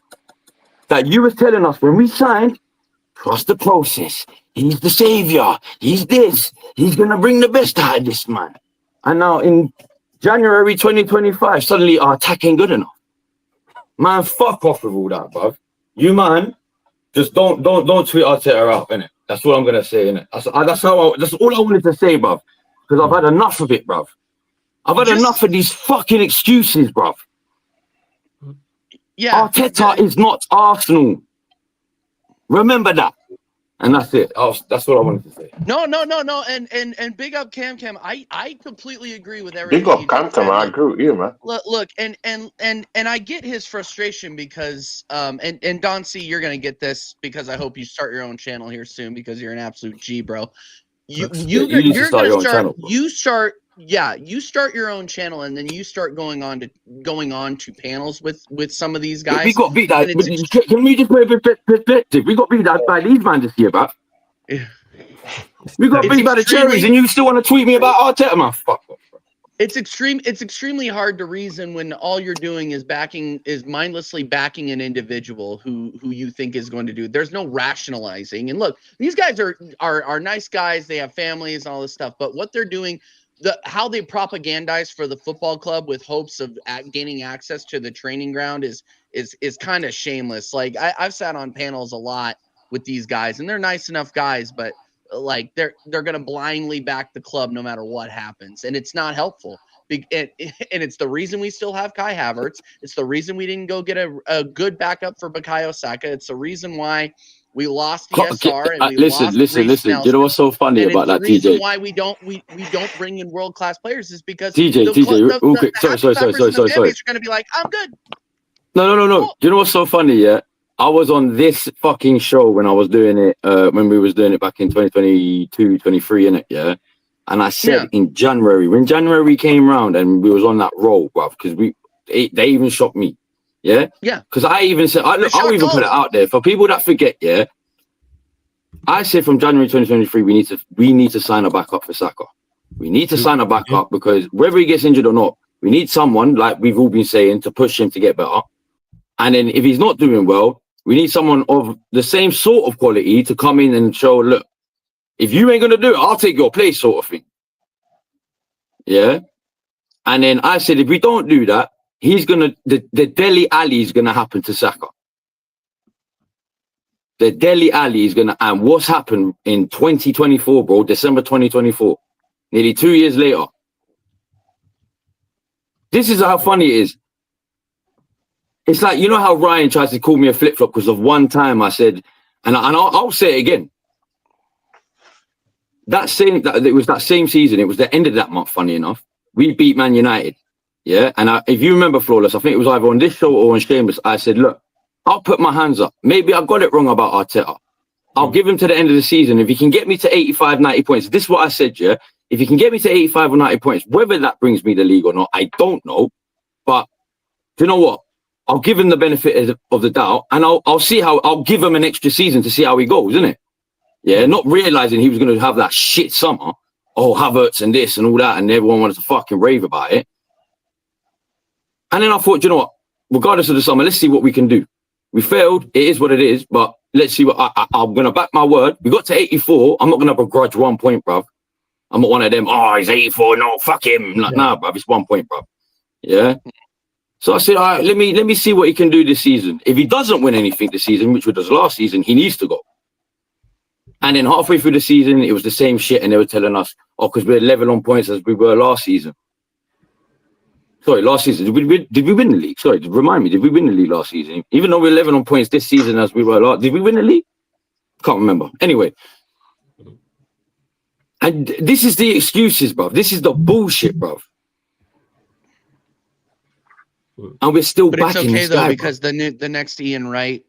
that you was telling us when we signed, trust the process. He's the savior. He's this. He's going to bring the best out of this man. And now in January 2025, suddenly our attack ain't good enough. Man, fuck off with all that, bruv. You, man, just don't tweet Arteta out, innit? That's what I'm going to say, innit? That's all I wanted to say, bruv. Because I've had enough of it, bruv. I've had enough of these fucking excuses, bruv. Yeah. Arteta is not Arsenal. Remember that. And that's it. That's what I wanted to say. No. And big up Cam. I completely agree with everything. Big up Cam. I agree with you, man. Look, and I get his frustration because and Don C, you're gonna get this because I hope you start your own channel here soon because you're an absolute G, bro. You're gonna start. You start your own channel and then you start going on to panels with some of these guys. We got beat that. Can we just put a perspective? We got beat that by these man this year, bruv. We got beat by the Cherries, and you still want to tweet me about Arteta, man? Fuck off. It's extremely hard to reason when all you're doing is mindlessly backing an individual who you think is going to do. There's no rationalizing. And look, these guys are nice guys. They have families and all this stuff. But what they're doing, how they propagandize for the football club with hopes of gaining access to the training ground is kind of shameless. Like I've sat on panels a lot with these guys, and they're nice enough guys, but like they're gonna blindly back the club no matter what happens, and it's not helpful. And it's the reason we still have Kai Havertz. It's the reason we didn't go get a good backup for Bukayo Saka. It's the reason why we lost the SR and we listen. Nelson. You know what's so funny and about that, the reason TJ? why we don't bring in world class players is because TJ, real quick. Sorry. Are going to be like, I'm good. No. Do you know what's so funny? Yeah, I was on this fucking show when I was doing it. When we was doing it back in 2022, 23, innit? Yeah. And I said in January, when January came round and we was on that roll, bruv, because they even shocked me. Yeah? Yeah. Because I even said, I'll even put it out there for people that forget, yeah. I said from January 2023, we need to sign a backup for Saka. We need to sign a backup because whether he gets injured or not, we need someone, like we've all been saying, to push him to get better. And then if he's not doing well, we need someone of the same sort of quality to come in and show, look, if you ain't going to do it, I'll take your place sort of thing. Yeah? And then I said, if we don't do that, the Dele Alli is going to happen to Saka. The Dele Alli is going to, and what's happened in 2024, bro, December 2024, nearly 2 years later. This is how funny it is. It's like, you know how Ryan tries to call me a flip-flop because of one time I said, and I'll say it again. It was that same season. It was the end of that month, funny enough. We beat Man United. Yeah. And if you remember, Flawless, I think it was either on this show or on Shameless, I said, look, I'll put my hands up. Maybe I got it wrong about Arteta. I'll give him to the end of the season. If he can get me to 85, 90 points, this is what I said, yeah? If he can get me to 85 or 90 points, whether that brings me the league or not, I don't know. But do you know what? I'll give him the benefit of the doubt, and I'll see how I'll give him an extra season to see how he goes, isn't it? Yeah, not realizing he was going to have that shit summer. Oh, Havertz and this and all that, and everyone wanted to fucking rave about it. And then I thought, you know what? Regardless of the summer, let's see what we can do. We failed. It is what it is, but let's see what I'm going to back my word. We got to 84. I'm not going to begrudge 1 point, bruv. I'm not one of them. Oh, he's 84. No, fuck him. Like, nah, bruv. It's 1 point, bruv. Yeah. So I said, all right, let me see what he can do this season. If he doesn't win anything this season, which was last season, he needs to go. And then halfway through the season, it was the same shit, and they were telling us, oh, because we're level on points as we were last season. Sorry, last season. Did we win the league? Sorry, remind me, did we win the league last season? Even though we're 11 on points this season as we were last, did we win the league? Can't remember. Anyway. And this is the excuses, bruv. This is the bullshit, bruv. And we're still but back it's in okay the though, sky, because the next Ian Wright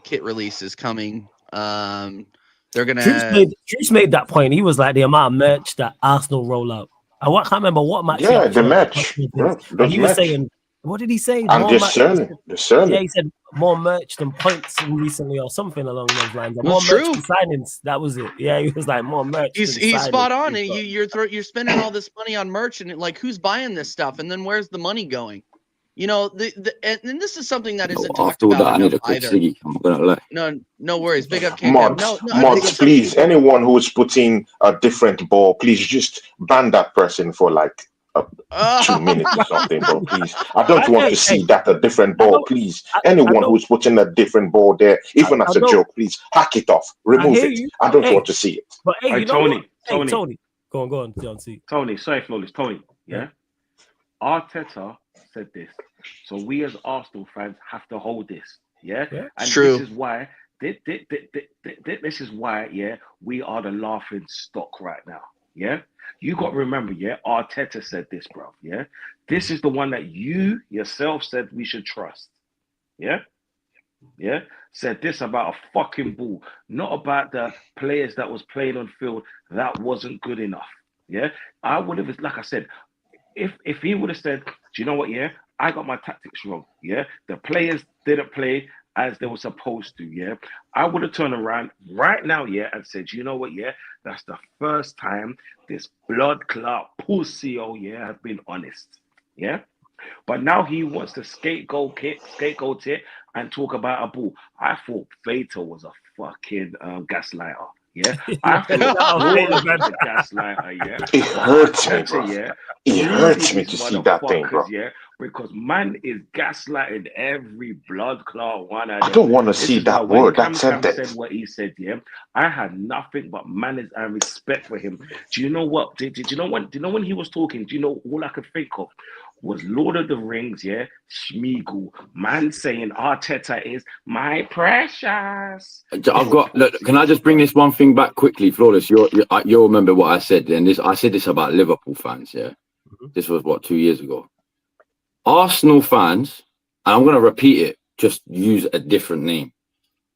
kit release is coming. They're gonna. Juice made that point. He was like the amount of merch that Arsenal roll out. I can't remember what match. Yeah, the match. Yeah, and he was saying, what did he say? I'm just saying. Yeah, he said more merch than points recently or something along those lines. More merch than signings. That was it. Yeah, he was like more merch. He's spot on. And you're spending all this money on merch, and like, who's buying this stuff? And then where's the money going? You know, and this is something that isn't talked about I need a quick either. ciggy. I'm gonna lie. No worries. Big up, Mods, please. Anyone who's putting a different ball, please just ban that person for like 2 minutes or something, bro. Please, I don't want to see that a different ball. Please, anyone who's putting a different ball there, even as a joke, please hack it off, remove it. I don't want to see it. But hey, Tony, go on, John C. Tony, sorry, Flawless. Tony, yeah. Arteta said this, so we as Arsenal fans have to hold this, yeah. And true. This is why. This is why, yeah, we are the laughing stock right now, yeah. You got to remember, yeah, Arteta said this, bro, yeah. This is the one that you yourself said we should trust, yeah. Said this about a fucking ball, not about the players that was playing on field that wasn't good enough, yeah. I would have, like I said, if he would have said, do you know what, yeah, I got my tactics wrong, yeah, the players didn't play as they were supposed to, yeah, I would have turned around right now, yeah, and said, you know what, yeah, that's the first time this blood clot pussy, yeah, has been honest, yeah. But now he wants to scapegoat it and talk about a ball. I thought Veta was a fucking gaslighter. Yeah, I thought was a gaslighter. Yeah, it hurts me, bro. Yeah, it hurts me to see that thing, bro. Yeah, because man is gaslighting every blood clot one. I don't want to see that word. That said what he said. Yeah, I had nothing but manners and respect for him. Do you know what? Did you know when? Do you know when he was talking? Do you know all I could think of was Lord of the Rings, yeah, Schmeagol, man saying Arteta is my precious. I've got. Look, can I just bring this one thing back quickly, Flawless? You'll remember what I said. And I said this about Liverpool fans. Yeah, this was 2 years ago. Arsenal fans, and I'm going to repeat it. Just use a different name.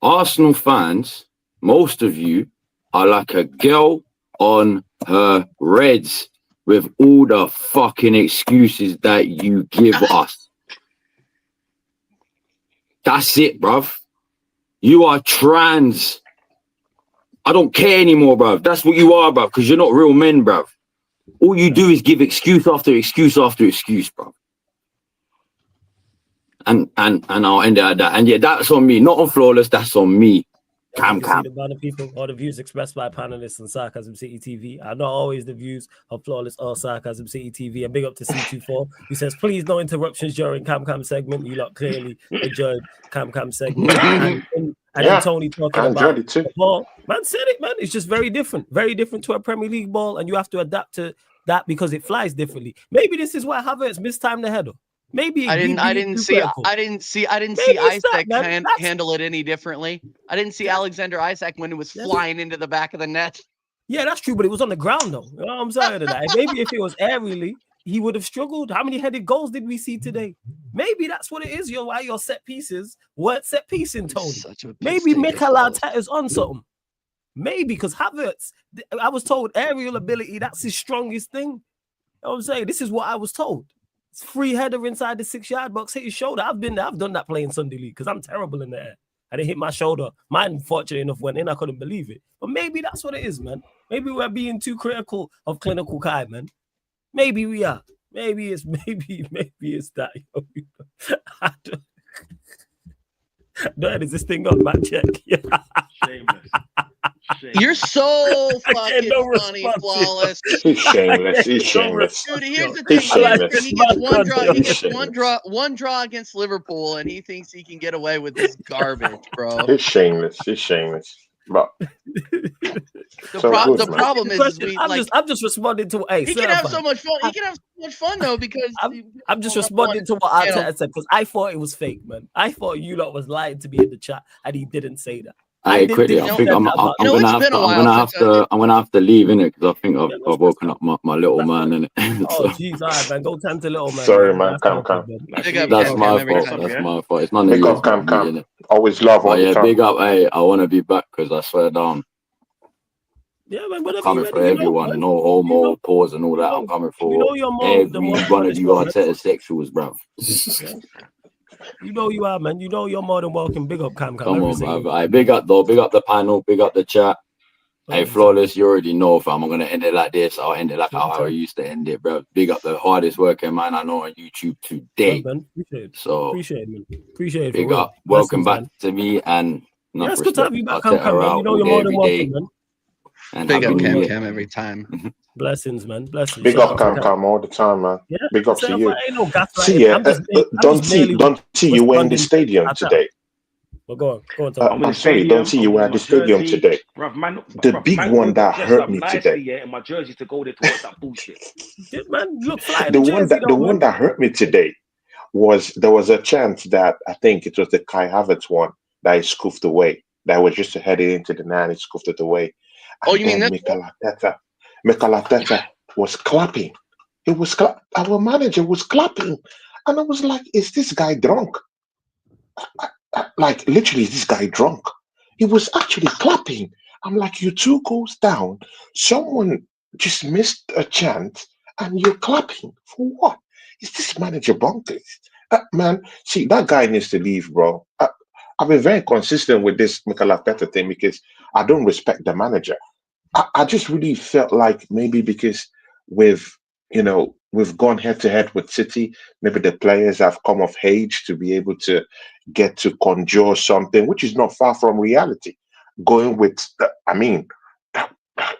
Arsenal fans, most of you are like a girl on her Reds. With all the fucking excuses that you give us. That's it, bruv. You are trans. I don't care anymore, bruv. That's what you are, bruv, because you're not real men, bruv. All you do is give excuse after excuse after excuse, bruv. And I'll end it at that. And yeah, that's on me. Not on Flawless, that's on me. Cam. The people or the views expressed by panelists on Sarcasm City TV are not always the views of Flawless or Sarcasm City TV. And big up to C24, who says, please no interruptions during Cam segment. You lot clearly enjoyed Cam segment. and then Tony talking about the ball. Man said it, man. It's just very different to a Premier League ball, and you have to adapt to that because it flies differently. Maybe this is why Havertz mistimed the header. Maybe I didn't see Isaac handle it any differently. I didn't see Alexander Isaac when it was flying into the back of the net. Yeah, that's true, but it was on the ground though. You know what I'm saying to that? Maybe if it was aerially, he would have struggled. How many headed goals did we see today? Maybe that's what it is. Why your set pieces weren't set piecing, Tony. Maybe Mikel Arteta's on something. Maybe because Havertz, I was told aerial ability, that's his strongest thing. You know what I'm saying? This is what I was told. free header inside the 6-yard box, hit his shoulder. I've been there. I've done that playing Sunday League because I'm terrible in the air. And it hit my shoulder. Mine, fortunately enough, went in. I couldn't believe it. But maybe that's what it is, man. Maybe we're being too critical of clinical Kai, man. Maybe we are. Maybe it's that. I don't, is this thing on my check? Yeah. Shameless. You're so fucking funny, Flawless. He's shameless. He's shameless. Dude, here's the He's thing. shameless. He gets one draw. He He's gets shameless. one draw against Liverpool, and he thinks he can get away with this garbage, bro. He's shameless. He's shameless. But the problem is we I'm just responding to he can have so much fun. He can have so much fun though because I'm just responding to what Arteta said because I thought it was fake, man. I thought you lot was lying to me in the chat, and he didn't say that. I quickly, I think I'm gonna have to leave in it because I think I've woken up my little man in it. Oh jeez, all right, man, go tend to little man. Sorry, man, Cam. That's my fault. That's my fault. It's none of yours. Big up, Cam. Always love all the time. Big up. Hey, I want to be back because I swear down. Yeah, man, whatever. Coming for everyone, no homo, pause and all that. I'm coming for every one of you Arteta sexuals, bro. You know you are, man. You know you're more than welcome. Big up, Cam. Come on, bro. Right, big up, though. Big up the panel. Big up the chat. Hey, Flawless, you already know, fam. I'm going to end it like this. I'll end it like how I used to end it, bro. Big up the hardest working man I know on YouTube today. Man. Appreciate it. So, appreciate it, man. Appreciate it. Big up. Welcome back to me. And it's good to have you back, Cam, man. You know you're more than welcome, man. And big up Cam every time. Blessings, man. Blessings. Big up Cam all the time, man. Yeah. Big up to you. Ain't no see, don't see you were in the stadium today. Well, go on. I'm sorry, don't see you were at the stadium today. The big one that hurt me today. Yeah, in my jersey to go there to watch that bullshit. Man, look, the one that hurt me today was there was a chance that I think it was the Kai Havertz one that he scooped away. That was just headed into the net, he scooped it away. And you mean that? Mikel Arteta was clapping. Our manager was clapping. And I was like, is this guy drunk? Like, literally, is this guy drunk? He was actually clapping. I'm like, you 2 goals down. Someone just missed a chance and you're clapping. For what? Is this manager bonkers? Man, see, that guy needs to leave, bro. I've been very consistent with this Mikel Arteta thing because I don't respect the manager. I just really felt like maybe because we've gone head to head with City, maybe the players have come of age to be able to get to conjure something, which is not far from reality. Going with,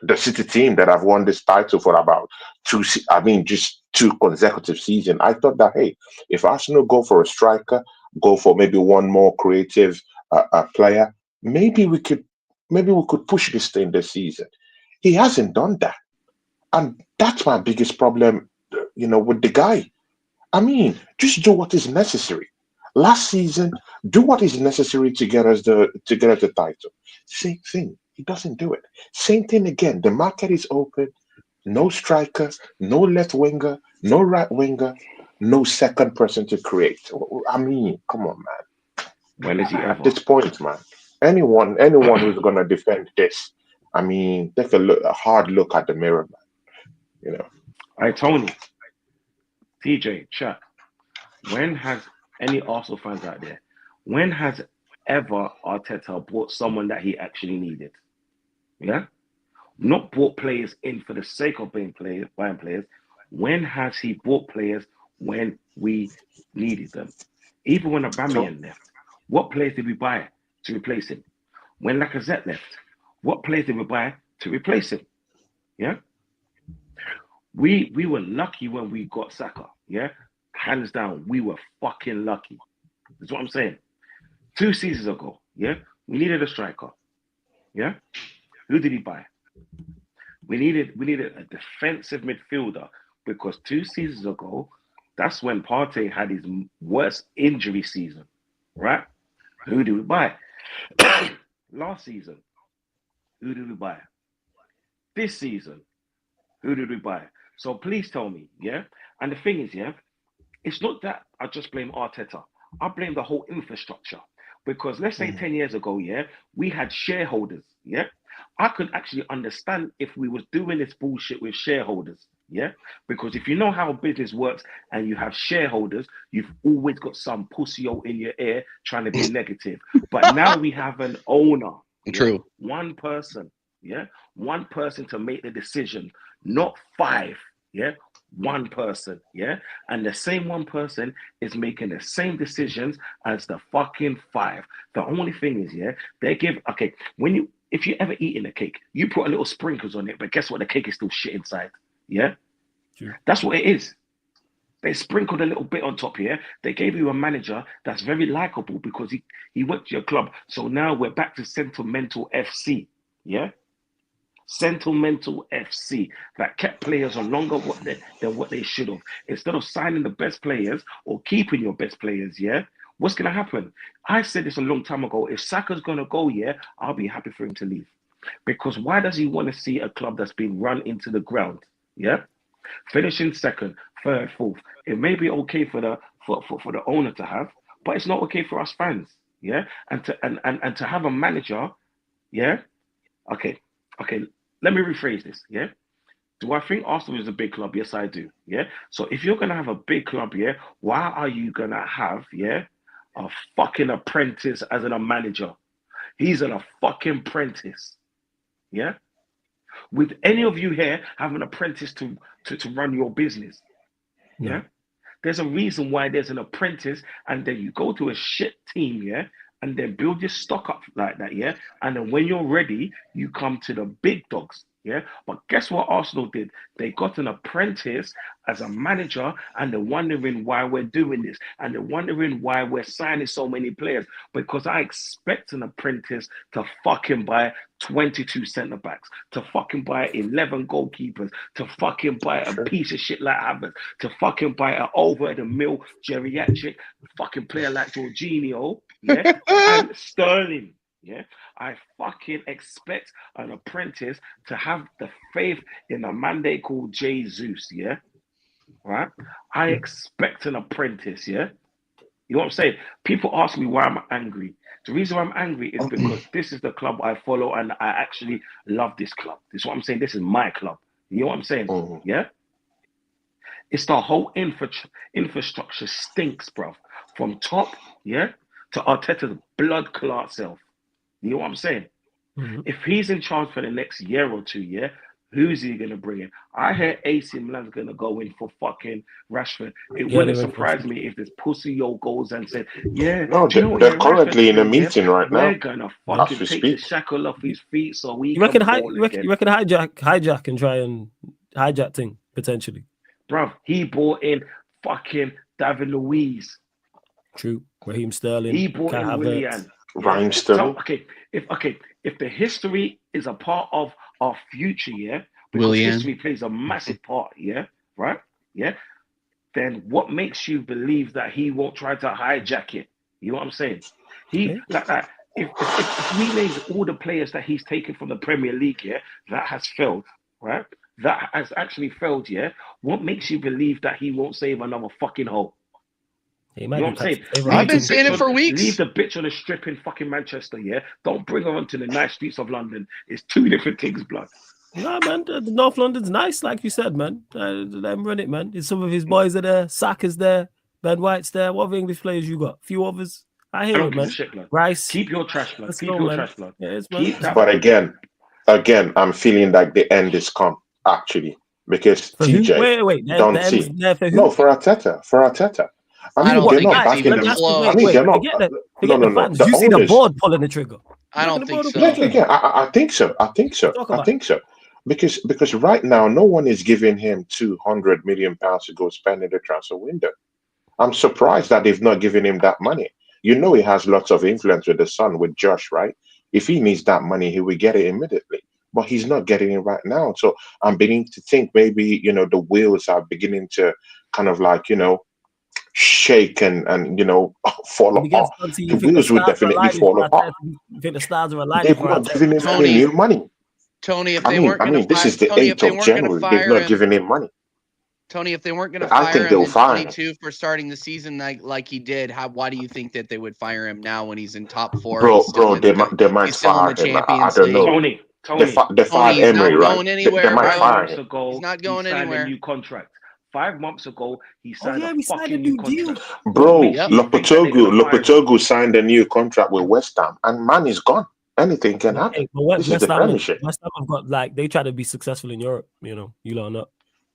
the City team that have won this title for about just 2 consecutive seasons. I thought that, hey, if Arsenal go for a striker, go for maybe one more creative player, maybe we could push this thing this season. He hasn't done that. And that's my biggest problem, with the guy. Just do what is necessary. Last season, do what is necessary to get us the title. Same thing. He doesn't do it. Same thing again. The market is open. No striker, no left winger, no right winger, no second person to create. Come on, man. When is he ever? At this point, man, anyone who's gonna defend this, take a hard look at the mirror, man. All right, Tony, TJ, chat. When has any Arsenal fans out there? When has ever Arteta brought someone that he actually needed? Yeah, not brought players in for the sake of buying players. When has he brought players when we needed them? Even when Aubameyang left, what players did we buy to replace him? When Lacazette left, what players did we buy to replace him? Yeah, we were lucky when we got Saka. Yeah, hands down, we were fucking lucky. That's what I'm saying. 2 seasons ago, yeah, we needed a striker. Yeah, who did he buy? We needed a defensive midfielder because 2 seasons ago, that's when Partey had his worst injury season, right? Who did we buy? Last season, who did we buy? This season, who did we buy? So please tell me, yeah? And the thing is, yeah, it's not that I just blame Arteta. I blame the whole infrastructure. Because let's say 10 years ago, yeah, we had shareholders, yeah? I could actually understand if we was doing this bullshit with shareholders, Yeah, because if you know how business works and you have shareholders, you've always got some pussyo in your ear trying to be negative. But now we have an owner. True. One person. One person to make the decision, not 5. One person. And the same one person is making the same decisions as the fucking 5. The only thing is, they give, okay, if you ever eaten a cake, you put a little sprinkles on it, but guess what? The cake is still shit inside. Yeah, True. That's what it is. They sprinkled a little bit on top here. They gave you a manager that's very likable because he went to your club. So now we're back to sentimental FC. Yeah, sentimental FC that kept players on longer than what they should have. Instead of signing the best players or keeping your best players, what's going to happen? I said this a long time ago. If Saka's going to go, I'll be happy for him to leave. Because why does he want to see a club that's been run into the ground? Finishing second, third, fourth. It may be okay for the owner to have, but it's not okay for us fans. And to have a manager. Okay. Let me rephrase this. Do I think Arsenal is a big club? Yes, I do. So if you're gonna have a big club, why are you gonna have a fucking apprentice as a manager? He's a fucking apprentice. With any of you here have an apprentice to run your business? There's a reason why there's an apprentice, and then you go to a shit team, and then build your stock up like that, and then when you're ready, you come to the big dogs. But guess what Arsenal did? They got an apprentice as a manager, and they're wondering why we're doing this, and they're wondering why we're signing so many players, because I expect an apprentice to fucking buy 22 centre backs, to fucking buy 11 goalkeepers, to fucking buy a piece of shit like Havertz, to fucking buy an over-the-mill geriatric fucking player like Jorginho, and Sterling. I fucking expect an apprentice to have the faith in a man they call Jesus, right? I expect an apprentice, You know what I'm saying? People ask me why I'm angry. The reason why I'm angry is because this is the club I follow and I actually love this club. This is what I'm saying. This is my club. You know what I'm saying? It's the whole infrastructure stinks, bruv. From top, to Arteta's blood clot self. You know what I'm saying? If he's in charge for the next year or 2, who's he going to bring in? I heard AC Milan's going to go in for fucking Rashford. It wouldn't surprise me if this pussy goes and said, no, they're currently in a meeting right now. We're going to fucking take the shackle off his feet so we You reckon hijack and try and hijack thing, potentially? Bruv, he brought in fucking David Luiz. True. Raheem Sterling. He brought in Willian. Raheem Sterling. So, if the history is a part of our future, because history plays a massive part, right? Then what makes you believe that he won't try to hijack it? You know what I'm saying? If we name all the players that he's taken from the Premier League, that has failed, right? That has actually failed, what makes you believe that he won't save another fucking hole? You know what I'm saying? I've been saying it for weeks. Leave the bitch on the strip in fucking Manchester, Don't bring her onto the nice streets of London. It's two different things, blood. No, man, the North London's nice, like you said, man. Let him run it, man. Some of his boys are there. Saka's there. Ben White's there. What other English players you got? A few others. I hear it, man. Shit, blood. Rice. Keep your trash, blood. Keep go, your man. trash, blood. Yes, but again, I'm feeling like the end is come, actually. Because for TJ, who? Wait. don't see. No, for Arteta. I mean, they're not backing them. I mean, they're not. No. Did you see the board pulling the trigger? I don't think so. Yeah, I think so. I think so. Because right now, no one is giving him £200 million to go spend in the transfer window. I'm surprised that they've not given him that money. You know, he has lots of influence with the son, with Josh, right? If he needs that money, he will get it immediately. But he's not getting it right now. So I'm beginning to think maybe, the wheels are beginning to kind of like, shake and fall apart. The wheels will definitely fall apart. The stars are aligned. They've not given him any new money. Tony, if they weren't going to this is the 8th of January. They've not given him money. Tony, if they weren't going to fire him in 22 for starting the season like he did, why do you think that they would fire him now when he's in top 4? Bro, they might fire him. I don't know. Tony, They fired he's Emery, not right? going anywhere, They might bro. fire 5 months him. ago, He's not going he signed anywhere. a new contract. 5 months ago, he Oh signed yeah, a we signed a fucking new new deal. contract. Bro, What makes you think that they're gonna fire him? Lopetegui signed a new contract with West Ham, and man is gone. Anything can happen. Hey, but This is the Premiership. West Ham have got like they try to be successful in Europe. You know, you lot not.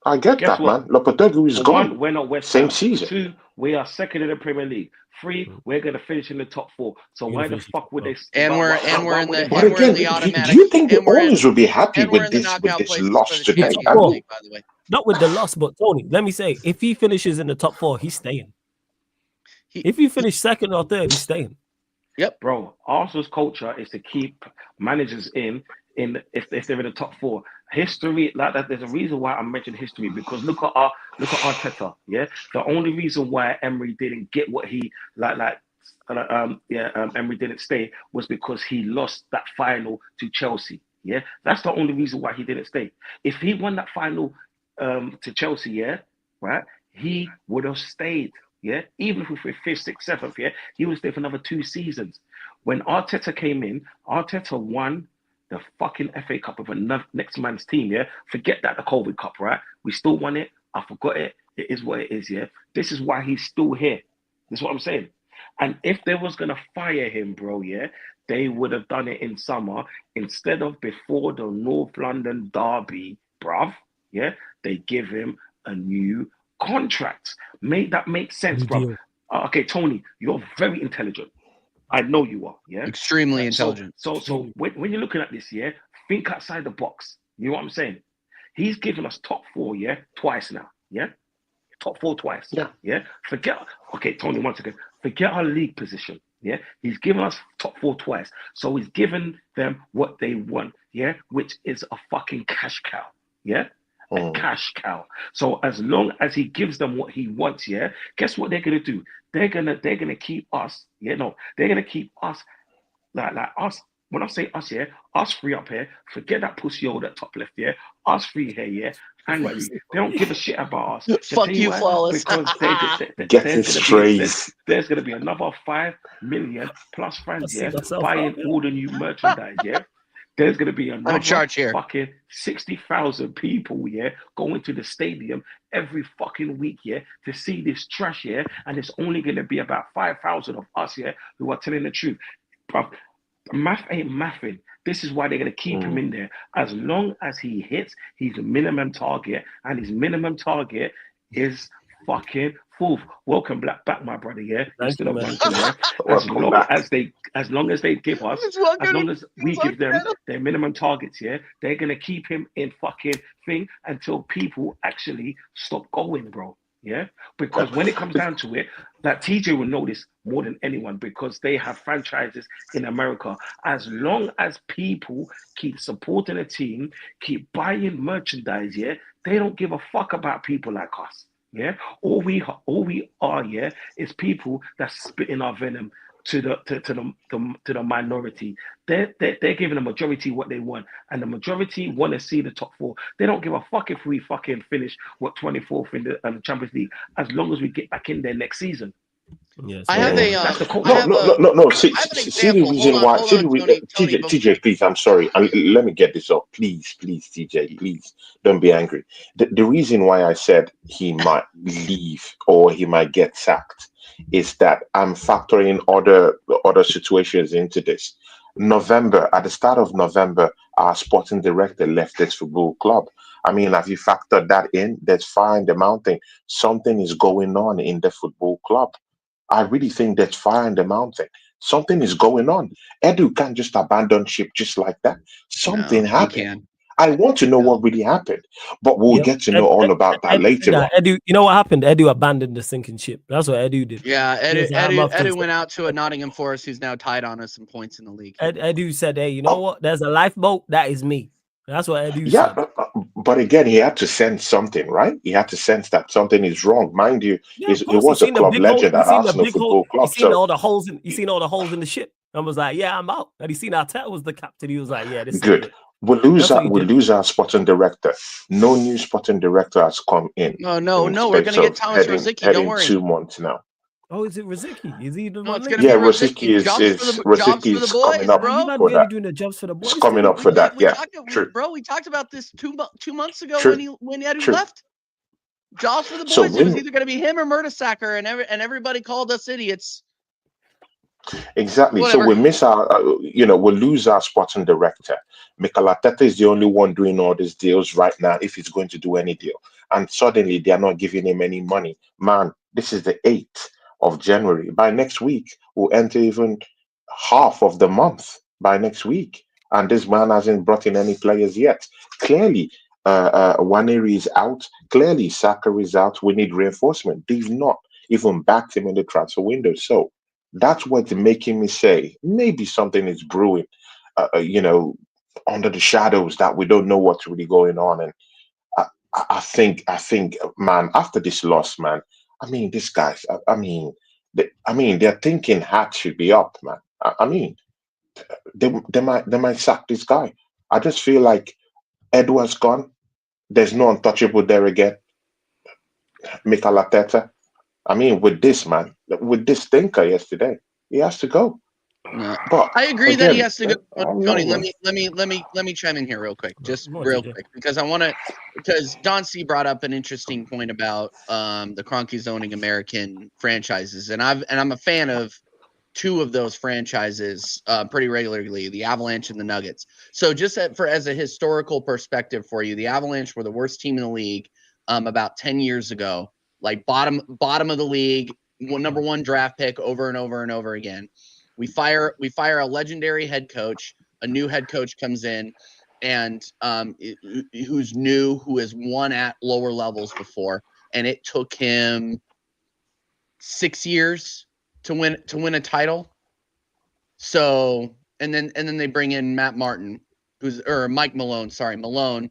I get Guess that, what? man. Lopetegui is For gone. one, we're not West Same Ham. season. 2, we are second in the Premier League. 3, we're gonna finish in the top 4. So You're why gonna the finish in fuck top would they? 4. And why- we're why- and why we're in would the they But fire and we're in again, the him? do automatic. you think the and we're in owners will be happy and we're in with the this knockout places loss for the today? Champions I mean, League, by the way. Not with the loss, but Tony, let me say, if he finishes in the top 4, he's staying. He- If he finish second or third, he's staying. Yep. Bro, Arsenal's culture is to keep managers in if they're in the top 4. History like that. There's a reason why I mentioned history, because look at Arteta. Yeah, the only reason why Emery didn't get what he Emery didn't stay was because he lost that final to Chelsea. Yeah, that's the only reason why he didn't stay. If he won that final to Chelsea, yeah, right, he would have stayed. Yeah, even if we're 5th, 6th, 7th, yeah, he would stay for another 2 seasons. When Arteta came in, Arteta won the fucking FA Cup of a next man's team, yeah? Forget that, the COVID Cup, right? We still won it. I forgot it. It is what it is, yeah? This is why he's still here. This is what I'm saying. And if they was going to fire him, bro, yeah, they would have done it in summer instead of before the North London derby, bruv, yeah? They give him a new contract. Make that make sense, bro. Okay, Tony, you're very intelligent. I know you are, yeah? Extremely intelligent. So when you're looking at this, yeah, think outside the box. You know what I'm saying? He's given us top 4, yeah, twice now, yeah? Top 4 twice, yeah? Okay, Tony, once again, forget our league position, yeah? He's given us top 4 twice. So he's given them what they want, yeah? Which is a fucking cash cow, yeah? A cash cow. So as long as he gives them what he wants, yeah, guess what they're gonna do? They're gonna keep us, they're gonna keep us like us. When I say us, yeah, us 3 up here, forget that pussy over that top left, yeah, us 3 here, yeah, angry. They don't give a shit about us. Fuck you, Flawless. Because there's gonna be another 5 million plus fans, yeah, buying all the new merchandise, yeah. There's going to be another fucking 60,000 people, yeah, going to the stadium every fucking week, yeah, to see this trash, yeah, and it's only going to be about 5,000 of us, yeah, who are telling the truth. Bruv, math ain't mathing. This is why they're going to keep him in there. As long as he hits his minimum target, and his minimum target is fucking 4th. Welcome back, my brother, yeah. You're still a bunker, yeah. As long as they give us, as long as we give them their minimum targets, yeah, they're gonna keep him in fucking thing until people actually stop going, bro. Yeah, because when it comes down to it, that TJ will know this more than anyone because they have franchises in America. As long as people keep supporting a team, keep buying merchandise, yeah, they don't give a fuck about people like us. Yeah, all we are, yeah, is people that spitting our venom to the minority. They're giving the majority what they want, and the majority want to see the top 4. They don't give a fuck if we fucking finish 24th in the Champions League, as long as we get back in there next season. Yes, I have a that's the no. See the reason why. TJ, please. I'm sorry. Let me get this up, please, TJ, please. Don't be angry. The reason why I said he might leave or he might get sacked is that I'm factoring other situations into this. At the start of November, our sporting director left this football club. I mean, have you factored that in? That's fine. The mountain. Something is going on in the football club. I really think that's fire in the mountain. Something is going on. Edu can't just abandon ship just like that. Something happened. I want to know what really happened, but we'll get to know all about that later on. Edu, you know what happened? Edu abandoned the sinking ship. That's what Edu did. Yeah, Edu went out to a Nottingham Forest who's now tied on us some points in the league. Edu said, hey, you know what? There's a lifeboat. That is me. That's what Edu said. But again, he had to sense something, right? He had to sense that something is wrong. Mind you, he was a club legend at Arsenal Football Club. You seen all the holes in the ship, and was like, "Yeah, I'm out." And he seen Arteta was the captain. He was like, "Yeah, this is good." We'll lose our sporting director. No new sporting director has come in. No. We're gonna get Thomas Rosicky. Don't worry. 2 months now. Oh, is it Rosicky? Is he the No, one? it's gonna Yeah, be Rosicky Rosicky. is Jobs for the Rosicky boys, coming up Are you bro. man for really that. doing the jobs for the It's boys coming thing? up for that. Yeah, true, Bro, we talked about this 2 months ago true, when Edu true. left. Jobs for the So boys. It was when either going to be him or Murdersacker, and everybody called us idiots. exactly, so Whatever. we miss our, we lose our sporting director. Mikel Arteta is the only one doing all these deals right now. If he's going to do any deal, and suddenly they are not giving him any money, man. This is the 8th of January. By next week, we'll enter even half of the month. By next week, and this man hasn't brought in any players yet. Clearly, Waneri is out. Clearly, Saka is out. We need reinforcement. They've not even backed him in the transfer window. So that's what's making me say maybe something is brewing, under the shadows that we don't know what's really going on. And I think, man, after this loss, man, I mean, these guys, their thinking hat should be up, man. I mean, they might sack this guy. I just feel like Edward's gone. There's no untouchable there again. Mikel Arteta. I mean, with this man, with this thinker yesterday, he has to go. No, But I agree that he again, has to go. I don't Tony, know, man. let me chime in here real quick, just Go on, real TJ. quick, because Don C brought up an interesting point about the Kroenkes owning American franchises, and I'm a fan of 2 of those franchises pretty regularly, the Avalanche and the Nuggets. So just as a historical perspective for you, the Avalanche were the worst team in the league about 10 years ago, like bottom of the league, number 1 draft pick over and over and over again. We fire a legendary head coach. A new head coach comes in, and who's new, who has won at lower levels before, and it took him 6 years to win a title. So and then they bring in Matt Martin, Mike Malone, Malone,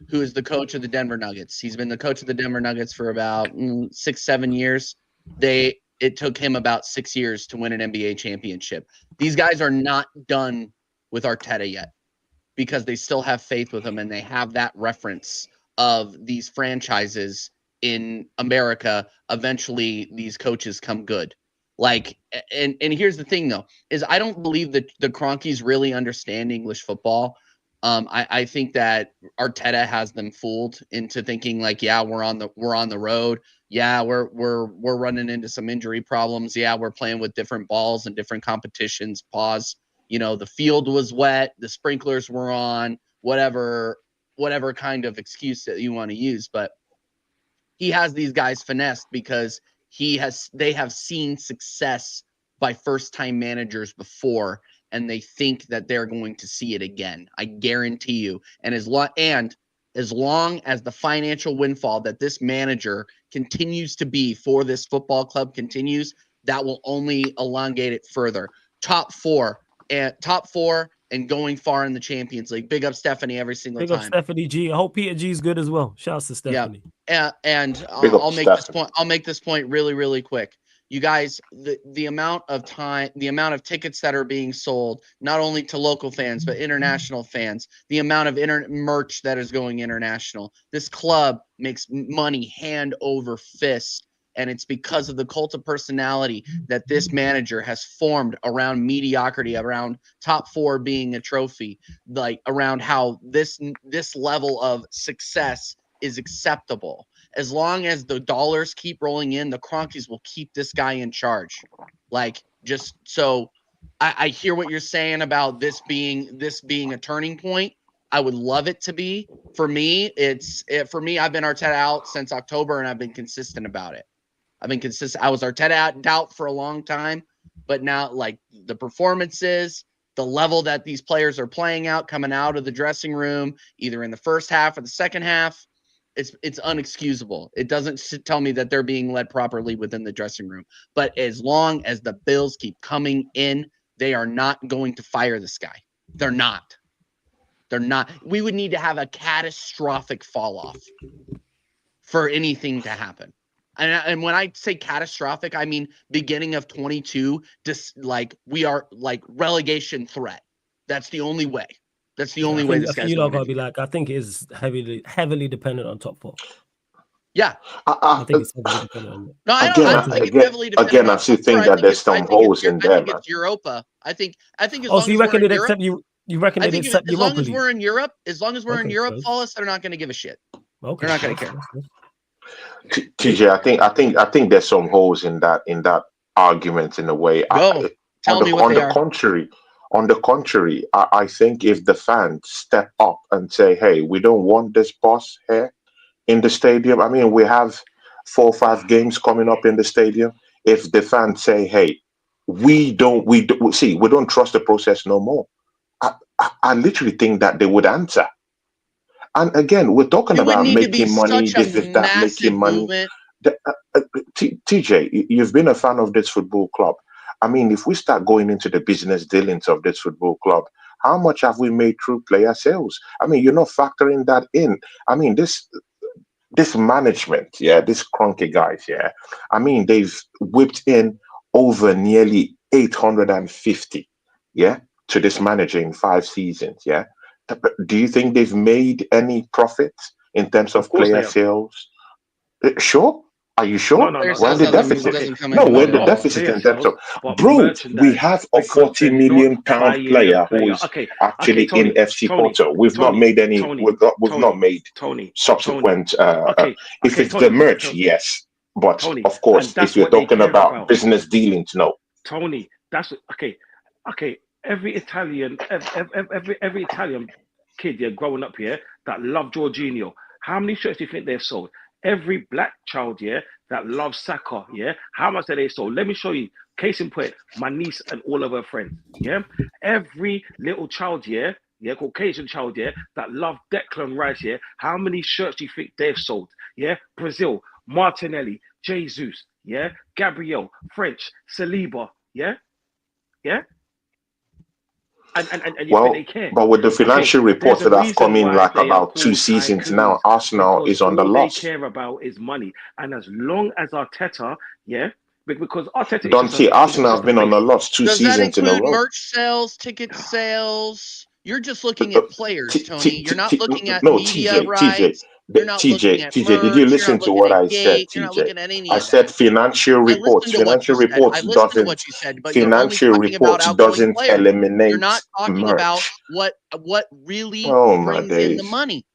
who is the coach of the Denver Nuggets. He's been the coach of the Denver Nuggets for about 6-7 years. It took him about 6 years to win an NBA championship. These guys are not done with Arteta yet because they still have faith with him, and they have that reference of these franchises in America. Eventually, these coaches come good. Like, and here's the thing though, is I don't believe that the Kroenkes really understand English football. I think that Arteta has them fooled into thinking like, yeah, we're on the road. Yeah, we're running into some injury problems. Yeah, we're playing with different balls and different competitions. Pause. The field was wet, the sprinklers were on, whatever kind of excuse that you want to use. But he has these guys finessed because they have seen success by first-time managers before, and they think that they're going to see it again. I guarantee you. And as long as the financial windfall that this manager continues to be for this football club continues, that will only elongate it further. Top four and going far in the Champions League. Big up Stephanie every single Big time. up Stephanie G. I hope Peter G is good as well. Shouts to Stephanie. Yeah. And Big up I'll make Stephanie. this point. I'll make this point really, really quick. You guys, the amount of time, the amount of tickets that are being sold, not only to local fans but international fans, the amount of merch that is going international. This club makes money hand over fist, and it's because of the cult of personality that this manager has formed around mediocrity, around top four being a trophy, like around how this level of success is acceptable. As long as the dollars keep rolling in, the Kroenkes will keep this guy in charge. Like, just so I hear what you're saying about this being a turning point. I would love it to be. For me, I've been Arteta out since October, and I've been consistent about it. I've been consistent. I was Arteta out doubt for a long time, but now, like, the performances, the level that these players are playing out, coming out of the dressing room, either in the first half or the second half, it's unexcusable. It doesn't tell me that they're being led properly within the dressing room. But as long as the bills keep coming in, they are not going to fire this guy. They're not. We would need to have a catastrophic fall off for anything to happen. And when I say catastrophic, I mean beginning of 22, just like we are like relegation threat. That's the only way. That's the only way this guy's going to be like, I think it is heavily dependent on top four. Yeah. I think it's heavily dependent on it. No, I don't think it's heavily dependent Again, I on still soccer. think that there's some holes in there, I think man. it's Europa. I think as Oh, long so you as we're reckon in they'd Europe, accept you? You reckon I they'd think accept as long Europa as League? we're in Europe, Okay, Europe, close. Paulus, they're not going to give a shit. Okay, They're not going to care. TJ, I think there's some holes in that argument in a way. Tell me what they are. On the contrary, I think if the fans step up and say, "Hey, we don't want this boss here in the stadium." I mean, we have 4 or 5 games coming up in the stadium. If the fans say, "Hey, we don't trust the process no more," I literally think that they would answer. And again, we're talking It would about need to be making money. such a This is that, massive making money. movement. TJ, you've been a fan of this football club. I mean, if we start going into the business dealings of this football club, how much have we made through player sales? I mean, you're not factoring that in. I mean, this management, yeah, these cronky guys, yeah. I mean, they've whipped in over nearly 850, yeah, to this manager in 5 seasons, yeah. Do you think they've made any profits in terms Of of course player they have. sales? Sure. Are you sure? No. Player We're in sales the doesn't deficit. come No, into we're it in at the all. deficit Player in terms sales, of, but bro, we merchandise, have a because 40 they're not million pound buying the player who player. is Okay, actually Tony, in FC Tony, Porto. We've not Tony, made any, Tony, we've not made Tony, subsequent, Okay, if it's the Tony, merch, yes. But Tony, of course, and if that's you're what they talking care about about. business dealings, no. Tony, that's okay. Every Italian, every Italian kid, yeah, growing up here that love Jorginho. How many shirts do you think they've sold? Every black child, yeah, that loves soccer, yeah. How much have they sold? Let me show you. Case in point, my niece and all of her friends, yeah. Every little child, yeah, Caucasian child, yeah, that love Declan Rice, yeah. How many shirts do you think they've sold? Yeah, Brazil, Martinelli, Jesus, yeah, Gabriel, French, Saliba, yeah. And you think they Well, care? but with the financial There's reports a that have come reason in why like they are about 2 called seasons now, tycoons, Arsenal because is on the all they loss. care about is money. And as long as Arteta, yeah, because Arteta is Don't see Arsenal have just a been on the face. loss 2 Does that seasons in a include row. merch sales, ticket sales? You're just looking at players, Tony. You're not looking at No, media TJ, rights. You're not looking at TJ, did you merch. You're listen not to looking what at I said, gate. You're not TJ? looking at any I of that. said financial I reports. listened to what you Financial said. I reports listened to doesn't what you said, but you're only financial talking about reports outgoing doesn't players. You're eliminate not talking about merch. what really Oh my brings in the days. money.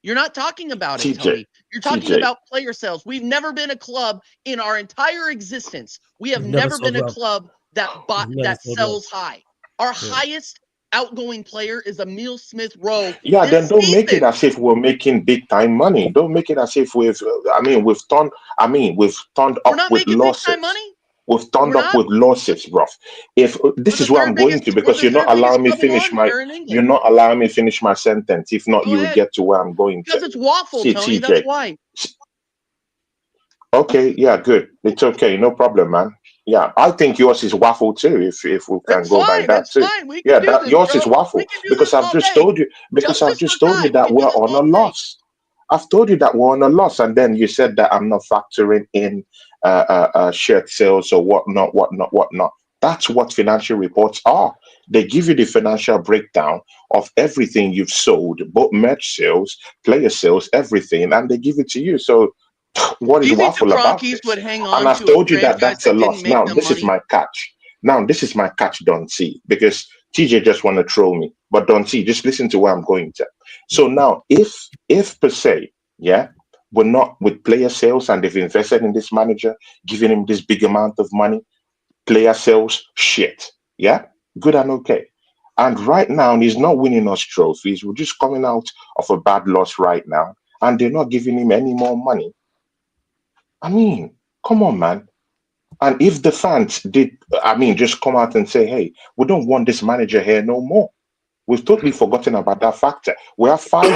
You're not talking about it, TJ, Tony. You're talking TJ, about player sales. We've never been a club in our entire existence. We have We've never never sold been a well. club that We've never sold well. sells high. Our highest outgoing player is Emile Smith Rowe. yeah, then This don't make it season. as if we're making big time money. Don't make it as if we've turned We're up not with making big time losses. money. We've turned We're up not. with losses, bruv. If this We're is the where third I'm going biggest. to, We're because the third biggest club here in you're England. not allowing me finish my sentence. If not, Go you will ahead. get to where I'm going Because to. it's waffle, See, Tony. That's TJ. why. Okay, yeah, good. It's okay, no problem, man. Yeah, I think yours is waffle too. If we can That's go by fine. that That's too. fine. We can Yeah, do that this, yours is bro. We waffle can do because this all day. I've Justice just for told you time. We that can do we're this on a all day. loss. I've told you that we're on a loss, and then you said that I'm not factoring in shirt sales or whatnot. That's what financial reports are. They give you the financial breakdown of everything you've sold, both merch sales, player sales, everything, and they give it to you. So, what Do is you think the waffle about Cronkies this? would hang And on I've to a told you that franchise that's a that didn't loss. make Now, them this is money? my catch. Now, this is my catch, Don C, because TJ just want to troll me. But Don C, just listen to where I'm going to. So now, if per se, yeah, we're not with player sales and they've invested in this manager, giving him this big amount of money, player sales, shit. Yeah, good and okay. And right now, he's not winning us trophies. We're just coming out of a bad loss right now, and they're not giving him any more money. I mean, come on, man. And if the fans just come out and say, hey, we don't want this manager here no more. We've totally forgotten about that factor. We have five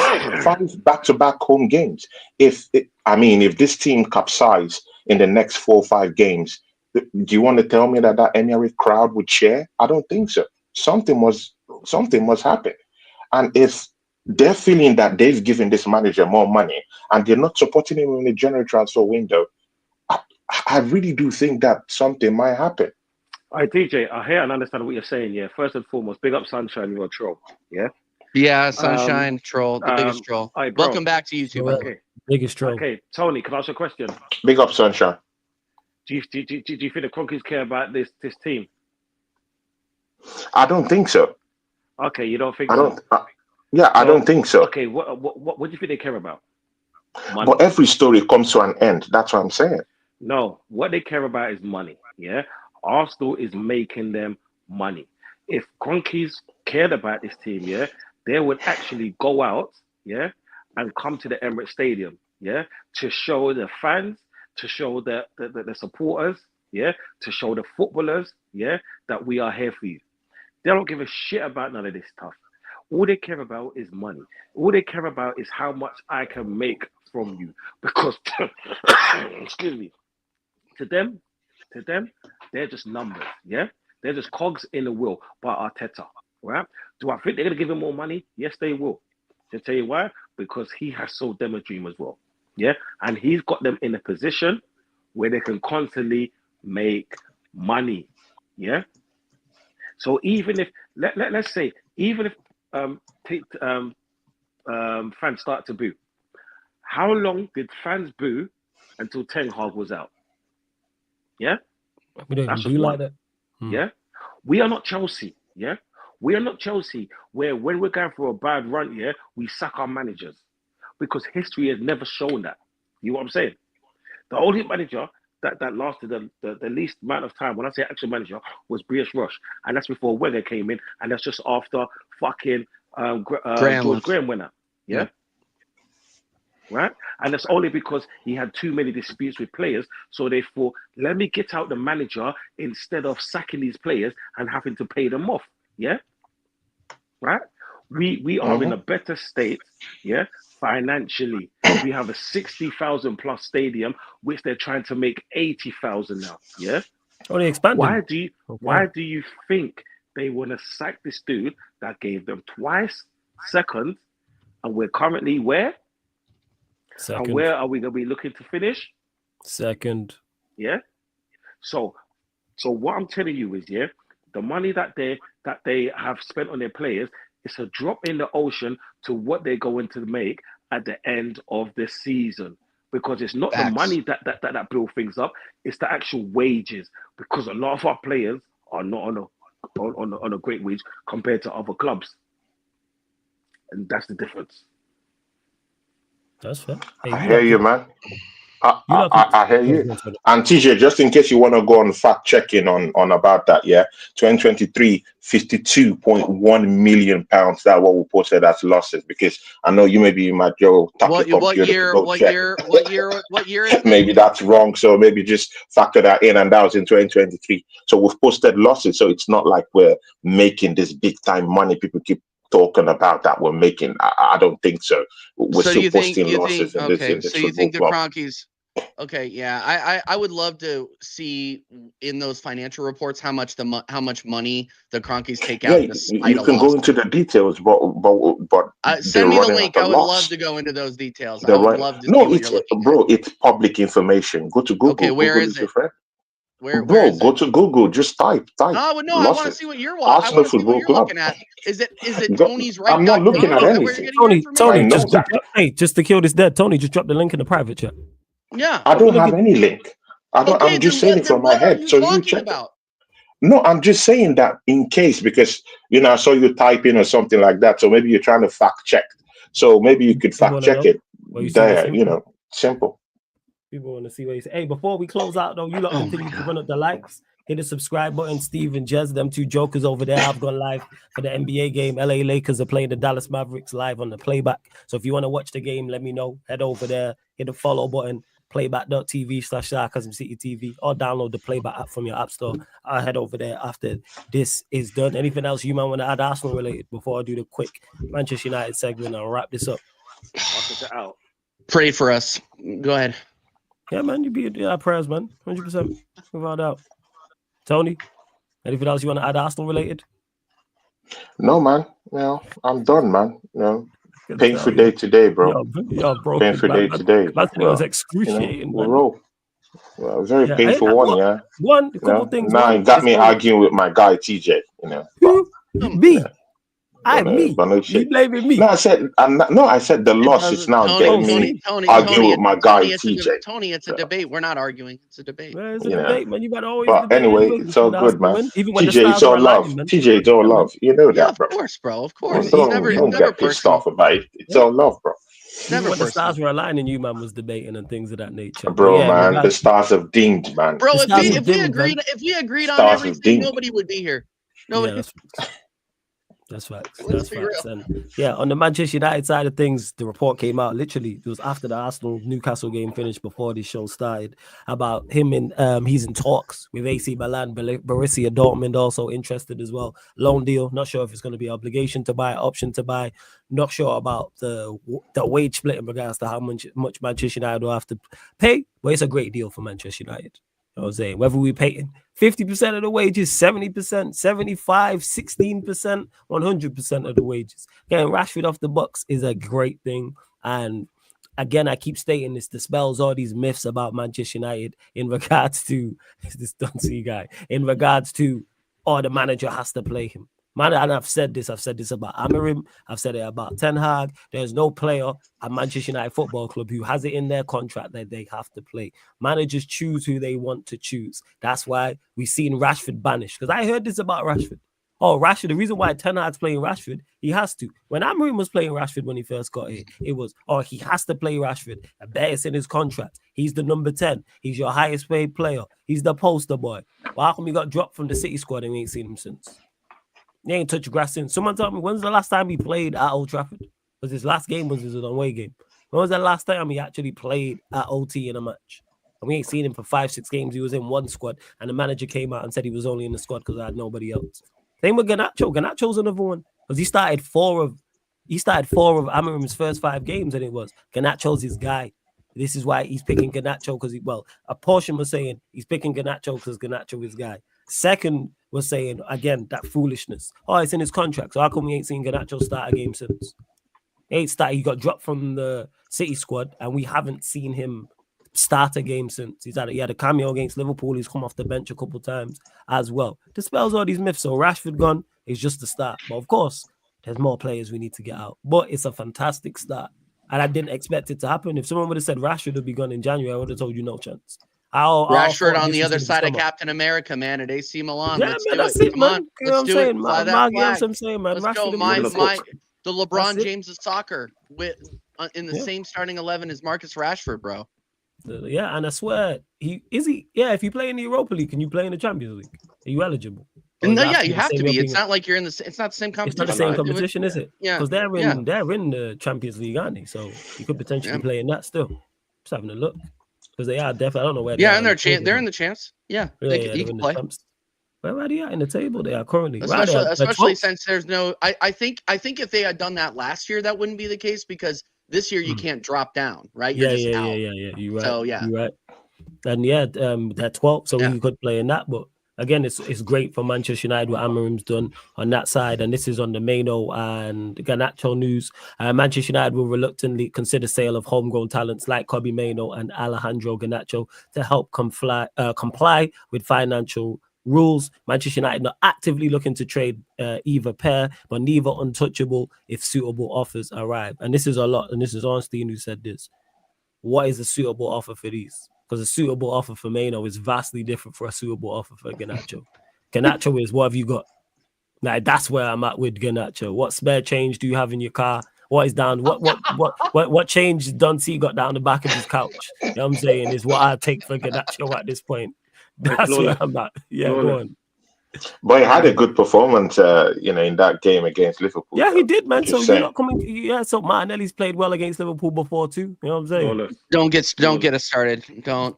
back-to-back home games. If this team capsize in the next 4 or 5 games, do you want to tell me that Emirates crowd would cheer? I don't think so. Something must happen. And if they're feeling that they've given this manager more money and they're not supporting him in the January transfer window, I really do think that something might happen. I DJ, I hear and understand what you're saying. Yeah, first and foremost, big up Sunshine, you're a troll. Yeah, Yeah, Sunshine troll, the biggest troll. All right, bro. Welcome back to YouTube. Well, Okay. biggest troll. Okay, Tony, can I ask you a question? Big up, Sunshine. Do you think the Cronkies care about this team? I don't think so. Okay, you don't think I so? don't. I don't think so. Okay, what do you think they care about? Money. But every story comes to an end. That's what I'm saying. No, what they care about is money. Yeah, Arsenal is making them money. If Cronkies cared about this team, yeah, they would actually go out, yeah, and come to the Emirates Stadium, yeah, to show the fans, to show the supporters, yeah, to show the footballers, yeah, that we are here for you. They don't give a shit about none of this stuff. All they care about is money. All they care about is how much I can make from you. Because, excuse me, to them, they're just numbers, yeah? They're just cogs in the wheel by Arteta, right? Do I think they're going to give him more money? Yes, they will. To tell you why? Because he has sold them a dream as well, yeah? And he's got them in a position where they can constantly make money, yeah? So even if, let's say, even if fans start to boo, how long did fans boo until Ten Hag was out? Yeah? We don't That's even just do one. like that. Yeah? We are not Chelsea, yeah? We are not Chelsea where when we're going for a bad run, yeah, we sack our managers. Because history has never shown that. You know what I'm saying? The only manager that lasted the least amount of time, when I say actual manager, was British Rush. And that's before Wenger came in, and that's just after fucking George Graham went out. Yeah? Right? And that's only because he had too many disputes with players. So they thought, let me get out the manager instead of sacking these players and having to pay them off. Yeah? Right? We are in a better state, yeah, financially. We have a 60,000 plus stadium, which they're trying to make 80,000 now. Yeah. Oh, they expanded. Why do you think they want to sack this dude that gave them twice second, and we're currently where? Second. And where are we going to be looking to finish? Second. Yeah. So what I'm telling you is, yeah, the money that they have spent on their players, it's a drop in the ocean to what they're going to make at the end of the season. Because it's not the money that build things up, it's the actual wages. Because a lot of our players are not on a great wage compared to other clubs. And that's the difference. That's fair. Hey, I hear you, man. I hear you. Go. And TJ, just in case you want to go on fact checking on about that, yeah, 2023, 52.1 million pounds. That what we posted as losses, because I know you might go tap your computer. What year is it? Maybe that's wrong. So maybe just factor that in, and that was in 2023. So we've posted losses. So it's not like we're making this big time money. People keep talking about that we're making. I don't think so. We're still posting losses in this so you think the club. Cronkies? Okay, yeah, I would love to see in those financial reports how much money the Cronkies take out. Yeah, you can go into the details, but send me the link. I would love to go into those details. I would love to see what you're looking at. It's public information. Go to Google. Okay, where Google is it? Your friend. Where Go to Google. Just type. No, I want to see what you're watching. Arsenal Football Club. Looking at. Is it Tony's right? I'm not looking at anything. Tony, just to kill this dead. Tony, just drop the link in the private chat. Yeah. I don't have any link. I'm just saying it from my head. So you check it. No, I'm just saying that in case, because I saw you type in or something like that. So maybe you're trying to fact check. So maybe you could fact check it there. Simple. People want to see what you say. Hey, before we close out, though, you lot continue to run up the likes. Hit the subscribe button. Steve and Jez, them two jokers over there, have gone live for the NBA game. LA Lakers are playing the Dallas Mavericks live on the playback. So if you want to watch the game, let me know. Head over there. Hit the follow button. Playback.tv/SarcasmCityTV, or download the Playback app from your app store. I'll head over there after this is done. Anything else you might want to add Arsenal related before I do the quick Manchester United segment and wrap this up? Out. Pray for us. Go ahead. Yeah, man, you be our prayers, man. 100%. Without doubt. Tony, anything else you want to add Arsenal related? No, man. I'm done, man. Painful day today, bro. Painful day today. That was excruciating. We'll roll. Well, very painful one, yeah. Couple things. Now it got me arguing with my guy TJ. B. Me. But no You shit. blaming me? No, I said the loss is now getting me arguing with my guy TJ. Tony, it's a debate. We're not arguing. It's a debate. Well, it's a debate, man. You better always But debate anyway, anyway. it's all good, man. Even when the TJ, it's stars are all love. aligning, man. TJ, it's all Yeah, love. You know Yeah, that, of bro. course, bro. Of course. Don't get pissed off about it. It's all love, bro. Even when the stars were aligning, you man was debating and things of that nature. Bro, yeah, man, the stars have dimmed, man. Bro, The stars if have we dimmed, agreed man. on Stars have everything, dimmed. nobody would be here. Nobody. Yeah, that's facts. Let's That's be facts. real. And yeah, on the Manchester United side of things, the report came out literally. It was after the Arsenal Newcastle game finished, before this show started, about him in he's in talks with AC Milan, Borussia Dortmund also interested as well. Loan deal. Not sure if it's going to be obligation to buy, option to buy. Not sure about the wage split in regards to how much Manchester United will have to pay, but it's a great deal for Manchester United. You know what I'm saying? Whether we pay 50% of the wages, 70%, 75, 16%, 100% of the wages. Getting Rashford off the box is a great thing. And again, I keep stating this dispels all these myths about Manchester United in regards to this Dunsey guy, in regards to, the manager has to play him. Man, and I've said this about Amorim, I've said it about Ten Hag. There's no player at Manchester United Football Club who has it in their contract that they have to play. Managers choose who they want to choose. That's why we've seen Rashford banished. Because I heard this about Rashford. Oh, Rashford, the reason why Ten Hag's playing Rashford, he has to. When Amorim was playing Rashford when he first got here, it was, he has to play Rashford. I bet it's in his contract. He's the number 10. He's your highest paid player. He's the poster boy. Well, how come he got dropped from the City squad and we ain't seen him since? He ain't touched grass since. Someone tell me, when's the last time he played at Old Trafford? Because his last game was his away game. When was the last time he actually played at OT in a match? And we ain't seen him for 5-6 games. He was in one squad, and the manager came out and said he was only in the squad because I had nobody else. Same with Garnacho. Garnacho's another one because he started four of Amorim's first 5 games, and it was Garnacho's his guy. This is why he's picking Garnacho because a portion was saying he's picking Garnacho because Garnacho is his guy. Second was saying, again, that foolishness. It's in his contract. So how come we ain't seen Garnacho start a game since? He got dropped from the City squad, and we haven't seen him start a game since. He had a cameo against Liverpool. He's come off the bench a couple times as well. Dispels all these myths. So Rashford gone is just the start. But of course, there's more players we need to get out. But it's a fantastic start. And I didn't expect it to happen. If someone would have said Rashford would be gone in January, I would have told you no chance. Rashford on the other side of Captain America, man, at AC Milan. Yeah, let's man, do that's it. it, Come man. on. You know Let's do it. Fly that flag. I'm saying, man. Let's Rashford go. The LeBron James of soccer in the same starting 11 as Marcus Rashford, bro. Yeah, and I swear, if you play in the Europa League, can you play in the Champions League? Are you eligible? No, yeah, you have to be. It's not like you're it's not the same competition. It's not the same competition, is it? Yeah. Because they're in the Champions League, aren't they? So you could potentially play in that still. Just having a look. Because they are definitely, I don't know where they are. Yeah, and they're in the chance. Yeah. You can play. Where are they at in the table? They are currently. Especially since there's no I think if they had done that last year, that wouldn't be the case because this year you can't drop down, right? You're just out. You're right. So yeah. You're right. And they're 12, so you could play in that. But again, it's great for Manchester United what Amorim's done on that side. And this is on the Maino and Garnacho news. Manchester United will reluctantly consider sale of homegrown talents like Kobbie Maino and Alejandro Garnacho to help comply with financial rules. Manchester United not actively looking to trade either pair, but neither untouchable if suitable offers arrive. And this is a lot. And this is Ornstein who said this. What is a suitable offer for these? Because a suitable offer for Maino is vastly different for a suitable offer for Garnacho. Garnacho is, what have you got? Like, that's where I'm at with Garnacho. What spare change do you have in your car? What is down? What change Dunsey got down the back of his couch? You know what I'm saying? Is what I take for Garnacho at this point. That's where I'm at. Yeah, go on. But he had a good performance, in that game against Liverpool. Yeah, he did, man. So you're not coming. Yeah, so Martinelli's played well against Liverpool before too. You know what I'm saying? Don't get us started. No.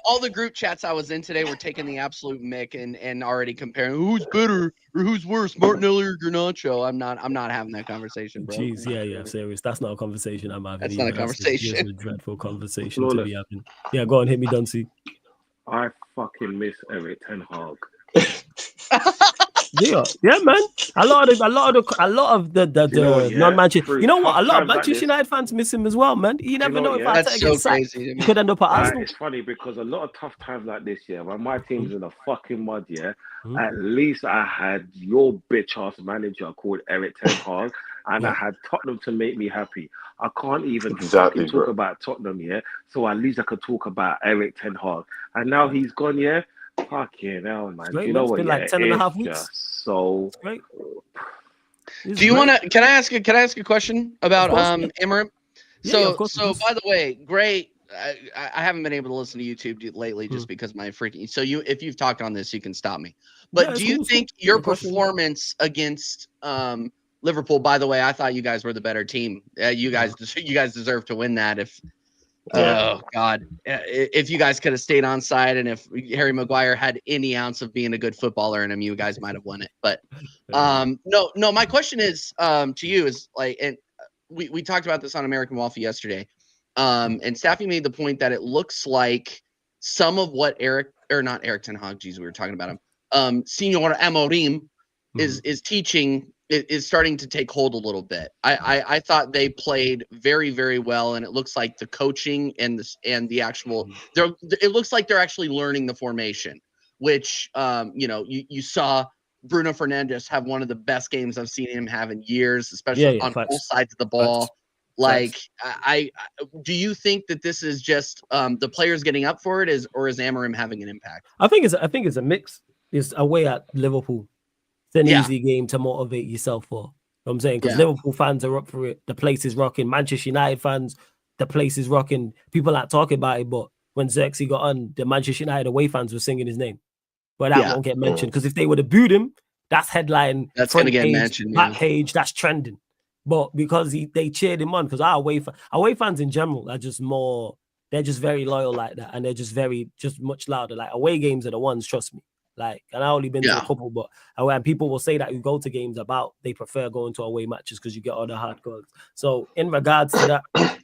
All the group chats I was in today were taking the absolute mick and already comparing who's better or who's worse, Martinelli or Garnacho. I'm not having that conversation, bro. Jeez, yeah, serious. That's not a conversation I'm having. That's not a conversation. It's a dreadful conversation to be having. Yeah, go on, hit me, Dunsey. I fucking miss Eric Ten Hag. Yeah, man. A lot of the You know what, yeah? non-Manchester. Through You know what? tough A lot of times like Manchester this- United fans miss him as well, man. You never know know what, if yeah? Arteta That's so gets sacked, crazy to he me. could end up at Right, Arsenal. it's funny because a lot of tough times like this, yeah, when my team's in a fucking mud, yeah, Mhm. at least I had your bitch ass manager called Eric Ten Hag, and I Yeah. had Tottenham to make me happy. I can't even Exactly, fucking talk bro. about Tottenham, yeah. So at least I could talk about Eric Ten Hag, and now he's gone, yeah. Fucking hell, man. Great, Do you man. know It's what? been Yeah, like 10 and a it's half weeks. just so. It's great. Do you want to? Can I ask a question about course, Amorim? Yeah, So of course. by the way, great. I haven't been able to listen to YouTube lately just because my freaking. So if you've talked on this, you can stop me. But Yeah, it's do you cool, it's think cool. your No question. performance against Liverpool? By the way, I thought you guys were the better team. You guys deserve to win that. If oh God, if you guys could have stayed on side and if Harry Maguire had any ounce of being a good footballer in him, you guys might have won it. But no. My question is to you is like, and we talked about this on American Waffle yesterday. And Staffy made the point that it looks like some of what Eric Ten Hag, geez, we were talking about him. Senor Amorim is teaching is starting to take hold a little bit. I thought they played very, very well, and it looks like the coaching and the actual it looks like they're actually learning the formation, which you saw Bruno Fernandes have one of the best games I've seen him have in years, especially on both sides of the ball. Facts. Like, I do you think that this is just the players getting up for it, or is Amorim having an impact? I think it's a mix. It's away at Liverpool. It's an easy game to motivate yourself for. You know what I'm saying? Because Liverpool fans are up for it. The place is rocking. Manchester United fans, the place is rocking. People aren't talking about it, but when Xerxes got on, the Manchester United away fans were singing his name. But that won't get mentioned because if they would have booed him, that's headline. That's going to get mentioned. Back page, that's trending. But because they cheered him on, because our away fans in general are just more, they're just very loyal like that. And they're just much louder. Like away games are the ones, trust me. Like, and I only been to a couple, but and people will say that who go to games they prefer going to away matches because you get all the hard goals. So in regards to that,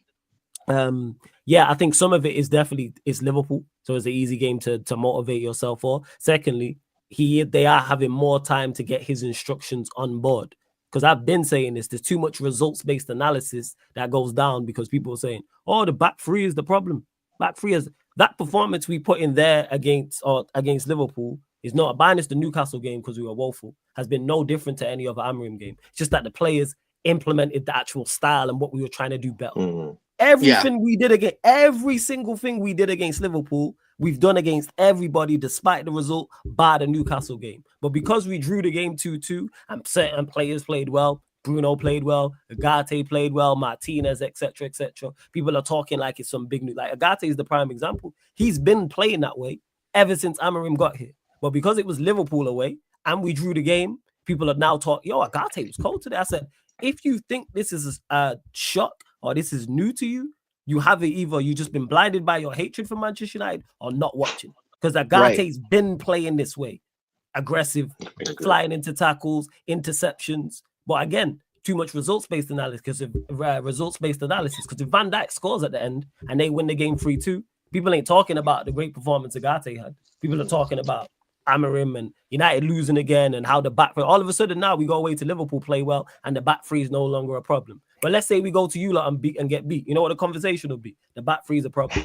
I think some of it is definitely Liverpool. So it's an easy game to motivate yourself for. Secondly, they are having more time to get his instructions on board. Because I've been saying this, there's too much results-based analysis that goes down because people are saying, oh, the back three is the problem. Back three is that performance we put in there against Liverpool is not, minus the Newcastle game because we were woeful, has been no different to any other Amorim game. It's just that the players implemented the actual style and what we were trying to do better. Everything we did against, every single thing we did against Liverpool, we've done against everybody despite the result, bar the Newcastle game. But because we drew the game 2-2 and certain players played well, Bruno played well, Agate played well, Martinez, etc., people are talking like it's some big news. Like Agate is the prime example. He's been playing that way ever since Amorim got here. But because it was Liverpool away and we drew the game, people are now talking, yo, Agate was cold today. I said, if you think this is a shock or this is new to you, you have it either you just been blinded by your hatred for Manchester United or not watching. Because Agate's been playing this way. Aggressive, flying into tackles, interceptions. But again, too much results-based analysis because of results-based analysis. Because if Van Dijk scores at the end and they win the game 3-2, people ain't talking about the great performance Agate had. People are talking about Amorim and United losing again and how the back three. All of a sudden now we go away to Liverpool, play well, and the back three is no longer a problem. But let's say we go to you lot and get beat. You know what the conversation will be? The back three is a problem.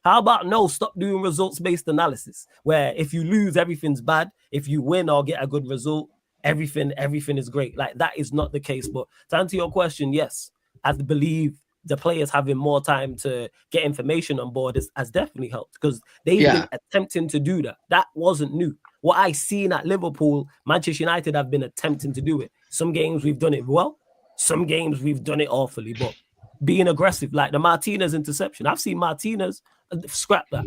How about stop doing results-based analysis where if you lose, everything's bad. If you win or get a good result, everything is great. Like that is not the case. But to answer your question, yes, I believe the players having more time to get information on board has definitely helped because they've been attempting to do that. That wasn't new. What I seen at Liverpool, Manchester United have been attempting to do it. Some games we've done it well. Some games we've done it awfully, but being aggressive, like the Martinez interception. I've seen Martinez scrap that.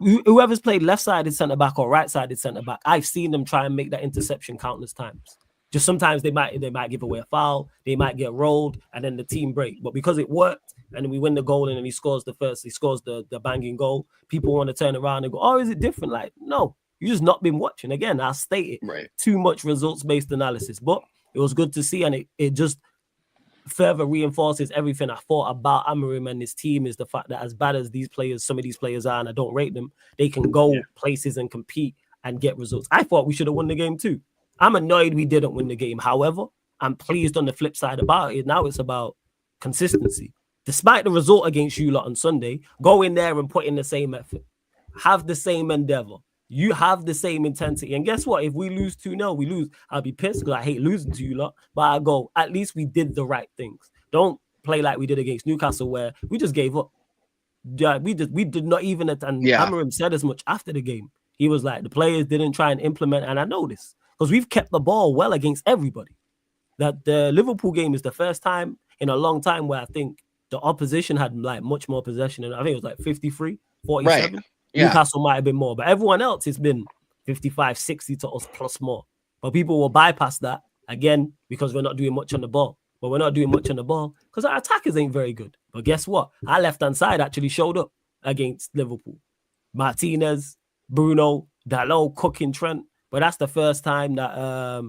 Whoever's played left-sided centre-back or right-sided centre-back, I've seen them try and make that interception countless times. Just sometimes they might give away a foul, they might get rolled, and then the team break. But because it worked, and then we win the goal, and then he scores the banging goal, people want to turn around and go, oh, is it different? Like, no, you just not been watching. Again, I stated too much results-based analysis. But it was good to see, and it just further reinforces everything I thought about Amorim and his team is the fact that as bad as some of these players are, and I don't rate them, they can go places and compete and get results. I thought we should have won the game too. I'm annoyed we didn't win the game. However, I'm pleased on the flip side about it. Now it's about consistency. Despite the result against you lot on Sunday, go in there and put in the same effort. Have the same endeavor. You have the same intensity. And guess what? If we lose 2-0, we lose. I'll be pissed because I hate losing to you lot. But I go, at least we did the right things. Don't play like we did against Newcastle where we just gave up. Yeah, we did not even, and Amarim said as much after the game. He was like, the players didn't try and implement, and I know this because we've kept the ball well against everybody. That the Liverpool game is the first time in a long time where I think the opposition had like much more possession, and I think it was like 53, 47. Right. Yeah. Newcastle might have been more, but everyone else it's been 55, 60 to us plus more. But people will bypass that again because we're not doing much on the ball. But we're not doing much on the ball because our attackers ain't very good. But guess what? Our left-hand side actually showed up against Liverpool. Martinez, Bruno, Dalot, cooking Trent. But that's the first time that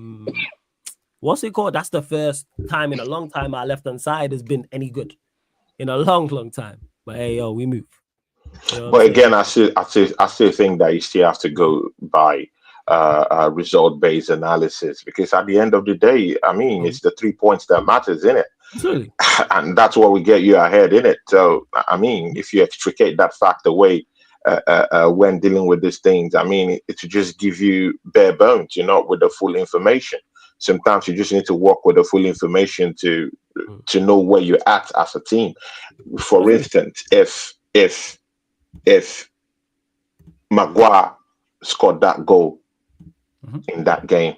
what's it called? That's the first time in a long time our left-hand side has been any good. In a long, long time. But hey, yo, we move. You know but again, I still think that you still have to go by result-based analysis because at the end of the day, I mean, it's the 3 points that matters, isn't it? Absolutely. And that's what will get you ahead, in it. So, I mean, if you extricate that fact away when dealing with these things, I mean, it should just give you bare bones, with the full information. Sometimes you just need to work with the full information to know where you're at as a team. For instance, if Maguire scored that goal in that game,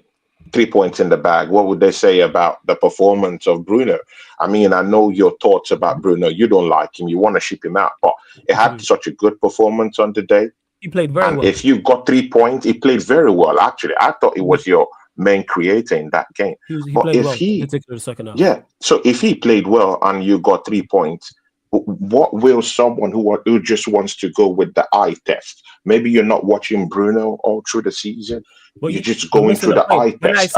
3 points in the bag, what would they say about the performance of Bruno? I mean, I know your thoughts about Bruno. You don't like him. You want to ship him out. But he had such a good performance on the day. He played very well. If you got 3 points, he played very well, actually. I thought it was your main creator in that game. He played well, particularly the second half. Yeah. So if he played well and you got 3 points, what will someone who just wants to go with the eye test? Maybe you're not watching Bruno all through the season. You're just going through the eye test.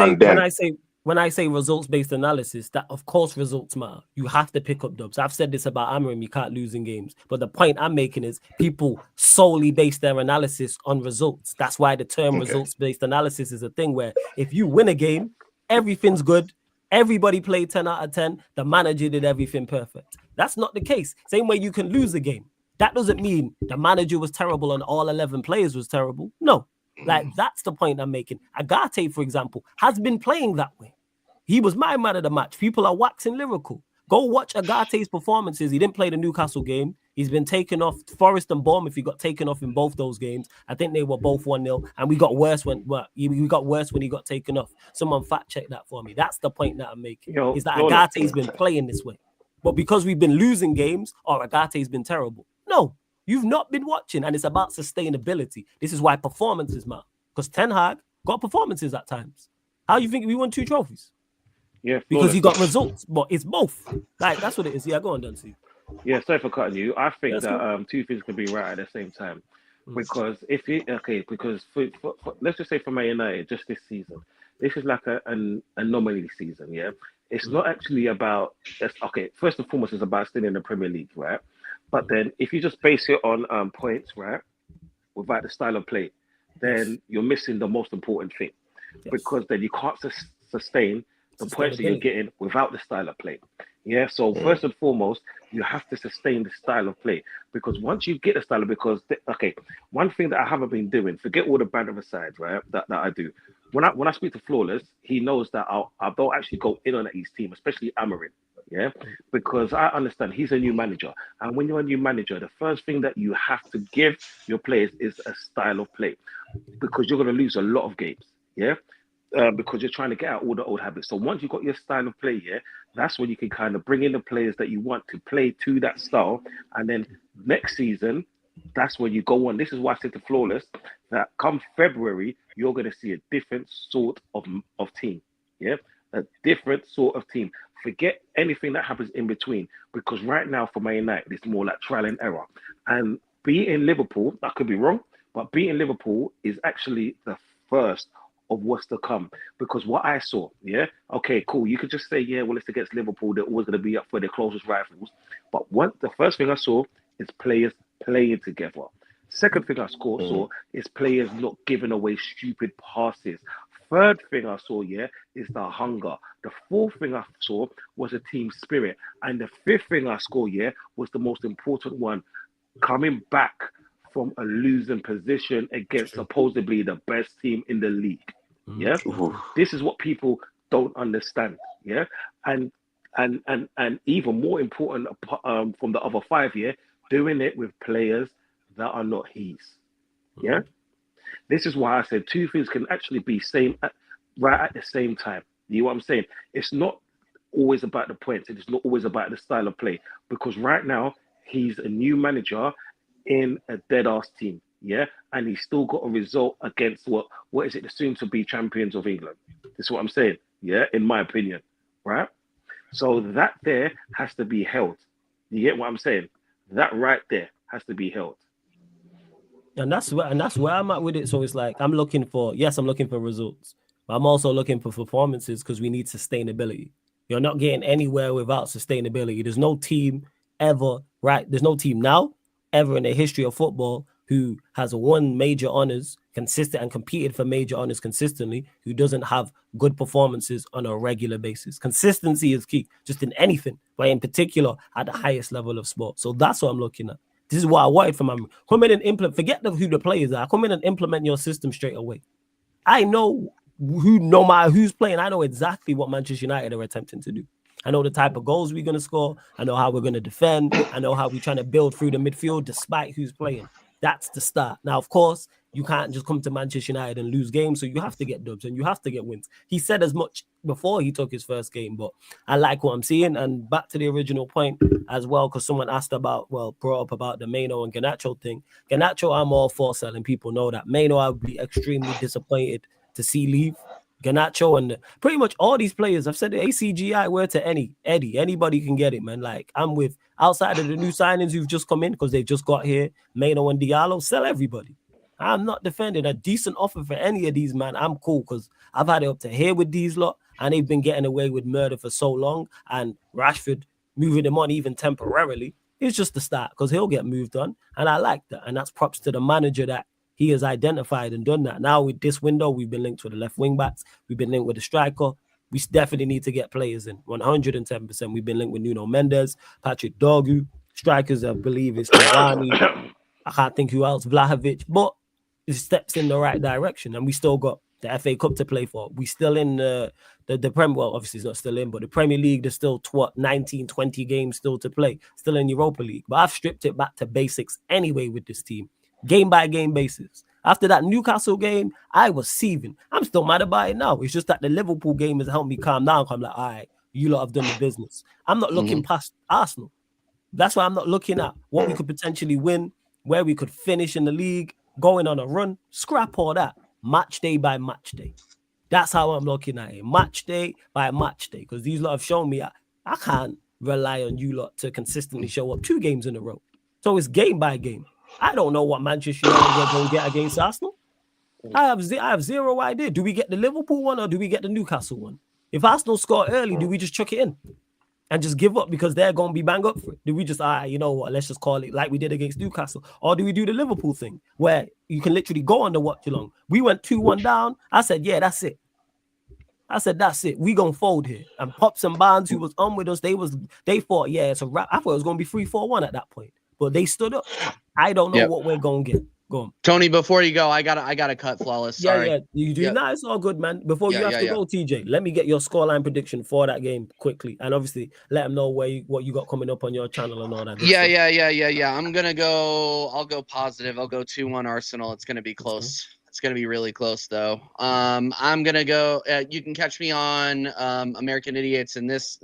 When I say results-based analysis, that of course results matter. You have to pick up dubs. I've said this about Amarim, you can't lose in games. But the point I'm making is people solely base their analysis on results. That's why the term results-based analysis is a thing where if you win a game, everything's good. Everybody played 10 out of 10. The manager did everything perfect. That's not the case. Same way you can lose a game. That doesn't mean the manager was terrible and all 11 players was terrible. No. Like, that's the point I'm making. Agate, for example, has been playing that way. He was my man of the match. People are waxing lyrical. Go watch Agate's performances. He didn't play the Newcastle game. He's been taken off. Forest and Bournemouth, he got taken off in both those games. I think they were both 1-0. And we got worse when he got taken off. Someone fact check that for me. That's the point that I'm making. Is that Agate's been playing this way. But because we've been losing games, or Agate's been terrible. No, you've not been watching. And it's about sustainability. This is why performances matter. Because Ten Hag got performances at times. How do you think we won 2 trophies? Yeah, because he got results, but it's both. Like, that's what it is. Yeah, go on, Duncy. Yeah, sorry for cutting you. I think that two things can be right at the same time. Because if you for let's just say for Man United, just this season, this is like an anomaly season. Yeah, it's not actually about first and foremost, it's about staying in the Premier League, right? But then if you just base it on points, right, without the style of play, then you're missing the most important thing, because then you can't sustain the points that you're getting without the style of play. Yeah, so first and foremost, you have to sustain the style of play, because once you get the style of, one thing that I haven't been doing, forget all the banter aside, right, that I do. When I speak to Flawless, he knows that I don't actually go in on his team, especially Amarin, yeah, because I understand he's a new manager. And when you're a new manager, the first thing that you have to give your players is a style of play, because you're going to lose a lot of games, yeah. Because you're trying to get out all the old habits. So once you've got your style of play, that's when you can kind of bring in the players that you want to play to that style. And then next season, that's when you go on. This is why I said to Flawless that come February, you're going to see a different sort of team. Yeah, a different sort of team. Forget anything that happens in between, because right now for Man United, it's more like trial and error. And beating Liverpool, I could be wrong, but beating Liverpool is actually the first of what's to come, because what I saw, okay, cool. You could just say, well, it's against Liverpool. They're always going to be up for their closest rivals. But the first thing I saw is players playing together. Second thing I saw is players not giving away stupid passes. third thing I saw, is the hunger. The fourth thing I saw was a team spirit. And the fifth thing I saw, was the most important one. Coming back from a losing position against supposedly the best team in the league. Yeah. This is what people don't understand. Yeah. And even more important from the other five, doing it with players that are not his. Yeah. This is why I said two things can actually be right at the same time. You know what I'm saying? It's not always about the points. It is not always about the style of play. Because right now, he's a new manager in a dead-ass team. Yeah? And he's still got a result against what is it? The soon-to-be champions of England. This is what I'm saying. Yeah? In my opinion. Right? So that there has to be held. You get what I'm saying? That right there has to be held. And that's where I'm at with it. So it's like I'm looking for results, but I'm also looking for performances because we need sustainability. You're not getting anywhere without sustainability. There's no team ever, right? There's no team now ever in the history of football who has won major honors consistent and competed for major honors consistently, who doesn't have good performances on a regular basis. Consistency is key, just in anything, but in particular at the highest level of sport. So that's what I'm looking at. This is what I wanted from him. Come in and implement, forget who the players are. Come in and implement your system straight away. I know no matter who's playing, I know exactly what Manchester United are attempting to do. I know the type of goals we're going to score. I know how we're going to defend. I know how we're trying to build through the midfield despite who's playing. That's the start. Now, of course, you can't just come to Manchester United and lose games, so you have to get dubs and you have to get wins. He said as much before he took his first game, but I like what I'm seeing. And back to the original point as well, because someone brought up about the Maino and Garnacho thing. Garnacho, I'm all for selling. People know that. Maino, I would be extremely disappointed to see leave. Garnacho and pretty much all these players, I've said the ACGI word to anybody can get it, man. Like I'm with outside of the new signings who've just come in because they've just got here, Maino and Diallo, sell everybody. I'm not defending a decent offer for any of these, man. I'm cool because I've had it up to here with these lot and they've been getting away with murder for so long. And Rashford moving them on even temporarily is just the start because he'll get moved on. And I like that. And that's props to the manager that he has identified and done that. Now with this window, we've been linked with the left wing backs. We've been linked with the striker. We definitely need to get players in. 110%. We've been linked with Nuno Mendes, Patrick Dorgu. Strikers, I believe, is Cavani. I can't think who else, Vlahovic. But it steps in the right direction. And we still got the FA Cup to play for. We still in the Premier, well, obviously it's not still in, but the Premier League, there's still 19, 20 games still to play. Still in Europa League. But I've stripped it back to basics anyway with this team. Game by game basis. After that Newcastle game, I was seething. I'm still mad about it now. It's just that the Liverpool game has helped me calm down. I'm like, all right, you lot have done the business. I'm not looking past Arsenal. That's why I'm not looking at what we could potentially win, where we could finish in the league, going on a run. Scrap all that. Match day by match day. That's how I'm looking at it. Match day by match day. Because these lot have shown me I can't rely on you lot to consistently show up 2 games in a row. So it's game by game. I don't know what Manchester United are going to get against Arsenal. I have zero idea. Do we get the Liverpool one or do we get the Newcastle one? If Arsenal score early, do we just chuck it in and just give up because they're going to be bang up for it? Do we just, you know what, let's just call it like we did against Newcastle? Or do we do the Liverpool thing where you can literally go on the watch along? We went 2-1 down. I said, yeah, that's it. That's it. We going to fold here. And Pops and Barnes, who was on with us, they thought, yeah, it's a wrap. I thought it was going to be 3-4-1 at that point. But they stood up. I don't know what we're going to get. Go on. Tony, before you go, I gotta cut Flawless. Sorry. Yeah. You do. Yeah. Nah, it's all good, man. Before you have to go, TJ, let me get your scoreline prediction for that game quickly. And obviously, let them know what you got coming up on your channel and all that. Yeah. I'll go positive. I'll go 2-1 Arsenal. It's going to be close. It's going to be really close, though. I'm going to go. You can catch me on American Idiots, and this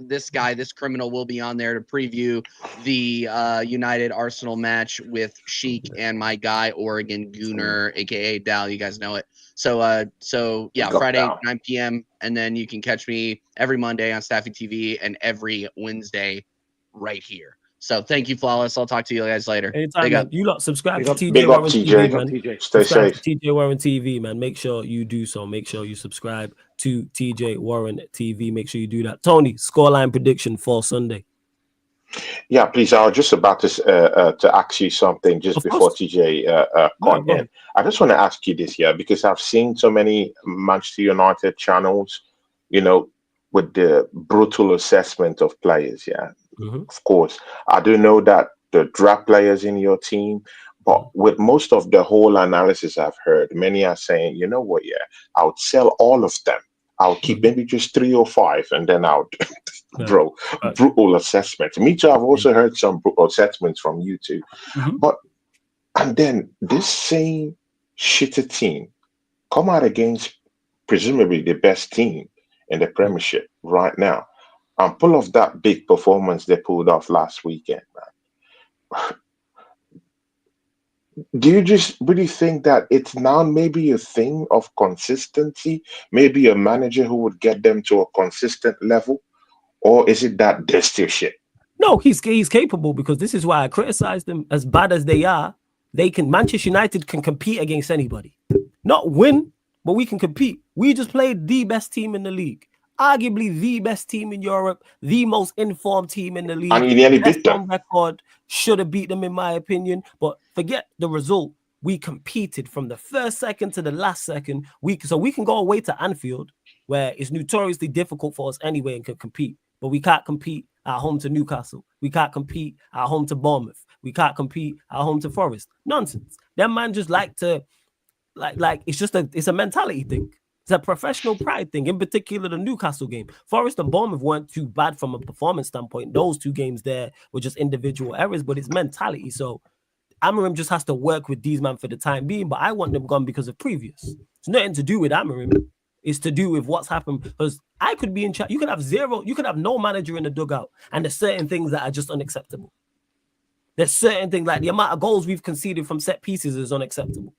criminal will be on there to preview the United Arsenal match with Sheik and my guy Oregon Gooner, aka Dal. You guys know it. So Friday 9 p.m. and then you can catch me every Monday on Staffy TV and every Wednesday right here. So thank you, Flawless. I'll talk to you guys later. Anytime, man. You lot subscribe to TJ Warren TV, man. Stay safe. TJ Warren TV, man. Make sure you do so. Make sure you subscribe to TJ Warren TV. Make sure you do that. Tony, scoreline prediction for Sunday. Yeah, please. I was just about to ask you something just Of before course. TJ No, got go in. on. I just want to ask you this here because I've seen so many Manchester United channels, you know, with the brutal assessment of players. Yeah, Mhm. of course. I do know that the draft players in your team, but with most of the whole analysis I've heard, many are saying, you know what, yeah, I would sell all of them. I'll keep maybe just 3 or 5, and then I'll, Yeah. bro, Right. brutal assessment. Me too. I've also heard some brutal assessments from you too. Mhm. But and then this same shitter team come out against presumably the best team in the Premiership right now and pull off that big performance they pulled off last weekend, man. Do you just really think that it's now maybe a thing of consistency? Maybe a manager who would get them to a consistent level? Or is it that they're still shit? No, he's capable, because this is why I criticize them. As bad as they are, Manchester United can compete against anybody. Not win, but we can compete. We just played the best team in the league, arguably the best team in Europe, the most informed team in the And league, you nearly best beat them. on record. Should have beat them, in my opinion. But forget the result. We competed from the first second to the last second. So we can go away to Anfield, where it's notoriously difficult for us anyway, and can compete. But we can't compete at home to Newcastle. We can't compete at home to Bournemouth. We can't compete at home to Forest. Nonsense. Them man just like to like it's a mentality thing. It's a professional pride thing. In particular, the Newcastle game. Forest and Bournemouth weren't too bad from a performance standpoint. Those 2 games there were just individual errors, but it's mentality. So Amorim just has to work with these men for the time being. But I want them gone because of previous. It's nothing to do with Amorim. It's to do with what's happened. Because I could be in charge. You could have no manager in the dugout, and there's certain things that are just unacceptable. There's certain things, like the amount of goals we've conceded from set pieces is unacceptable.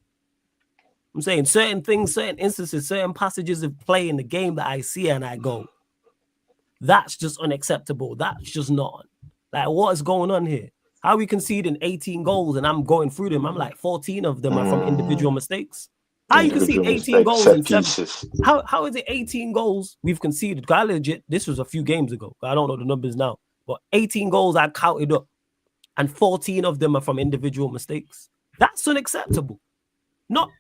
I'm saying certain things, certain instances, certain passages of play in the game that I see and I go, that's just unacceptable. That's just not. Like, what is going on here? How are we conceding 18 goals and I'm going through them? I'm like, 14 of them are from individual mistakes. How you concede Individual 18 mistakes, goals in set 7? pieces. How is it 18 goals we've conceded? I legit, this was a few games ago. I don't know the numbers now, but 18 goals I counted up, and 14 of them are from individual mistakes. That's unacceptable.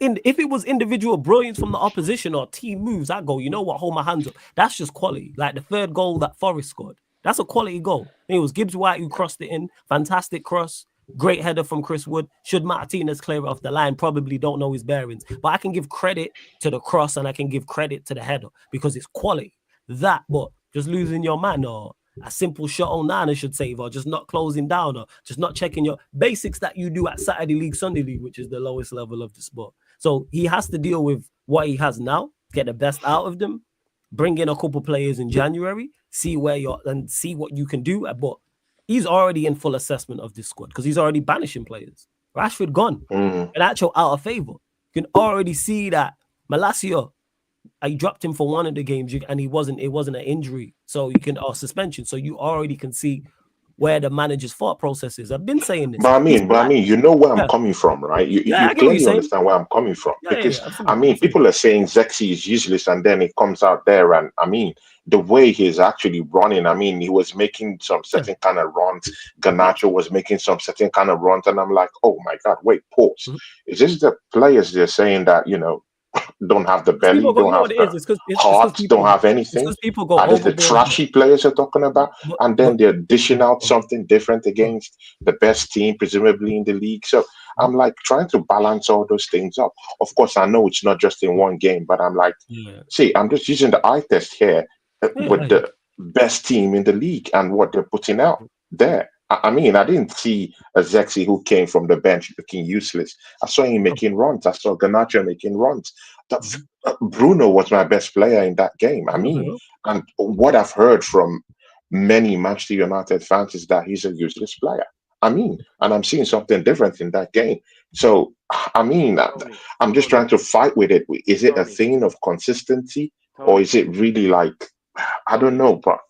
If it was individual brilliance from the opposition or team moves, I go, you know what, hold my hands up. That's just quality. Like the 3rd goal that Forest scored, that's a quality goal. It was Gibbs White who crossed it in. Fantastic cross. Great header from Chris Wood. Should Martinez clear it off the line? Probably don't know his bearings. But I can give credit to the cross and I can give credit to the header because it's quality. But just losing your man, or a simple shot on Nana should save, or just not closing down, or just not checking your basics that you do at Saturday League, Sunday League, which is the lowest level of the sport. So he has to deal with what he has now, get the best out of them, bring in a couple players in January, see where you're and see what you can do. But he's already in full assessment of this squad because he's already banishing players. Rashford gone, an actual out of favor. You can already see that Malacia, I dropped him for one of the games, and it wasn't an injury, or suspension. So you already can see where the manager's thought process is. I've been saying this. But I mean, you know where I'm coming from, right? I You get what you're clearly saying. understand where I'm coming from. Yeah, Because I absolutely. mean, people are saying Zexi is useless, and then it comes out there, and I mean, the way he's actually running, I mean, he was making some certain kind of runs. Garnacho was making some certain kind of runs, and I'm like, oh my god, wait, pause. Is this the players they're saying that don't have the belly, don't have the heart, don't have anything? People go Are these the overboard. trashy players you're talking about? And then they're dishing out something different against the best team, presumably in the league. So I'm like trying to balance all those things up. Of course, I know it's not just in one game, but I'm like, see, I'm just using the eye test here with the best team in the league and what they're putting out there. I mean, I didn't see a Zexi who came from the bench looking useless. I saw him making runs. I saw Garnacho making runs. Bruno was my best player in that game. I mean, and what I've heard from many Manchester United fans is that he's a useless player. I mean, and I'm seeing something different in that game. So, I mean, I'm just trying to fight with it. Is it a thing of consistency, or is it really like, I don't know, but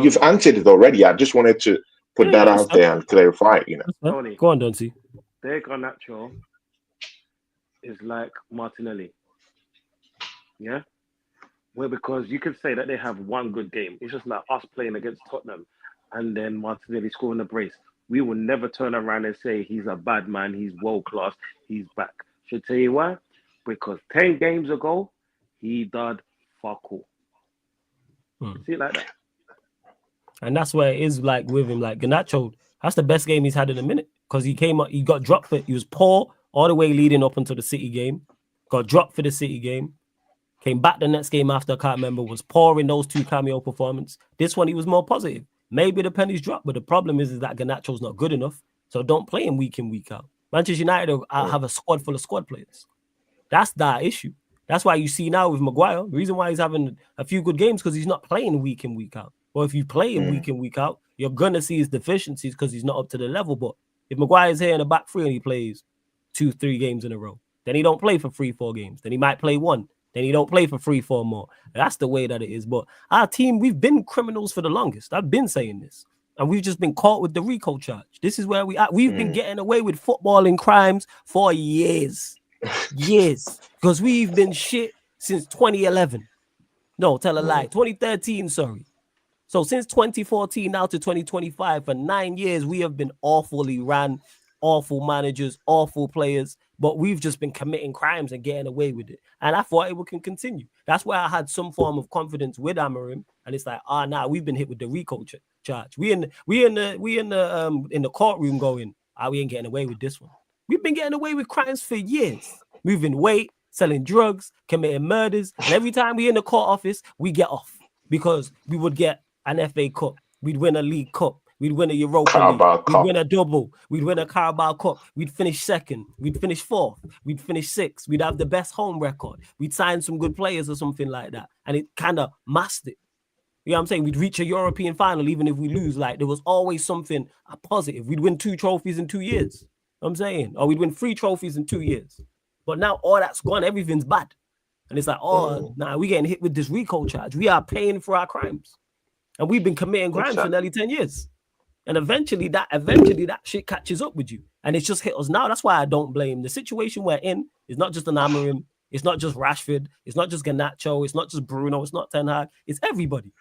you've answered it already. I just wanted to put that out there and clarify it, Tony, go on, Donty. Their Garnacho is like Martinelli. Yeah? Well, because you could say that they have one good game. It's just like us playing against Tottenham. and then Martinelli scoring the brace. We will never turn around and say he's a bad man, he's world class, he's back. Should tell you why? Because 10 games ago, he did fuck all. See it like that. And that's where it is like with him, like Garnacho, that's the best game he's had in a minute. Because he came up, he got dropped for it. He was poor all the way leading up until the City game. Got dropped for the City game. Came back the next game after, I can't remember, was poor in those 2 cameo performances. This one, he was more positive. Maybe the pennies dropped, but the problem is that Garnacho's not good enough. So don't play him week in, week out. Manchester United have a squad full of squad players. That's that issue. That's why you see now with Maguire, the reason why he's having a few good games because he's not playing week in, week out. Well, if you play him week in, week out, you're going to see his deficiencies because he's not up to the level. But if Maguire's here in the back 3 and he plays 2-3 games in a row, then he don't play for 3-4 games. Then he might play 1. Then he don't play for 3-4 more. That's the way that it is. But our team, we've been criminals for the longest. I've been saying this. And we've just been caught with the RICO charge. This is where we are. We've been getting away with footballing crimes for years. Years. Because we've been shit since 2011. No, tell a lie. 2013, sorry. So since 2014 now to 2025, for 9 years, we have been awfully ran, awful managers, awful players, but we've just been committing crimes and getting away with it. And I thought it can continue. That's why I had some form of confidence with Amorim. And it's like, now we've been hit with the RICO charge. We in the courtroom going, we ain't getting away with this one. We've been getting away with crimes for years. Moving weight, selling drugs, committing murders. And every time we in the court office, we get off because we would get an FA Cup. We'd win a League Cup. We'd win a Europa League. We'd win a double. We'd win a Carabao Cup. We'd finish 2nd. We'd finish 4th. We'd finish 6th. We'd have the best home record. We'd sign some good players or something like that. And it kind of masked it. You know what I'm saying? We'd reach a European final even if we lose. Like, there was always something positive. We'd win 2 trophies in 2 years. You know what I'm saying? Or we'd win 3 trophies in 2 years. But now all that's gone. Everything's bad. And it's like, we getting hit with this RICO charge. We are paying for our crimes. And we've been committing crimes for nearly 10 years. And eventually that shit catches up with you. And it's just hit us now. That's why I don't blame. The situation we're in is not just an Amorim. It's not just Rashford. It's not just Garnacho. It's not just Bruno. It's not Ten Hag. It's everybody.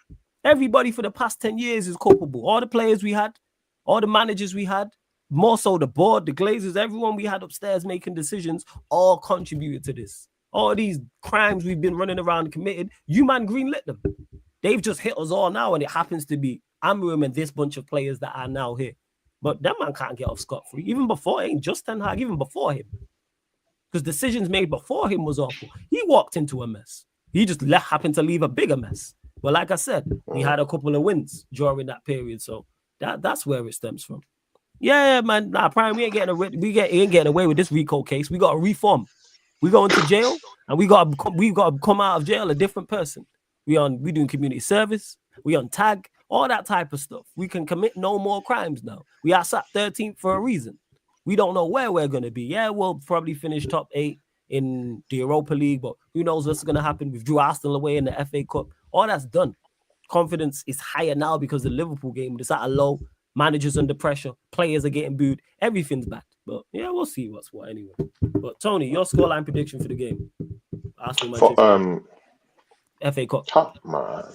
Everybody for the past 10 years is culpable. All the players we had, all the managers we had, more so the board, the Glazers, everyone we had upstairs making decisions, all contributed to this. All these crimes we've been running around and committed, you man greenlit them. They've just hit us all now, and it happens to be Amorim and this bunch of players that are now here. But that man can't get off scot-free. Even before, ain't just Ten Hag, even before him. Because decisions made before him was awful. He walked into a mess. He just happened to leave a bigger mess. But like I said, he had a couple of wins during that period. So that's where it stems from. Yeah, man. Prime, we ain't getting away with this RICO case. We got to reform. We go into jail, and we got to come out of jail a different person. We doing community service. We on tag, all that type of stuff. We can commit no more crimes now. We are sat 13th for a reason. We don't know where we're going to be. Yeah, we'll probably finish top 8 in the Europa League, but who knows what's going to happen. We drew Arsenal away in the FA Cup. All that's done. Confidence is higher now because the Liverpool game is at a low. Managers under pressure. Players are getting booed. Everything's bad. But yeah, we'll see what's what anyway. But Tony, your scoreline prediction for the game? Arsenal, Manchester. FA Cup. Top man.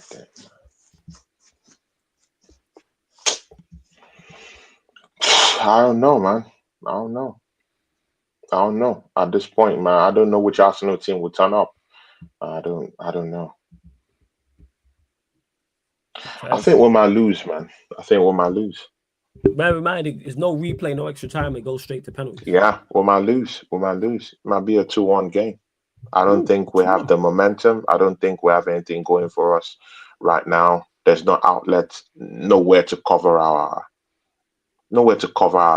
I don't know, man. I don't know. At this point, man, I don't know which Arsenal team will turn up. I don't know. I think we might lose, man. Bear in mind, there's no replay, no extra time. It goes straight to penalties. Yeah, we might lose. It might be a 2-1 game. I don't think we have the momentum. I don't think we have anything going for us right now. There's no outlet, nowhere to cover our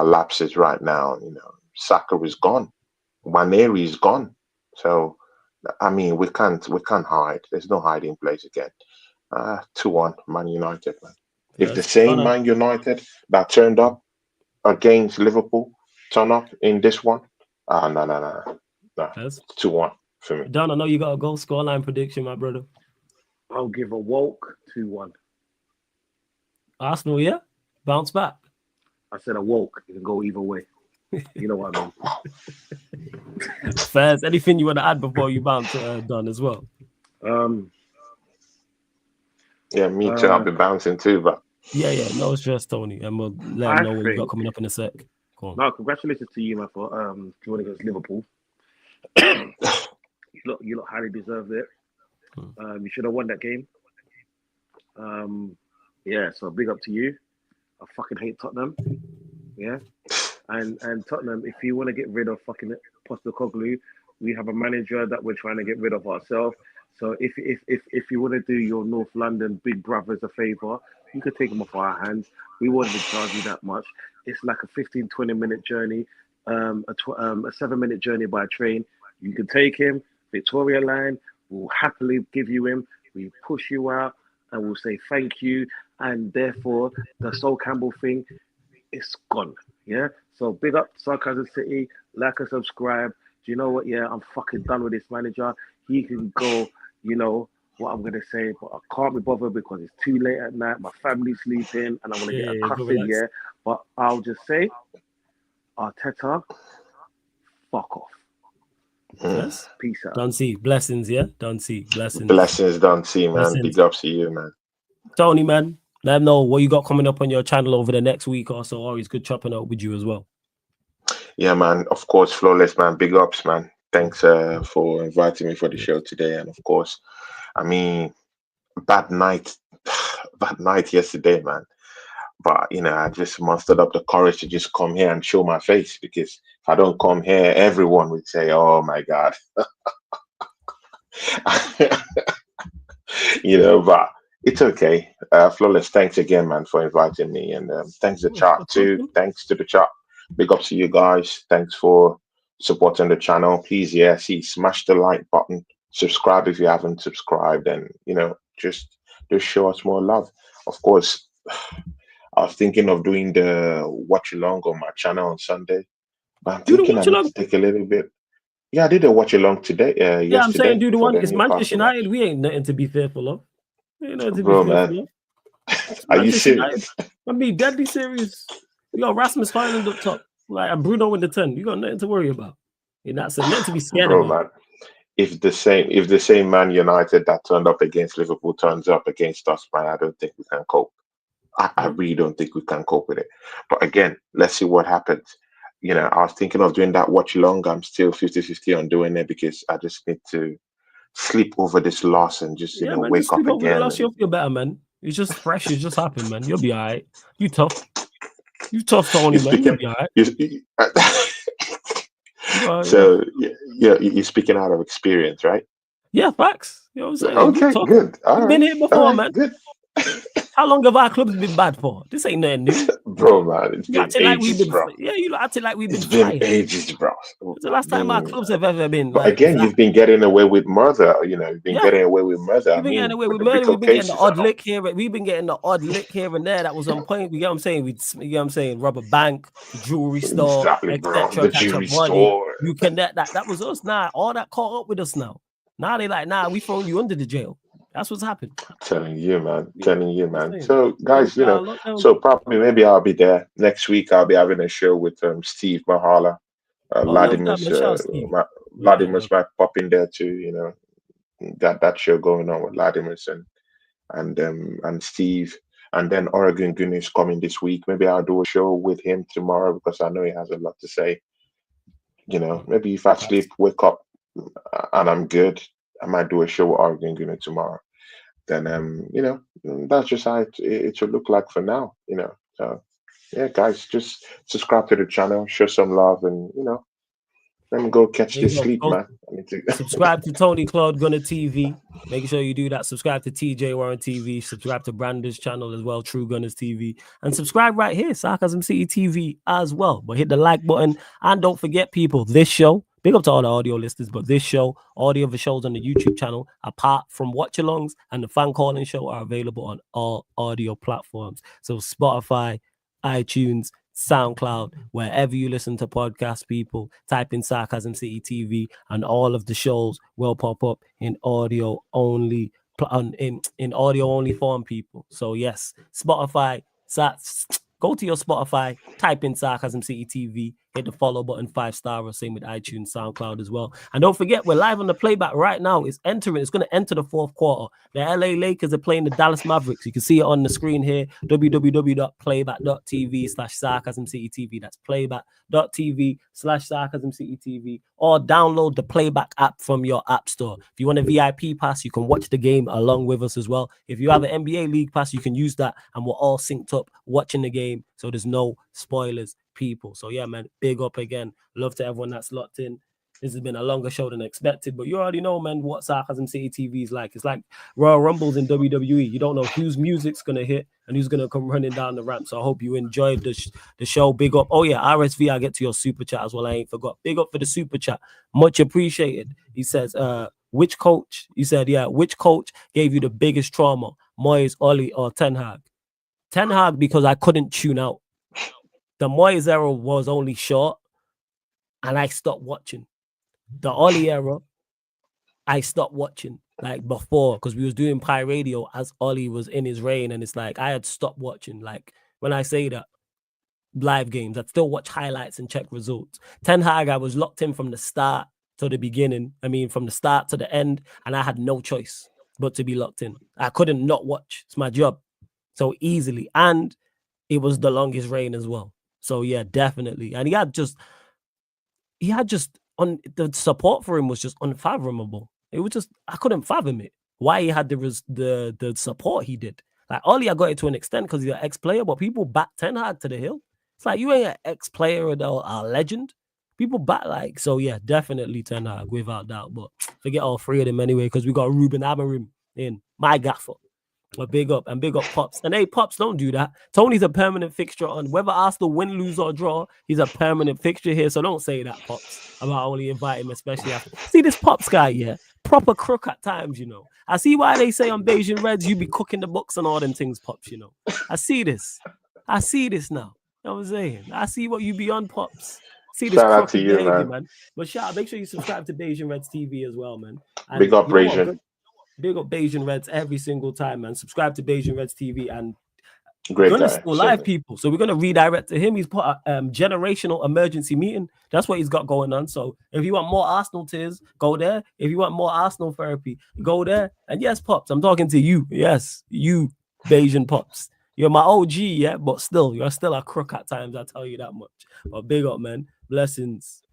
lapses right now. You know, Saka is gone, Waneri is gone. So, I mean, we can't hide. There's no hiding place again. 2-1 Man United, man. If the same Man United that turned up against Liverpool turn up in this one, no. 2-1 for me. Don, I know you got a goal scoreline prediction, my brother. I'll give a woke 2-1. Arsenal, yeah? Bounce back. I said a woke. It can go either way. You know what I mean? Fairs, anything you want to add before you bounce, Don, as well? Yeah, me too. I'll be bouncing too, but Yeah, no stress, Tony. And we'll let him know what you got coming up in a sec. Go on. No, congratulations to you, man, for drawing against Liverpool. You look highly deserved it. You should have won that game. Yeah, so big up to you. I fucking hate Tottenham. Yeah. And Tottenham, if you want to get rid of fucking Postecoglou, we have a manager that we're trying to get rid of ourselves. So if you want to do your North London big brothers a favour, you could take them off our hands. We wouldn't charge you that much. It's like a 15-20 minute journey, a 7-minute journey by train. You can take him, Victoria Line, we'll happily give you him. We push you out and we'll say thank you. And therefore, the Sol Campbell thing is gone. Yeah? So big up Sarcasm City, like and subscribe. Do you know what? Yeah, I'm fucking done with this manager. He can go, you know what I'm gonna say, but I can't be bothered because it's too late at night. My family's sleeping, and I want to get a cussing. Yeah, but I'll just say, Arteta, fuck off. Yes. Peace out. Don't see blessings. Yeah, don't see blessings. Blessings, don't see, man. Blessings. Big ups to you, man. Tony, man, let them know what you got coming up on your channel over the next week or so. Always good chopping up with you as well. Yeah, man. Of course, Flawless, man. Big ups, man. Thanks for inviting me for the show today. And of course, I mean, bad night yesterday, man. But you know, I just mustered up the courage to just come here and show my face, because if I don't come here, everyone would say, "Oh my God," you know. But it's okay. Flawless, thanks again, man, for inviting me, and thanks to the chat too. Thanks to the chat. Big up to you guys. Thanks for supporting the channel. Please, smash the like button. Subscribe if you haven't subscribed, and you know, just show us more love. Of course, I was thinking of doing the watch along on my channel on Sunday, but I'm thinking I need to take a little bit. Yeah, I did a watch along today. Yesterday. I'm saying do the one. It's Manchester United. We ain't nothing to be fearful of. We ain't nothing to be fearful of. Are you serious? I'm being deadly serious. You got Rasmus Hojlund up top, like, and Bruno in the 10. You got nothing to worry about. And that's nothing to be scared about. Man, if the same Man United that turned up against Liverpool turns up against us, man, I don't think we can cope. I really don't think we can cope with it. But again, let's see what happens. You know, I was thinking of doing that watch along. I'm still 50-50 on doing it, because I just need to sleep over this loss and just wake up again. You'll feel better, man. It's just fresh. It's just happened, man. You'll be all right. You tough. You tough, Tony, man. You'll be all right. So you're speaking out of experience, right? Yeah, facts. You know what I'm saying? Okay, good. You've been here before, man. Good. How long have our clubs been bad for? This ain't nothing new. Bro, man, it's been ages, bro. Yeah, you acting like we've been been ages, bro. It's the last time our clubs have ever been. But again, you've been getting away with murder. You know, you've been getting away with murder. You've been getting away with murder. We've been getting the odd lick here. We've been getting the odd lick here and there. That was on point. You get what I'm saying? You get what I'm saying? Rob a bank, jewelry store, etc. The jewelry store. You connect that. That was us. Now all that caught up with us now. Now they like, we throwing you under the jail. That's what's happened. Telling you, man. So, guys, you know, so probably maybe I'll be there next week. I'll be having a show with Steve Mahala. Latimus might pop in there too. You know, got that show going on with Latimus and Steve. And then Oregon Gun is coming this week. Maybe I'll do a show with him tomorrow, because I know he has a lot to say. You know, maybe if I sleep, wake up, and I'm good, I might do a show with Oregon Gunner tomorrow. Then, you know, that's just how it should look like for now, you know. So, yeah, guys, just subscribe to the channel, show some love, and, you know, let me go catch this sleep, man. I need to subscribe to Tony Claude Gunner TV. Make sure you do that. Subscribe to TJ Warren TV. Subscribe to Brander's channel as well, True Gunners TV. And subscribe right here, Sarcasm City TV as well. But hit the like button. And don't forget, people, this show, big up to all the audio listeners, but this show, all the other shows on the YouTube channel, apart from watch-alongs and the fan calling show, are available on all audio platforms. So Spotify, iTunes, SoundCloud, wherever you listen to podcasts, people, type in Sarcasm City TV, and all of the shows will pop up in audio only, in audio only form, people. So yes, Spotify, go to your Spotify, type in Sarcasm City TV, hit the follow button, 5-star, or same with iTunes, SoundCloud as well. And don't forget, we're live on the playback right now. It's going to enter the fourth quarter. The LA Lakers are playing the Dallas Mavericks. You can see it on the screen here, www.playback.tv/sarcasmcitytv. That's playback.tv/sarcasmcitytv, or download the playback app from your app store. If you want a VIP pass, you can watch the game along with us as well. If you have an NBA League pass, you can use that, and we're all synced up watching the game, so there's no spoilers, people. So yeah, man, big up again. Love to everyone that's locked in. This has been a longer show than expected, but you already know, man, what Sarcasm City TV is like. It's like Royal Rumbles in WWE. You don't know whose music's going to hit and who's going to come running down the ramp. So I hope you enjoyed the show. Big up. Oh, yeah, RSV, I'll get to your super chat as well. I ain't forgot. Big up for the super chat. Much appreciated. He says, which coach? He said, yeah, which coach gave you the biggest trauma? Moyes, Oli, or Ten Hag? Ten Hag, because I couldn't tune out. The Moyes era was only short, and I stopped watching. The Oli era, I stopped watching like before because we was doing Pi Radio as Oli was in his reign, and it's like I had stopped watching. Like when I say that, live games, I'd still watch highlights and check results. Ten Hag, I was locked in from the start to the beginning. I mean, from the start to the end, and I had no choice but to be locked in. I couldn't not watch. It's my job. So easily, and it was the longest reign as well. So yeah, definitely. And he had just on the support for him was just unfathomable. It was just, I couldn't fathom it. Why he had the support he did. Like Oli, I got it to an extent because he's an ex-player, but people back Ten Hag to the hill. It's like you ain't an ex-player or a legend. People back like, so yeah, definitely Ten Hag without doubt. But forget all three of them anyway, because we got Ruben Amorim in, my gaffer. But big up Pops. And hey, Pops, don't do that. Tony's a permanent fixture on whether Arsenal win, lose, or draw. He's a permanent fixture here. So don't say that, Pops, about only invite him, especially after. See this Pops guy, yeah? Proper crook at times, you know. I see why they say on Beijing Reds, you be cooking the books and all them things, Pops, you know. I see this now. You know what I'm saying? I see what you be on, Pops. See this shout out to you, behavior, man. But make sure you subscribe to Beijing Reds TV as well, man. And big up, Beijing. Big up Beijing Reds every single time, man. Subscribe to Beijing Reds TV, and great we're gonna guy. still live people. So we're gonna redirect to him. He's put a generational emergency meeting. That's what he's got going on. So if you want more Arsenal tears, go there. If you want more Arsenal therapy, go there. And yes, Pops, I'm talking to you. Yes, you Beijing Pops. You're my OG, yeah, but still, you're still a crook at times. I tell you that much. But big up, man. Blessings.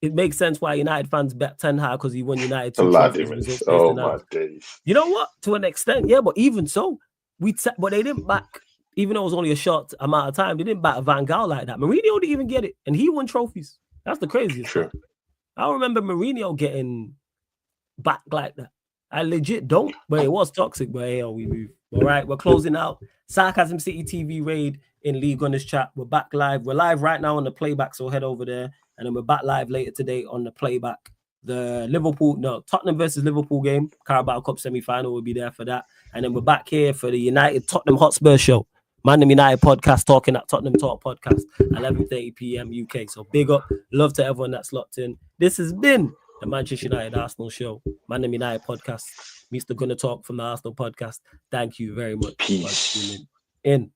It makes sense why United fans bet Ten Hag because he won United 2 trophies. Oh my days! You know what? To an extent, yeah. But even so, but they didn't back. Even though it was only a short amount of time, they didn't back Van Gaal like that. Mourinho didn't even get it, and he won trophies. That's the craziest. True. I don't remember Mourinho getting back like that. I legit don't. But it was toxic. But hey, we move. All right, we're closing out Sarcasm City TV raid in League on this chat. We're back live. We're live right now on the playback, so head over there. And then we're back live later today on the playback. The Tottenham versus Liverpool game, Carabao Cup semi-final, will be there for that. And then we're back here for the United Tottenham Hotspur show. Mandem United podcast, talking at Tottenham Talk podcast, 11:30 p.m. UK. So big up. Love to everyone that's locked in. This has been the Manchester United Arsenal show. Mandem United podcast. Mr. Gonna Talk from the Arsenal podcast. Thank you very much. Peace. In.